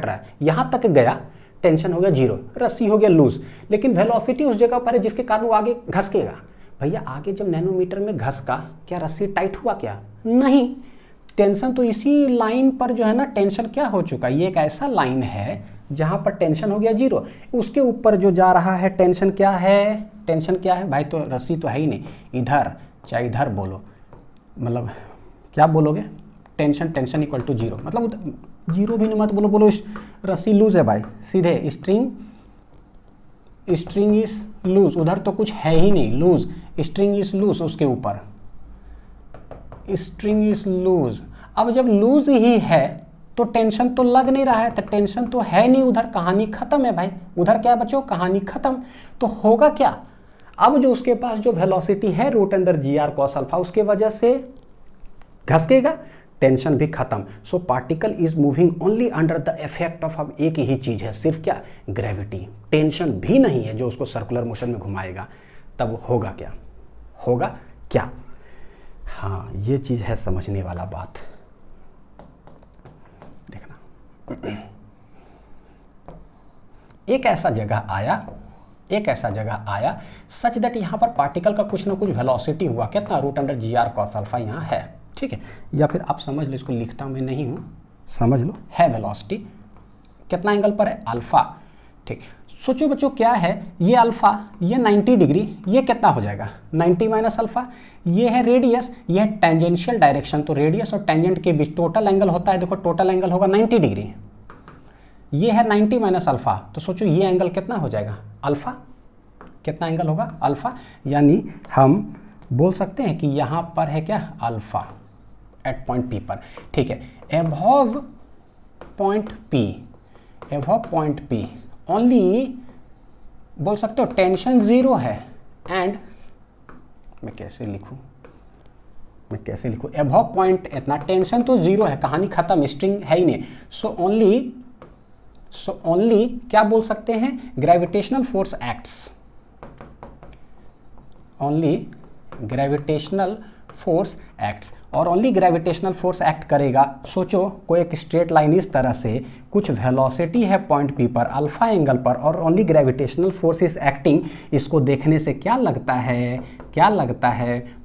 है, यहाँ तक गया, टेंशन हो गया जीरो, रस्सी हो गया लूज, लेकिन वेलोसिटी उस जगह पर है जिसके कारण वो आगे घसकेगा। भैया आगे जब नैनोमीटर में घसका, क्या रस्सी टाइट हुआ क्या? नहीं, टेंशन तो इसी लाइन पर जो है ना, टेंशन क्या हो चुका, ये एक ऐसा लाइन है जहाँ पर टेंशन हो गया जीरो, उसके ऊपर जो जा रहा है टेंशन क्या है? टेंशन क्या है भाई? तो रस्सी तो है ही नहीं, इधर चाहे इधर बोलो, मतलब क्या बोलोगे? Tension, tension equal to zero, मतलब जीरो भी नहीं मत बोलो, बोलो रस्सी लूज है भाई, सीधे स्ट्रिंग इज लूज, उधर तो कुछ है ही नहीं, लूज, स्ट्रिंग इज लूज, उसके ऊपर स्ट्रिंग इज लूज। अब जब लूज ही है तो टेंशन तो लग नहीं रहा है, तो टेंशन तो है नहीं उधर, कहानी खत्म है भाई, उधर क्या बच्चों, कहानी खत्म। तो होगा क्या, अब जो उसके पास जो वेलोसिटी है root under G R cos alpha, उसके वजह से घसकेगा, टेंशन भी खत्म। So particle is moving only under the effect of, अब एक ही चीज है सिर्फ, क्या, ग्रेविटी, टेंशन भी नहीं है जो उसको सर्कुलर मोशन में घुमाएगा। तब होगा क्या, होगा क्या, हाँ ये चीज है समझने वाला बात, देखना। एक ऐसा जगह आया सच दैट यहां पर पार्टिकल का कुछ ना कुछ वेलोसिटी हुआ, कितना, root under G R cos alpha यहाँ है, ठीक है, या फिर आप समझ लो, इसको लिखता मैं नहीं हूं, समझ लो, है वेलोसिटी, कितना एंगल पर है, अल्फा, ठीक। सोचो बच्चों क्या है, ये अल्फा, ये 90 डिग्री, ये कितना हो जाएगा 90 माइनस अल्फा, ये है रेडियस, ये है टेंजेंशियल डायरेक्शन, तो रेडियस और टेंजेंट के बीच टोटल एंगल होता है, देखो टोटल एंगल होगा 90 डिग्री, ये है 90 माइनस अल्फा, तो सोचो ये एंगल कितना हो जाएगा, अल्फा, कितना एंगल होगा, अल्फा, यानी हम बोल सकते हैं कि यहां पर है क्या, अल्फा एट पॉइंट पी पर, ठीक है, एबव पॉइंट पी ओनली, बोल सकते हो टेंशन जीरो है, एंड मैं कैसे लिखूं, एबव पॉइंट इतना, टेंशन तो जीरो है, कहानी खत्म, स्ट्रिंग है ही नहीं, सो ओनली क्या बोल सकते हैं, gravitational force acts, only gravitational force acts, और ओनली ग्रेविटेशनल फोर्स एक्ट करेगा। सोचो कोई एक स्ट्रेट लाइन इस तरह से, कुछ वेलोसिटी है पॉइंट पी पर अल्फा एंगल पर, और only gravitational force is acting, इसको देखने से क्या लगता है,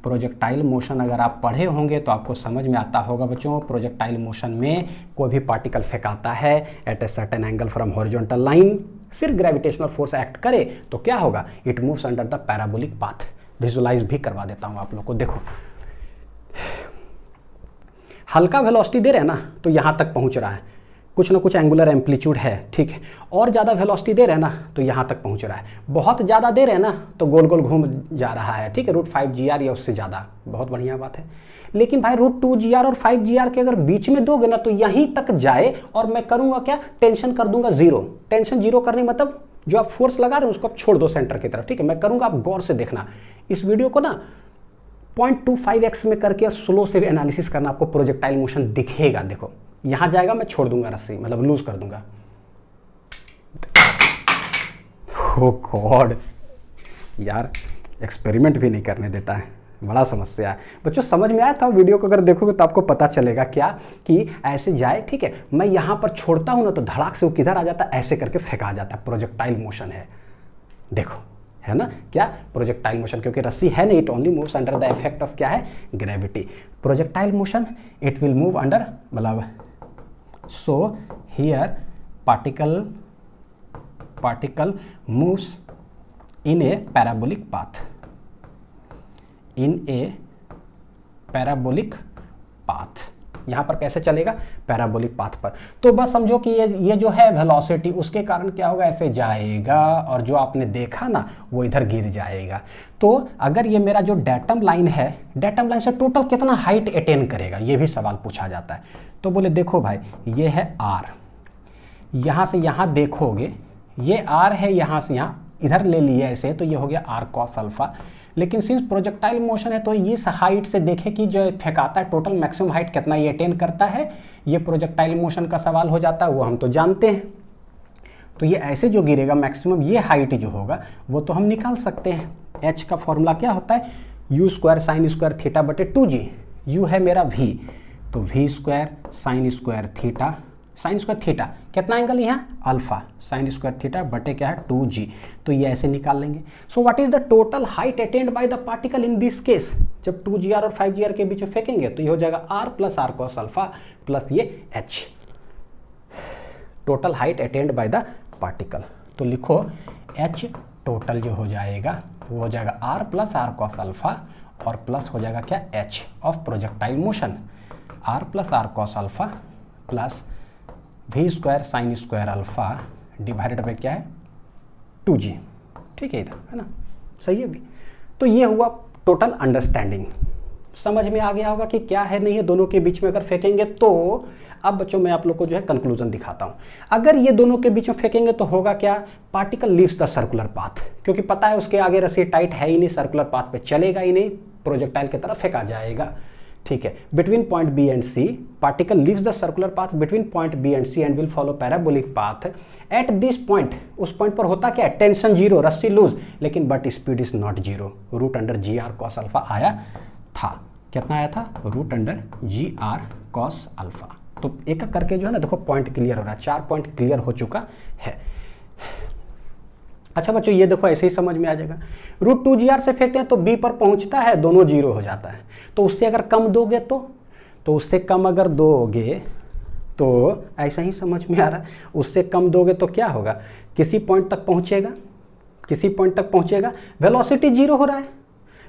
प्रोजेक्टाइल मोशन। अगर आप पढ़े होंगे तो आपको समझ में आता होगा बच्चों, प्रोजेक्टाइल मोशन में कोई भी पार्टिकल फेंकाता है at a certain angle from horizontal line, सिर्फ ग्रेविटेशनल फोर्स एक्ट करे तो क्या होगा, it moves under the parabolic path. Visualise भी करवा देता हूं आप लोग को, देखो हल्का वेलोसिटी दे रहे हैं ना तो यहां तक पहुंच रहा है, कुछ ना कुछ एंगुलर एम्पलीट्यूड है, ठीक है, और ज़्यादा वेलोसिटी दे रहे हैं ना तो यहाँ तक पहुँच रहा है, बहुत ज़्यादा दे रहे हैं ना तो गोल गोल घूम जा रहा है, ठीक है, रूट 5GR या उससे ज़्यादा, बहुत बढ़िया बात है। लेकिन भाई रूट 2GR और 5GR के अगर बीच में दोगे ना तो यहीं तक जाए, और मैं करूँगा क्या, टेंशन कर दूंगा जीरो। टेंशन जीरो करने मतलब जो आप फोर्स लगा रहे हो उसको आप छोड़ दो सेंटर की तरफ, ठीक है, मैं करूँगा, आप गौर से देखना इस वीडियो को ना, 0.25x में करके और स्लो से भी एनालिसिस करना, आपको प्रोजेक्टाइल मोशन दिखेगा। देखो यहां जाएगा, मैं छोड़ दूंगा रस्सी, मतलब लूज कर दूंगा, ओ गॉड यार, एक्सपेरिमेंट भी नहीं करने देता है, बड़ा समस्या है बच्चों। समझ में आया था, वीडियो को अगर देखोगे तो आपको पता चलेगा क्या, कि ऐसे जाए, ठीक है, मैं यहां पर छोड़ता हूं ना तो धड़ाक से वो किधर आ जाता है, ऐसे करके फेंका जाता है, प्रोजेक्टाइल मोशन है, देखो है ना, क्या प्रोजेक्टाइल मोशन, क्योंकि रस्सी है नहीं, it only moves under the effect of क्या है, gravity. Projectile motion it will move under, मतलब so here particle moves in a parabolic path, यहां पर कैसे चलेगा, पैराबोलिक पाथ पर। तो बस समझो कि ये जो है वेलोसिटी, उसके कारण क्या होगा, ऐसे जाएगा, और जो आपने देखा ना वो इधर गिर जाएगा। तो अगर ये मेरा जो डेटम लाइन है, डेटम लाइन से टोटल कितना हाइट अटेन करेगा, ये भी सवाल पूछा जाता है। तो बोले देखो भाई, ये है R, यहां से यहां देखोगे ये R है, यहां से यहां इधर ले लिया ऐसे, तो ये हो गया R cos अल्फा। लेकिन सिंस प्रोजेक्टाइल मोशन है तो इस हाइट से देखें कि जो फेंकाता है टोटल मैक्सिमम हाइट कितना ये अटेन करता है, ये प्रोजेक्टाइल मोशन का सवाल हो जाता है, वो हम तो जानते हैं। तो ये ऐसे जो गिरेगा मैक्सिमम ये हाइट जो होगा वो तो हम निकाल सकते हैं। H का फॉर्मूला क्या होता है, U square sine square theta बटे 2G, U है मेरा V, तो V square sine square theta, sine square theta कितना एंगल यहाँ अल्फा, साइन स्क्वायर थीटा बटे क्या है 2G, तो ये ऐसे निकाल लेंगे। सो what is the total height attend bye the particle in this case, जब 2GR और 5GR के बीच में फेंकेंगे तो ये हो जाएगा R plus R cos alpha plus ये H, total height attend bye the particle. तो लिखो H टोटल जो हो जाएगा वो हो जाएगा R plus R cos alpha और प्लस हो जाएगा क्या H of projectile motion. R plus R cos alpha plus V square sine square alpha divided by क्या है 2g। ठीक है इधर, है ना, सही है भी। तो ये हुआ टोटल अंडरस्टैंडिंग, समझ में आ गया होगा कि क्या है नहीं है दोनों के बीच में अगर फेंकेंगे तो। अब बच्चों मैं आप लोग को जो है कंक्लूजन दिखाता हूं। अगर ये दोनों के बीच में फेंकेंगे तो होगा क्या, particle leaves the circular path, क्योंकि पता है उसके आगे रस्सी टाइट है ही नहीं, सर्कुलर पाथ पे चलेगा ही नहीं, प्रोजेक्टाइल की तरफ फेंका जाएगा। ठीक है, between point B and C particle leaves the circular path between point B and C and will follow parabolic path at this point. उस पॉइंट पर होता क्या है, टेंशन जीरो, रस्सी लूज, लेकिन but speed is not zero. Root under G R cos alpha आया था, कितना आया था, root under G R cos alpha. तो एक एक करके जो है ना देखो पॉइंट क्लियर हो रहा है, 4 पॉइंट क्लियर हो चुका है। अच्छा बच्चों ये देखो ऐसे ही समझ में आ जाएगा, रूट 2gr से फेंकते हैं तो b पर पहुंचता है, दोनों जीरो हो जाता है। तो उससे अगर कम दोगे तो उससे कम अगर दोगे तो ऐसा ही समझ में आ रहा है, उससे कम दोगे तो क्या होगा, किसी पॉइंट तक पहुंचेगा, किसी पॉइंट तक पहुंचेगा, वेलोसिटी जीरो हो रहा है,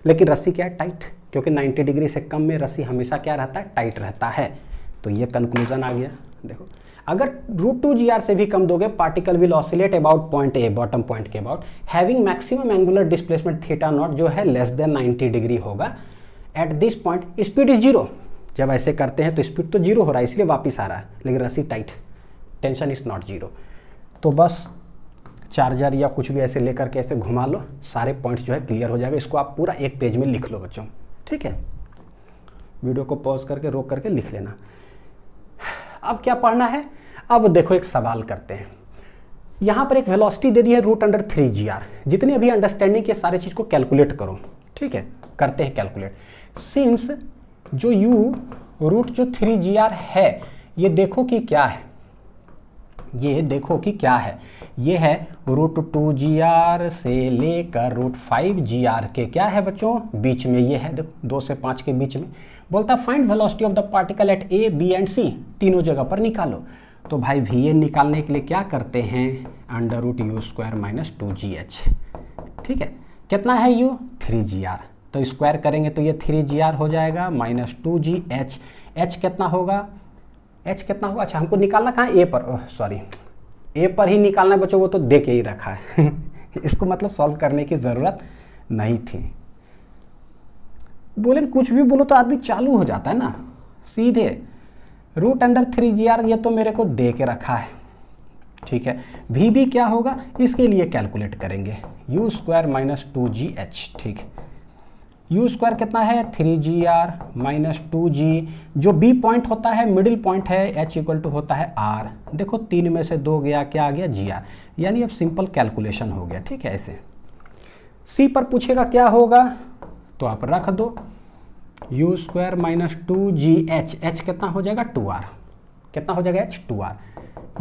लेकिन रस्सी क्या है, टाइट, क्योंकि 90 डिग्री से कम में रस्सी हमेशा क्या रहता है, टाइट रहता है। तो ये कंक्लूजन आ गया। देखो अगर रूट 2gr से भी कम दोगे particle will oscillate about point A, bottom point के about, having maximum angular displacement theta nought जो है लेस देन 90 डिग्री होगा। At this point speed is zero. जब ऐसे करते हैं तो स्पीड तो जीरो हो रहा है इसलिए वापिस आ रहा है, लेकिन रस्सी tight, tension is not zero. तो बस चार्जर या कुछ भी ऐसे लेकर के ऐसे घुमा लो, सारे पॉइंट्स जो है क्लियर हो जाएगा। इसको आप पूरा एक पेज में लिख लो बच्चों, ठीक है, वीडियो को पॉज करके रोक करके लिख लेना। अब क्या पढ़ना है, अब देखो एक सवाल करते हैं। यहां पर एक वेलोसिटी दे दी है रूट अंडर 3gr, जितने अभी अंडरस्टैंडिंग के सारे चीज को कैलकुलेट करो। ठीक है, करते हैं कैलकुलेट। सिंस जो u रूट जो 3gr है, ये देखो कि क्या है, ये देखो कि क्या है, ये है रूट 2gr से लेकर रूट 5gr के क्या है बच्चों, बीच में ये है, देखो 2 से 5 के बीच में। बोलता find velocity of the particle at A B and C, तीनों जगह पर निकालो। तो भाई वी निकालने के लिए क्या करते हैं, under root U square minus 2gh। ठीक है, कितना है u, 3gr, तो स्क्वायर करेंगे तो ये 3gr हो जाएगा माइनस 2gh। h कितना होगा, h कितना होगा, अच्छा हमको निकालना कहाँ, a पर, सॉरी a पर ही निकालना है बच्चों, वो तो दे के ही रखा है इसको मतलब सॉल्व करने की ज़रूरत नहीं थी। बोले कुछ भी बोलो तो आदमी चालू हो जाता है ना सीधे। रूट अंडर 3gr ये तो मेरे को दे के रखा है, ठीक है। वी भी क्या होगा, इसके लिए कैलकुलेट करेंगे, यू स्क्वायर माइनस 2gh। ठीक, यू स्क्वायर कितना है, 3gr माइनस 2g, जो बी पॉइंट होता है मिडिल पॉइंट है, h इक्वल टू होता है r। देखो 3 में से 2 गया, क्या आ गया, gr, यानी अब सिंपल कैलकुलेशन हो गया। ठीक है, ऐसे सी पर पूछेगा क्या होगा तो आप रख दो you square minus 2gh, h कितना हो जाएगा 2r, कितना हो जाएगा h 2r।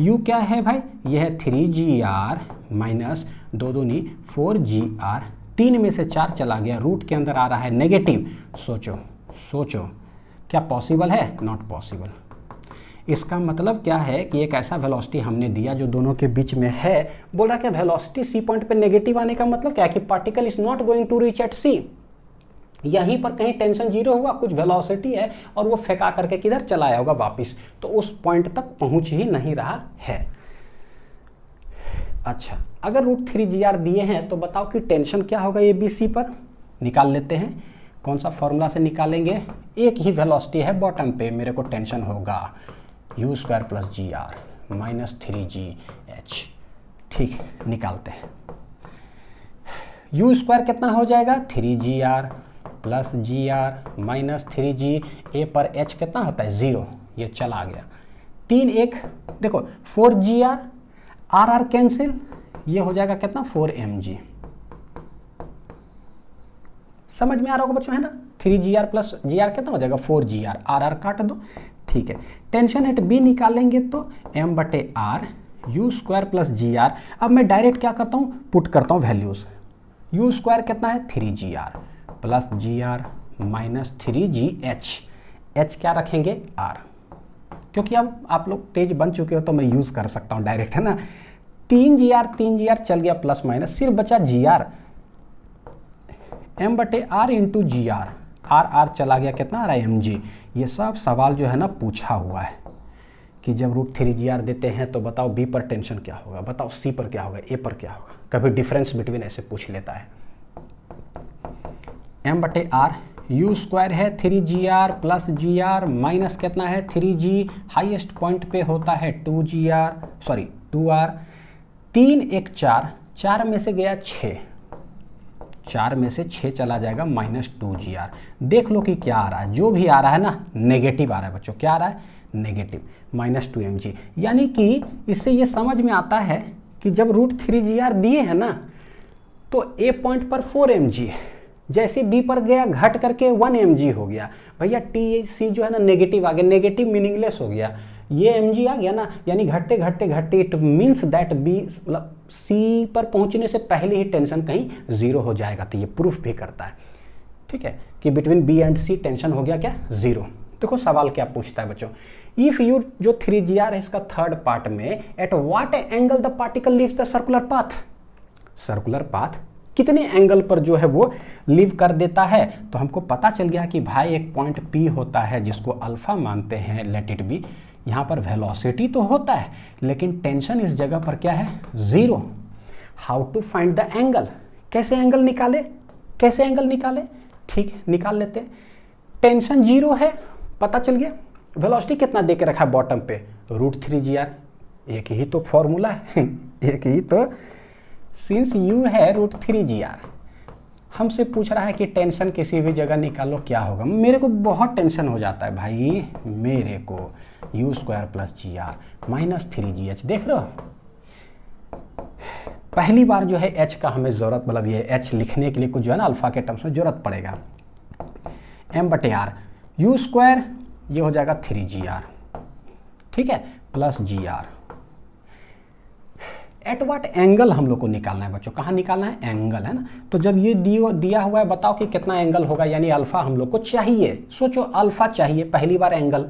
u क्या है भाई, यह है 3gr माइनस 2 दूनी 4gr, 3 में से 4 चला गया, रूट के अंदर आ रहा है नेगेटिव। सोचो सोचो क्या पॉसिबल है, नॉट पॉसिबल। इसका मतलब क्या है कि एक ऐसा वेलोसिटी हमने दिया जो दोनों के बीच में है। बोल रहा क्या वेलोसिटी सी पॉइंट पे नेगेटिव आने का मतलब क्या है कि particle is not going to reach at C, यहीं पर कहीं टेंशन जीरो हुआ, कुछ वेलोसिटी है और वो फेंका करके किधर चलाया होगा वापिस, तो उस पॉइंट तक पहुंच ही नहीं रहा है। अच्छा, अगर रूट 3gr दिए हैं तो बताओ कि टेंशन क्या होगा ए बी सी पर, निकाल लेते हैं। कौन सा फॉर्मूला से निकालेंगे, एक ही वेलोसिटी है बॉटम पे, मेरे को टेंशन होगा you square plus gr minus 3gh। ठीक, निकालते हैं। यू स्क्वायर कितना हो जाएगा, 3gr plus gr minus 3g, ए पर h कितना होता है 0, ये चला गया। 3 1 देखो 4gr, आर कैंसिल, ये हो जाएगा कितना 4mg। समझ में आ रहा होगा बच्चों, है ना। 3gr प्लस gr कितना हो जाएगा 4gr, आर काट दो। ठीक है, टेंशन एट बी निकालेंगे तो m बटे R U square plus gr। अब मैं डायरेक्ट क्या करता हूँ, पुट करता हूँ वैल्यूज। यू स्क्वायर कितना है 3gr plus gr minus 3gh, h क्या रखेंगे r, क्योंकि अब आप लोग तेज बन चुके हो तो मैं यूज कर सकता हूँ डायरेक्ट, है ना। 3gr चल गया प्लस माइनस, सिर्फ बचा gr, m बटे r into G R, R चला गया कितना आ रहा है mg, ये सब सवाल जो है ना पूछा हुआ है कि जब √3GR देते हैं तो बताओ बी पर टेंशन क्या होगा, बताओ सी पर क्या होगा, ए पर क्या होगा, कभी डिफरेंस बिटवीन ऐसे पूछ लेता है। m/r u² है 3GR प्लस GR माइनस कितना है 3G, हाईएस्ट पॉइंट पे होता है 2R, 3 1 4, 4 में से गया 6, 4 में से 6 चला जाएगा -2GR। देख लो कि क्या आ रहा है, जो भी आ रहा है ना नेगेटिव आ रहा है बच्चों, क्या आ रहा है नेगेटिव, -2mg। यानी कि इससे ये समझ में आता है कि जब √3GR दिए हैं ना तो ए पॉइंट पर 4mg है, जैसे बी पर गया घट करके 1mg हो गया भैया, TC जो है ना नेगेटिव आ गया, नेगेटिव मीनिंगलेस हो गया, ये mg आ गया ना, यानी घटते घटते घटते इट मीन्स दैट बी मतलब सी पर पहुंचने से पहले ही टेंशन कहीं 0 हो जाएगा। तो ये प्रूफ भी करता है, ठीक है, कि between B and C tension हो गया क्या 0। देखो सवाल क्या पूछता है बच्चों, इफ यू जो 3GR है इसका थर्ड पार्ट में at what angle the particle leaves the circular path, circular path कितने एंगल पर जो है वो लीव कर देता है। तो हमको पता चल गया कि भाई एक पॉइंट P होता है जिसको अल्फा मानते हैं, लेट इट बी, यहाँ पर वेलोसिटी तो होता है लेकिन टेंशन इस जगह पर क्या है 0। How to find the angle, कैसे एंगल निकाले, कैसे एंगल निकाले, ठीक है निकाल लेते हैं। टेंशन 0 है पता चल गया, वेलोसिटी कितना दे के रखा है बॉटम पे √3GR, एक ही तो फॉर्मूला है एक ही तो, सिंस u है √3GR, हमसे पूछ रहा है कि टेंशन किसी भी जगह निकालो क्या होगा। मेरे को बहुत टेंशन हो जाता है भाई, मेरे को u² + GR -3GH, देख रहे हो पहली बार जो है h का हमें जरूरत, मतलब ये h लिखने के लिए कुछ जो है ना अल्फा के टर्म्स में जरूरत पड़ेगा। m/r u² ये हो जाएगा 3GR, ठीक है, plus GR। At what angle हम लोग को निकालना है बच्चों, कहाँ निकालना है एंगल, है ना। तो जब ये दिया हुआ है बताओ कि कितना एंगल होगा, यानी अल्फा हम लोग को चाहिए, सोचो अल्फा चाहिए, पहली बार एंगल,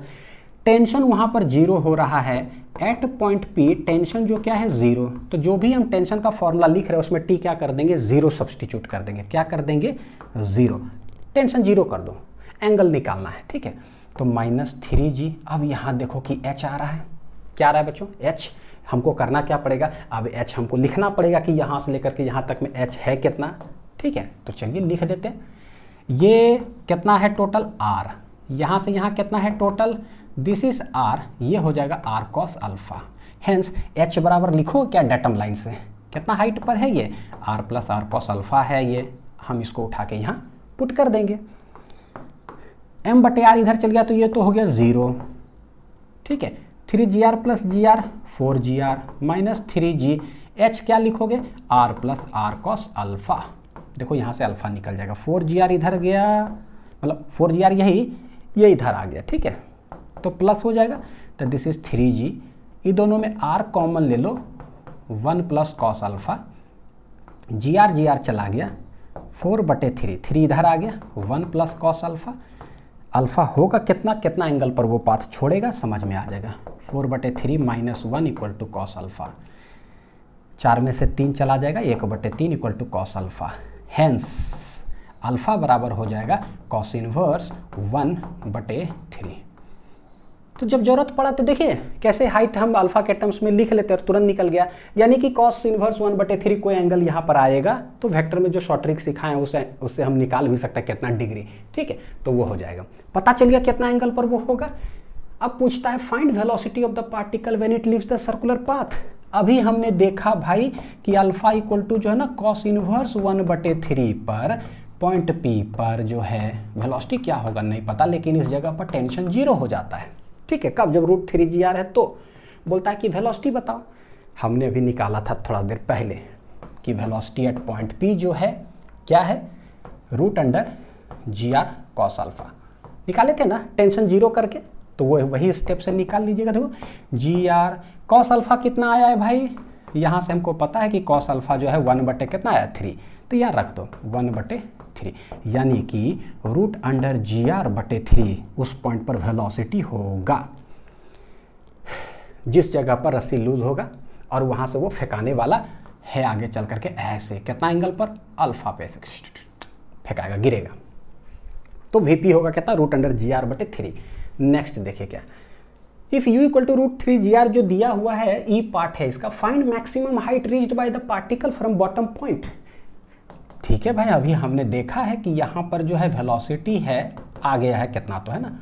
टेंशन वहाँ पर 0 हो रहा है, एट पॉइंट P टेंशन जो क्या है 0, तो जो भी हम टेंशन का फॉर्मूला लिख रहे हैं उसमें T क्या कर देंगे 0 सब्सटीट्यूट कर देंगे, क्या कर देंगे 0, टेंशन 0 कर दो, एंगल निकालना है, ठीक है। तो -3G, अब यहाँ देखो कि H आ रहा है, क्या आ रहा है बच्चों H, हमको करना क्या पड़ेगा, अब H हमको लिखना पड़ेगा कि यहाँ से लेकर के यहाँ तक में H है कितना, ठीक है। तो चलिए लिख देते हैं, ये कितना है टोटल R, यहाँ से यहाँ कितना है टोटल, दिस इज R, ये हो जाएगा R cos alpha, hence H बराबर लिखो क्या डेटम लाइन से, कितना हाइट पर है ये R + R cos अल्फा है, ये हम इसको उठा के यहाँ पुट कर देंगे। m/r इधर चल गया तो ये तो हो गया 0, ठीक है, 3GR + GR 4GR -3G, H क्या लिखोगे R + R cos अल्फा, देखो यहाँ से अल्फा निकल जाएगा, 4GR इधर गया, मतलब 4GR यही, ये इधर आ गया, ठीक है, तो प्लस हो जाएगा, तो दिस इज 3G, ये दोनों में R कॉमन ले लो, 1 + cos अल्फा, GR चला गया, 4/3, 3 इधर आ गया, 1 + cos अल्फा, अल्फा होगा कितना, कितना एंगल पर वो पाथ छोड़ेगा समझ में आ जाएगा, 4/3 -1 = cos अल्फा, 4 में से 3 चला जाएगा, 1/3 = cos अल्फा, हेंस अल्फा बराबर हो जाएगा cos इनवर्स 1/3। तो जब जरूरत पड़ा तो देखिए कैसे हाइट हम अल्फा के टर्म्स में लिख लेते और तुरंत निकल गया, यानी कि cos इनवर्स 1/3 कोई एंगल यहाँ पर आएगा तो वेक्टर में जो शॉर्ट ट्रिक सिखाए हैं उससे हम निकाल भी सकते हैं कितना डिग्री, ठीक है, तो वो हो जाएगा, पता चल गया कितना एंगल पर वो होगा। अब पूछता है find velocity of the particle when it leaves the circular path. अभी हमने देखा भाई कि अल्फा = जो है ना cos इनवर्स 1/3 पर पॉइंट P पर जो है वेलोसिटी क्या होगा नहीं पता, लेकिन इस जगह पर टेंशन 0 हो जाता है, ठीक है, कब, जब √3GR है तो बोलता है कि वेलोसिटी बताओ। हमने अभी निकाला था थोड़ा देर पहले कि वेलोसिटी एट पॉइंट P जो है क्या है √GR cos अल्फा, निकाले थे ना टेंशन 0 करके, तो वो वही स्टेप से निकाल लीजिएगा। देखो GR cos अल्फा कितना आया है भाई, यहाँ से हमको पता है कि cos अल्फा जो है 1/ कितना आया 3, तो यहाँ रख दो 1/3, यानी कि √GR/3 उस पॉइंट पर वेलोसिटी होगा जिस जगह पर रस्सी लूज होगा और वहाँ से वो फेंकाने वाला है आगे चल करके ऐसे, कितना एंगल पर अल्फा पे फेंकाएगा, गिरेगा। तो वीपी होगा कितना, √(GR/3). नेक्स्ट देखिए क्या, if u equal to √3GR जो दिया हुआ है ई पार्ट है इसका, find maximum height reached by the particle from bottom point. ठीक है भाई, अभी हमने देखा है कि यहाँ पर जो है वेलोसिटी है आ गया है कितना, तो है ना,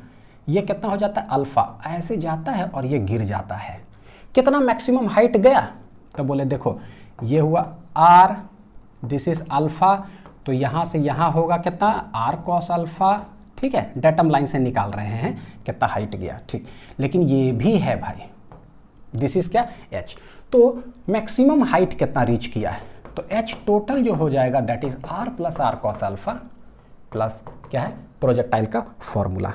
ये कितना हो जाता है अल्फा, ऐसे जाता है और ये गिर जाता है, कितना मैक्सिमम हाइट गया, तो बोले देखो ये हुआ r, दिस इज अल्फा, तो यहाँ से यहाँ होगा कितना r cos अल्फा, ठीक है, डेटम लाइन से निकाल रहे हैं कितना हाइट गया, ठीक। लेकिन ये भी है भाई, दिस इज क्या h, तो मैक्सिमम हाइट कितना रीच किया है, तो h टोटल जो हो जाएगा that is r plus r cos alpha plus क्या है प्रोजेक्टाइल का फॉर्मूला।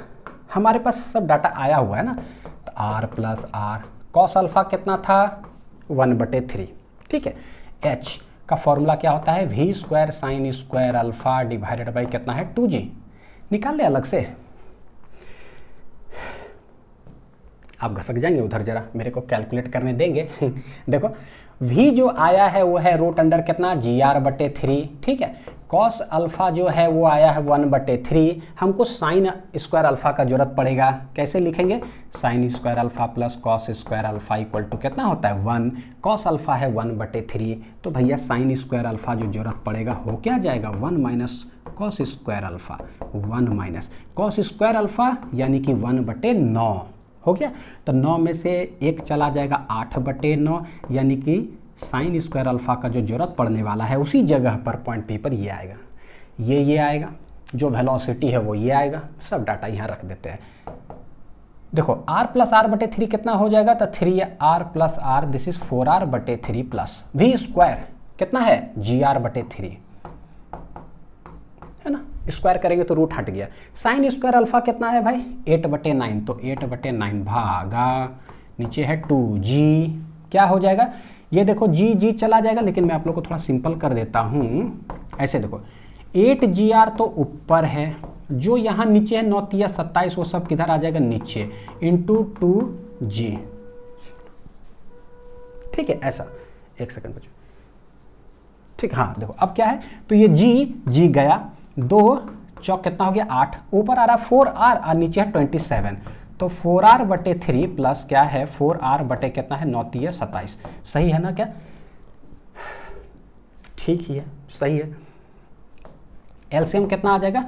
हमारे पास सब डाटा आया हुआ है ना, तो r plus r cos alpha कितना था 1/3, ठीक है। h का फॉर्मूला क्या होता है, v² sin square alpha divided by कितना है 2g, निकाल ले अलग से, आप घसक जाएंगे उधर, जरा मेरे को कैलकुलेट करने देंगे देखो v जो आया है वो है √ कितना GR/3, ठीक है। cos अल्फा जो है वो आया है 1/3, हमको sin स्क्वायर अल्फा का जरूरत पड़ेगा, कैसे लिखेंगे, sin square alpha plus cos square alpha equal to कितना होता है 1, cos अल्फा है 1/3, तो भैया sin स्क्वायर अल्फा जो जरूरत पड़ेगा हो क्या जाएगा 1 minus cos square alpha, 1 minus cos square alpha यानी कि 1/9 हो गया, तो 9 में से 1 चला जाएगा 8/9, यानी कि साइन स्क्वायर अल्फा का जो जरूरत पड़ने वाला है उसी जगह पर पॉइंट पी पर ये आएगा, ये आएगा, जो वेलोसिटी है वो ये आएगा, सब डाटा यहाँ रख देते हैं। देखो r प्लस r/3 कितना हो जाएगा, तो 3r plus r, this is 4r/3 plus v² कितना है GR/3, है ना, स्क्वायर करेंगे तो रूट हट गया। साइन स्क्वायर अल्फा कितना है भाई 8/9, तो 8/9 भागा नीचे है 2g, क्या हो जाएगा, ये देखो g चला जाएगा, लेकिन मैं आप लोग को थोड़ा सिंपल कर देता हूँ, ऐसे देखो 8GR तो ऊपर है, जो यहाँ नीचे है 9 × 27 वो सब किधर आ जाएगा नीचे, इंटू 2g, ठीक है, ऐसा, एक सेकंड बच्चों, ठीक, हाँ देखो अब क्या है, तो ये g गया, 2 चौक कितना हो गया 8, ऊपर आ रहा 4r और नीचे है 27, तो 4r/3 प्लस क्या है 4r/ कितना है 9 × 27, सही है ना, क्या ठीक ही है, सही है। एलसीएम कितना आ जाएगा,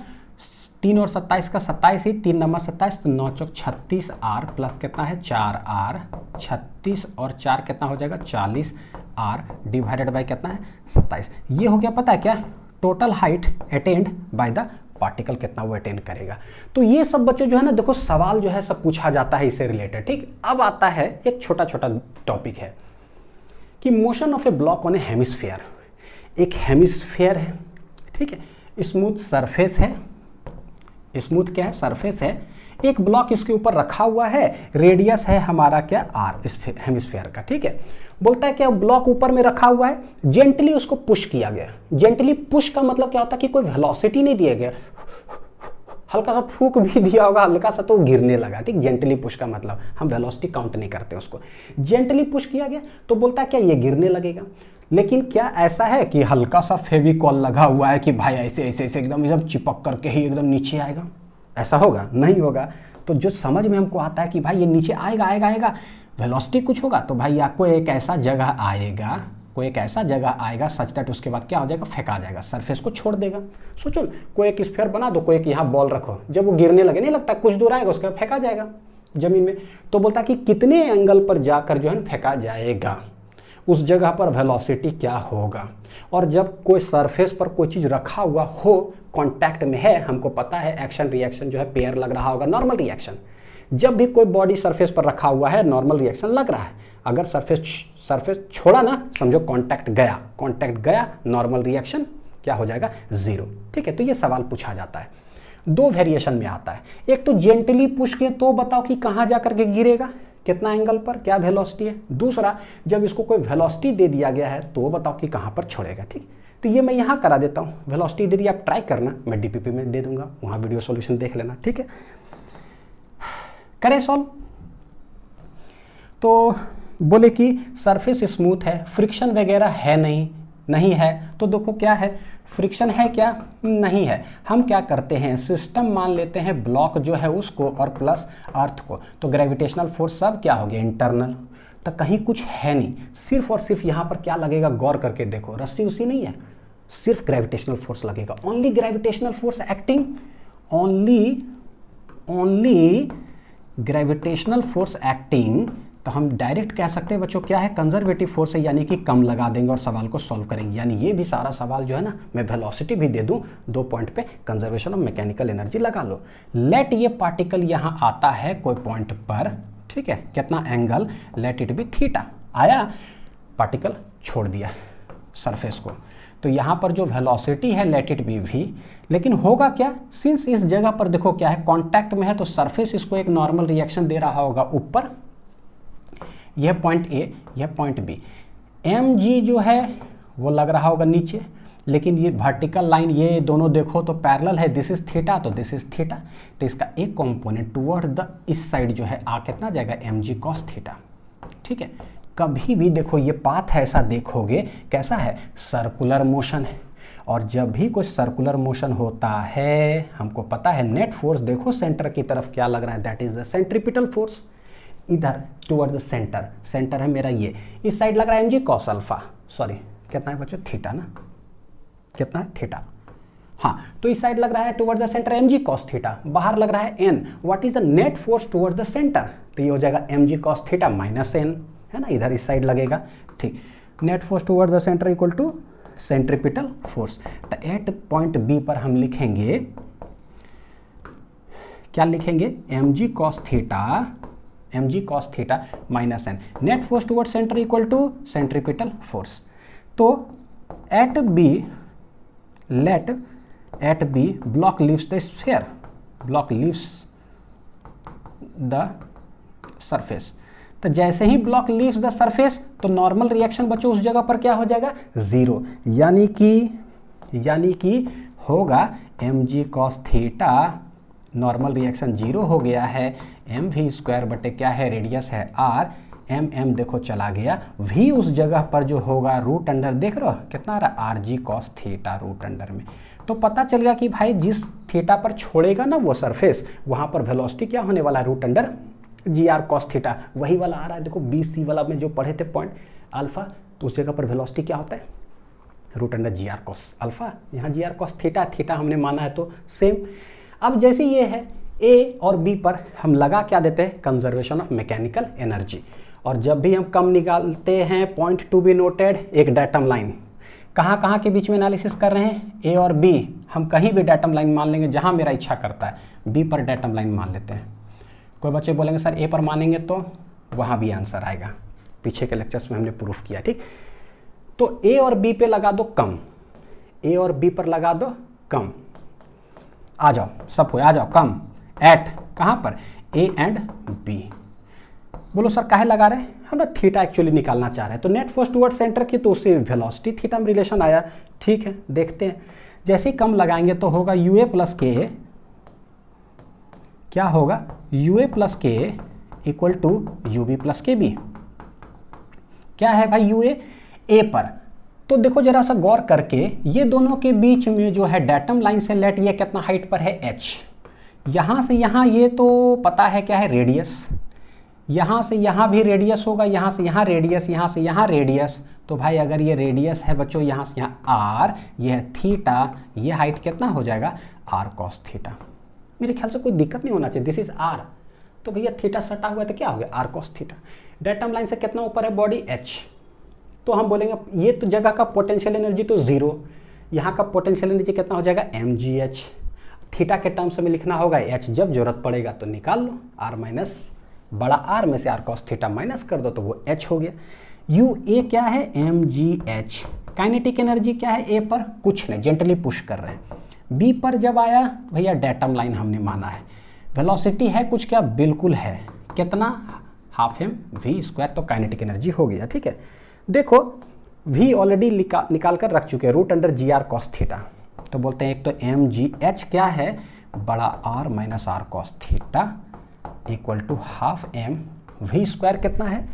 3 और 27 का 27 ही, 3 नंबर 27, तो 9 चौक 36r प्लस कितना है 4r, 36 और 4 कितना हो जाएगा 40r डिवाइडेड बाई कितना है 27, ये हो गया पता है क्या, total height attend bye the particle कितना वो अटेंड करेगा। तो ये सब बच्चों जो है ना, देखो सवाल जो है सब पूछा जाता है इससे रिलेटेड, ठीक। अब आता है एक छोटा छोटा टॉपिक है कि motion of A block on A hemisphere, एक हेमिस्फीयर है, ठीक है, स्मूथ सरफेस है, स्मूथ क्या है सरफेस है, एक ब्लॉक इसके ऊपर रखा हुआ है, रेडियस है हमारा क्या r हेमिस्फीयर का, ठीक है। बोलता है क्या ब्लॉक ऊपर में रखा हुआ है, जेंटली उसको पुश किया गया, जेंटली पुश का मतलब क्या होता है कि कोई वेलोसिटी नहीं दिया गया, हल्का सा फूक भी दिया होगा हल्का सा तो गिरने लगा, ठीक। जेंटली पुश का मतलब हम वेलोसिटी काउंट नहीं करते उसको, जेंटली पुश किया गया, तो बोलता है क्या ये गिरने लगेगा। लेकिन क्या ऐसा है कि हल्का सा फेविकॉल लगा हुआ है कि भाई ऐसे ऐसे ऐसे एकदम चिपक करके ही एकदम नीचे आएगा, ऐसा होगा नहीं होगा। तो जो समझ में हमको आता है कि भाई ये नीचे आएगा आएगा आएगा, वेलोसिटी कुछ होगा, तो भाई आपको एक ऐसा जगह आएगा, कोई एक ऐसा जगह आएगा सच दैट उसके बाद क्या हो जाएगा, फेंका जाएगा, सरफेस को छोड़ देगा। सोचो कोई एक स्फीयर बना दो, कोई एक यहाँ बॉल रखो, जब वो गिरने लगे नहीं लगता कुछ दूर आएगा उसके बाद फेंका जाएगा जमीन में। तो बोलता कि कितने एंगल पर जाकर जो है फेंका जाएगा, उस जगह पर वेलोसिटी क्या होगा। और जब कोई सरफेस पर कोई चीज़ रखा हुआ हो, कांटेक्ट में है, हमको पता है एक्शन रिएक्शन जो है पेयर लग रहा होगा, नॉर्मल रिएक्शन। जब भी कोई बॉडी सरफेस पर रखा हुआ है नॉर्मल रिएक्शन लग रहा है, अगर सरफेस छोड़ा ना, समझो कांटेक्ट गया, नॉर्मल रिएक्शन क्या हो जाएगा 0, ठीक है। तो ये सवाल पूछा जाता है, 2 वेरिएशन में आता है, एक तो जेंटली पुश किए तो बताओ कि कहाँ जा करके गिरेगा, कितना एंगल पर, क्या वेलोसिटी है। दूसरा जब इसको कोई वेलोसिटी दे दिया गया है तो बताओ कि कहाँ पर छोड़ेगा, ठीक। तो ये मैं यहाँ करा देता हूँ, वेलोसिटी दे दी, आप ट्राई करना, मैं डीपीपी में दे दूंगा, वहाँ वीडियो सॉल्यूशन देख लेना, ठीक है। करें सॉल्व। तो बोले कि सरफेस स्मूथ है, फ्रिक्शन वगैरह है नहीं है, तो देखो क्या है, फ्रिक्शन है क्या? नहीं है। हम क्या करते हैं, सिस्टम मान लेते हैं ब्लॉक जो है उसको और प्लस अर्थ को, तो ग्रेविटेशनल फोर्स सब क्या हो गया, इंटरनल। तो कहीं कुछ है नहीं, सिर्फ और सिर्फ यहाँ पर क्या लगेगा, गौर करके देखो, रस्सी उसी नहीं है, सिर्फ ग्रेविटेशनल फोर्स लगेगा। Only gravitational force acting, only gravitational force acting. तो हम डायरेक्ट कह सकते हैं बच्चों क्या है, कंजर्वेटिव फोर्स है, यानी कि कम लगा देंगे और सवाल को सॉल्व करेंगे। यानी ये भी सारा सवाल जो है ना, मैं वेलोसिटी भी दे दूं, 2 पॉइंट पे कंजर्वेशन ऑफ मैकेनिकल एनर्जी लगा लो। लेट ये पार्टिकल यहाँ आता है कोई पॉइंट पर, ठीक है, कितना angle, let it be theta, आया, पार्टिकल छोड़ दिया सरफेस को, तो यहाँ पर जो वेलोसिटी है लेट इट बी वी। लेकिन होगा क्या, सिंस इस जगह पर देखो क्या है, कांटेक्ट में है, तो सरफेस इसको एक नॉर्मल रिएक्शन दे रहा होगा ऊपर, यह पॉइंट ए, यह पॉइंट बी। एम जी जो है वो लग रहा होगा नीचे, लेकिन ये वर्टिकल लाइन ये दोनों देखो तो पैरेलल है, दिस इज थीटा तो दिस इज थीटा, तो इसका एक कंपोनेंट टुवर्ड द इस साइड जो है आ कितना जाएगा, एम जी कॉस थीटा, ठीक है। कभी भी देखो ये पाथ ऐसा देखोगे कैसा है, सर्कुलर मोशन है, और जब भी कोई सर्कुलर मोशन होता है हमको पता है नेट फोर्स, देखो सेंटर की तरफ क्या लग रहा है, that is the centripetal force, इधर टुवर्ड द सेंटर, सेंटर है मेरा ये, इस साइड लग रहा है M G cos alpha, sorry कितना है बच्चों, थीटा ना, कितना है, थीटा, हाँ, तो इस साइड लग रहा है toward the centre M G cos theta, बाहर लग रहा है N, what is the net force toward the centre, तो ये हो जाएगा M G cos theta minus N, है ना, इधर इस साइड लगेगा, ठीक। Net force toward the centre equal to centripetal force. तो एट पॉइंट बी पर हम लिखेंगे, क्या लिखेंगे, M G cos theta minus N, net force toward centre equal to centripetal force. तो at B, let at B block leaves the sphere, block leaves the surface, तो जैसे ही ब्लॉक लीव्स द सरफेस तो normal reaction बच्चों उस जगह पर क्या हो जाएगा, जीरो, यानी कि होगा M G cos theta, normal reaction zero हो गया है, एम वी स्क्वायर बटे क्या है, रेडियस है आर, एम देखो चला गया, वी उस जगह पर जो होगा रूट अंडर, देख रहे हो कितना आ रहा है, R G cos theta root under में। तो पता चल गया कि भाई जिस थीटा पर छोड़ेगा ना वो सरफेस, वहां पर वेलोसिटी क्या होने वाला है, root under G R cos theta, वही वाला आ रहा है, देखो बी सी वाला में जो पढ़े थे पॉइंट अल्फा, तो उस जगह पर वेलोसिटी क्या होता है, root under G R cos alpha, यहाँ G R cos theta, theta हमने माना है तो सेम। अब जैसे ये है ए और बी पर हम लगा क्या देते हैं, कंजर्वेशन ऑफ मैकेनिकल एनर्जी, और जब भी हम कम निकालते हैं, पॉइंट टू बी नोटेड, एक डायटम लाइन, कहाँ के बीच में एनालिसिस कर रहे हैं, ए और बी, हम कहीं भी डायटम लाइन मान लेंगे जहाँ मेरा इच्छा करता है, बी पर डायटम लाइन मान लेते हैं। कोई बच्चे बोलेंगे सर ए पर मानेंगे तो वहाँ भी आंसर आएगा, पीछे के लेक्चर्स में हमने प्रूफ किया, ठीक। तो ए और बी पे लगा दो कम, ए और बी पर लगा दो कम, आ जाओ सबको, आ जाओ कम, एट कहाँ पर, ए एंड बी। बोलो सर काहे लगा रहे हैं, हम ना थीटा एक्चुअली निकालना चाह रहे हैं, तो नेट फोर्स टुवर्ड सेंटर की तो उससे वेलोसिटी थीटा में रिलेशन आया, ठीक है, देखते हैं। जैसे ही कम लगाएंगे तो होगा यू ए प्लस के, क्या होगा, U A plus K equal to U B plus K B. क्या है भाई यू ए पर, तो देखो जरा सा गौर करके, ये दोनों के बीच में जो है डायटम लाइन से लेट ये कितना हाइट पर है, एच, यहाँ से यहाँ ये तो पता है क्या है, रेडियस, यहाँ से यहाँ भी रेडियस होगा, यहाँ से यहाँ रेडियस, यहाँ से यहाँ रेडियस, तो भाई अगर ये रेडियस है बच्चों यहाँ से यहाँ आर, ये है थीटा, ये हाइट कितना हो जाएगा, आर कॉस थीटा। मेरे ख्याल से कोई दिक्कत नहीं होना चाहिए, दिस इज आर, तो भैया थीटा सटा हुआ है तो क्या हो गया, R cos theta. Datum line से कितना ऊपर है बॉडी, एच, तो हम बोलेंगे ये तो जगह का पोटेंशियल एनर्जी तो जीरो, यहाँ का पोटेंशियल एनर्जी कितना हो जाएगा, एम जी एच, थीटा के टर्म्स में लिखना होगा एच, जब जरूरत पड़ेगा तो निकाल लो, आर माइनस बड़ा आर में से आर कॉस थीटा माइनस कर दो तो वो एच हो गया। यू ए क्या है, M G H, kinetic energy क्या है, ए पर कुछ नहीं, जेंटली पुश कर रहे हैं। बी पर जब आया भैया डायटम लाइन हमने माना है, वेलोसिटी है कुछ क्या, बिल्कुल है, कितना, हाफ एम वी स्क्वायर, तो काइनेटिक एनर्जी हो गया, ठीक है। देखो वी ऑलरेडी निकाल कर रख चुके हैं, root under G R cos theta, तो बोलते हैं एक तो एम जी एच क्या है, बड़ा R minus R cos theta equal to half M V square, कितना है,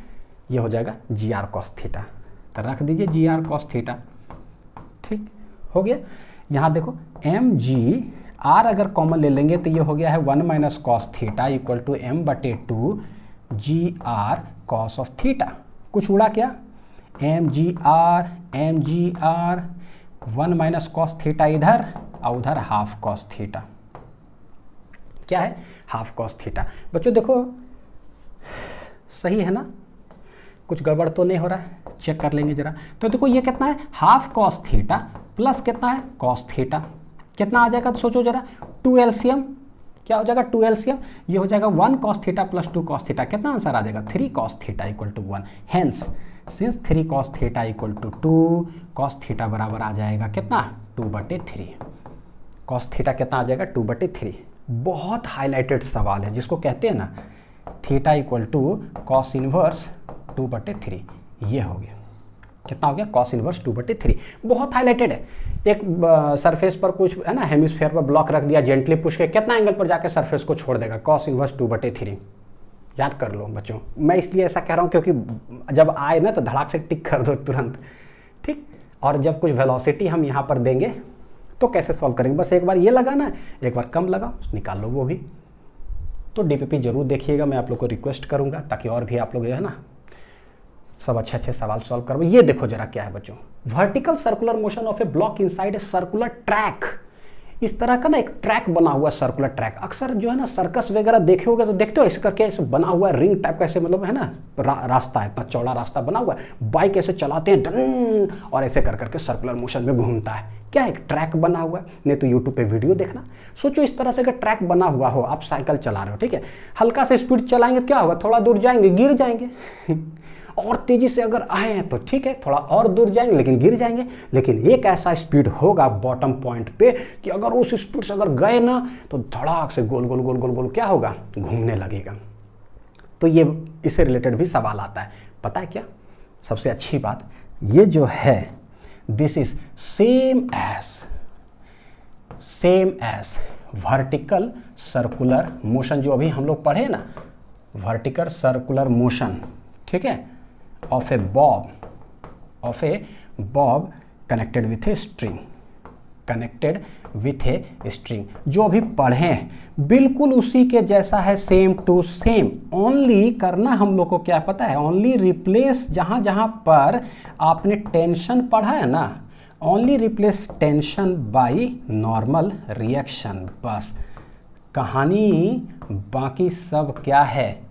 ये हो जाएगा जी आर कॉस थीटा, तो रख दीजिए जी आर कॉस थीटा, ठीक हो गया। यहाँ देखो एम जी आर अगर कॉमन ले लेंगे तो ये हो गया है 1 minus cos theta equal to M बटे 2 G R cos of theta. कुछ उड़ा क्या, M G R 1 minus cos theta इधर और उधर हाफ कॉस थीटा, क्या है हाफ कॉस थीटा। बच्चों देखो सही है ना, कुछ गड़बड़ तो नहीं हो रहा है, चेक कर लेंगे जरा। तो देखो ये कितना है, हाफ कॉस थीटा प्लस कितना है कॉस थीटा, कितना आ जाएगा तो सोचो जरा, 2 एलसीएम, क्या हो जाएगा 2 एलसीएम, ये हो जाएगा 1 cos theta plus 2 cos theta, कितना आंसर आ जाएगा 3 cos theta equal to 1। Hence since 3 cos theta equal to 2 cos theta बराबर आ जाएगा कितना 2/3। कॉस थीटा कितना आ जाएगा 2/3। बहुत हाईलाइटेड सवाल है जिसको कहते हैं ना theta equal to cos inverse 2/3, ये हो गया, कितना हो गया कॉस इनवर्स 2/3। बहुत हाईलाइटेड है। एक सरफेस पर कुछ है ना हेमिस्फीयर पर ब्लॉक रख दिया, जेंटली पुश के कितना एंगल पर जाके सरफेस को छोड़ देगा, कॉस इनवर्स 2/3। याद कर लो बच्चों, मैं इसलिए ऐसा कह रहा हूँ क्योंकि जब आए ना तो धड़ाक से टिक कर दो तुरंत, ठीक। और जब कुछ वेलोसिटी हम यहाँ पर देंगे तो कैसे सॉल्व करेंगे, बस एक बार ये लगाना है, एक बार कम लगाओ निकाल लो वो भी। तो डीपीपी जरूर देखिएगा, मैं आप लोग को रिक्वेस्ट करूँगा ताकि और भी आप लोग जो है ना सब अच्छे अच्छे सवाल सॉल्व करो। ये देखो जरा क्या है बच्चों, vertical circular motion of A block inside a circular track. इस तरह का ना एक ट्रैक बना हुआ सर्कुलर ट्रैक, अक्सर जो है ना सर्कस वगैरह देखे होगे तो देखते हो ऐसे करके ऐसे बना हुआ रिंग टाइप का, ऐसे मतलब है ना रास्ता है, इतना चौड़ा रास्ता बना हुआ है, बाइक ऐसे चलाते हैं डन और ऐसे कर करके सर्कुलर मोशन में घूमता है, क्या एक ट्रैक बना हुआ है। नहीं तो यूट्यूब पे वीडियो देखना। सोचो इस तरह से अगर ट्रैक बना हुआ हो, आप साइकिल चला रहे हो, ठीक है, हल्का से स्पीड चलाएंगे तो क्या होगा, थोड़ा दूर जाएंगे गिर जाएंगे और तेजी से अगर आए हैं तो ठीक है थोड़ा और दूर जाएंगे लेकिन गिर जाएंगे। लेकिन एक ऐसा स्पीड होगा बॉटम पॉइंट पे कि अगर उस स्पीड से अगर गए ना तो धड़ाक से गोल गोल गोल गोल गोल क्या होगा, घूमने लगेगा। तो ये इससे रिलेटेड भी सवाल आता है, पता है क्या सबसे अच्छी बात, ये जो है this is same as vertical circular motion, जो अभी हम लोग पढ़े ना वर्टिकल सर्कुलर मोशन, ठीक है, of a bob connected with a string, जो अभी पढ़े हैं बिल्कुल उसी के जैसा है, सेम टू सेम। ओनली करना हम लोग को क्या पता है, ओनली रिप्लेस जहां जहां पर आपने टेंशन पढ़ा है ना, only replace tension by normal reaction, बस कहानी बाकी सब क्या है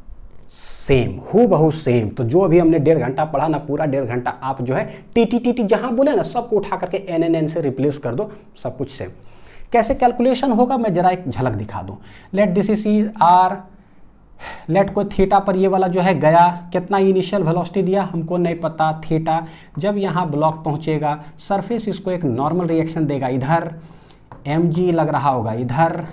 सेम, हूबहू सेम। तो जो अभी हमने 1.5 घंटा पढ़ा ना, पूरा 1.5 घंटा आप जो है टी जहां बोले ना सबको उठा करके एन से रिप्लेस कर दो, सब कुछ सेम। कैसे कैलकुलेशन होगा मैं जरा एक झलक दिखा दूं। Let this is R, let को थीटा पर ये वाला जो है गया, कितना इनिशियल वेलोसिटी दिया हमको नहीं पता, थीटा। जब यहाँ ब्लॉक पहुंचेगा सरफेस इसको एक नॉर्मल रिएक्शन देगा, इधर mg लग रहा होगा, इधर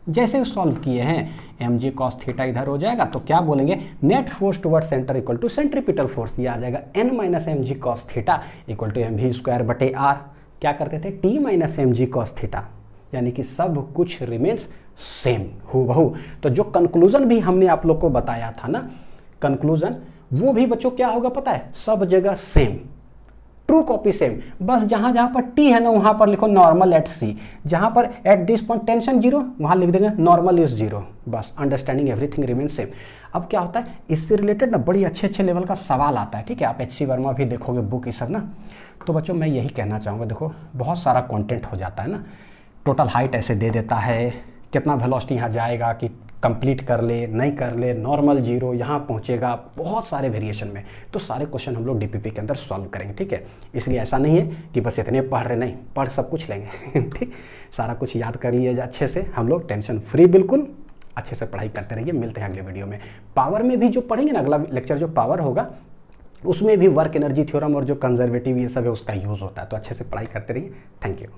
जैसे सॉल्व किए हैं mg cos थीटा इधर हो जाएगा, तो क्या बोलेंगे net force toward centre equal to centripetal force, ये आ जाएगा n minus mg cos theta equal to mv square बटे r। क्या करते थे t minus mg cos theta, यानी कि सब कुछ रिमेन्स सेम हूबहू। तो जो कंक्लूजन भी हमने आप लोग को बताया था ना, कंक्लूजन वो भी बच्चों क्या होगा पता है, सब जगह सेम, ट्रू कॉपी सेम। बस जहां जहां पर टी है ना वहां पर लिखो नॉर्मल एट सी, जहां पर एट दिस पॉइंट टेंशन 0 वहां लिख देंगे नॉर्मल इज 0, बस अंडरस्टैंडिंग एवरीथिंग रिमेन सेम। अब क्या होता है इससे रिलेटेड ना बड़ी अच्छे लेवल का सवाल आता है, ठीक है, आप HC वर्मा भी देखोगे बुक ये सब ना। तो बच्चों मैं यही कहना चाहूँगा, देखो बहुत सारा कॉन्टेंट हो जाता है ना, टोटल हाइट ऐसे दे देता है, कितना वेलोसिटी यहाँ जाएगा कि कंप्लीट कर ले नहीं कर ले, नॉर्मल 0 यहाँ पहुँचेगा, बहुत सारे वेरिएशन में। तो सारे क्वेश्चन हम लोग DPP के अंदर सॉल्व करेंगे, ठीक है। इसलिए ऐसा नहीं है कि बस इतने पढ़ रहे, नहीं पढ़ सब कुछ लेंगे ठीक, सारा कुछ याद कर लिया अच्छे से, हम लोग टेंशन फ्री बिल्कुल अच्छे से पढ़ाई करते रहिए। मिलते हैं अगले वीडियो में। पावर में भी जो पढ़ेंगे ना, अगला लेक्चर जो पावर होगा उसमें भी वर्क एनर्जी थ्योरम और जो कंजर्वेटिव ये सब है उसका यूज़ होता है। तो अच्छे से पढ़ाई करते रहिए। Thank you.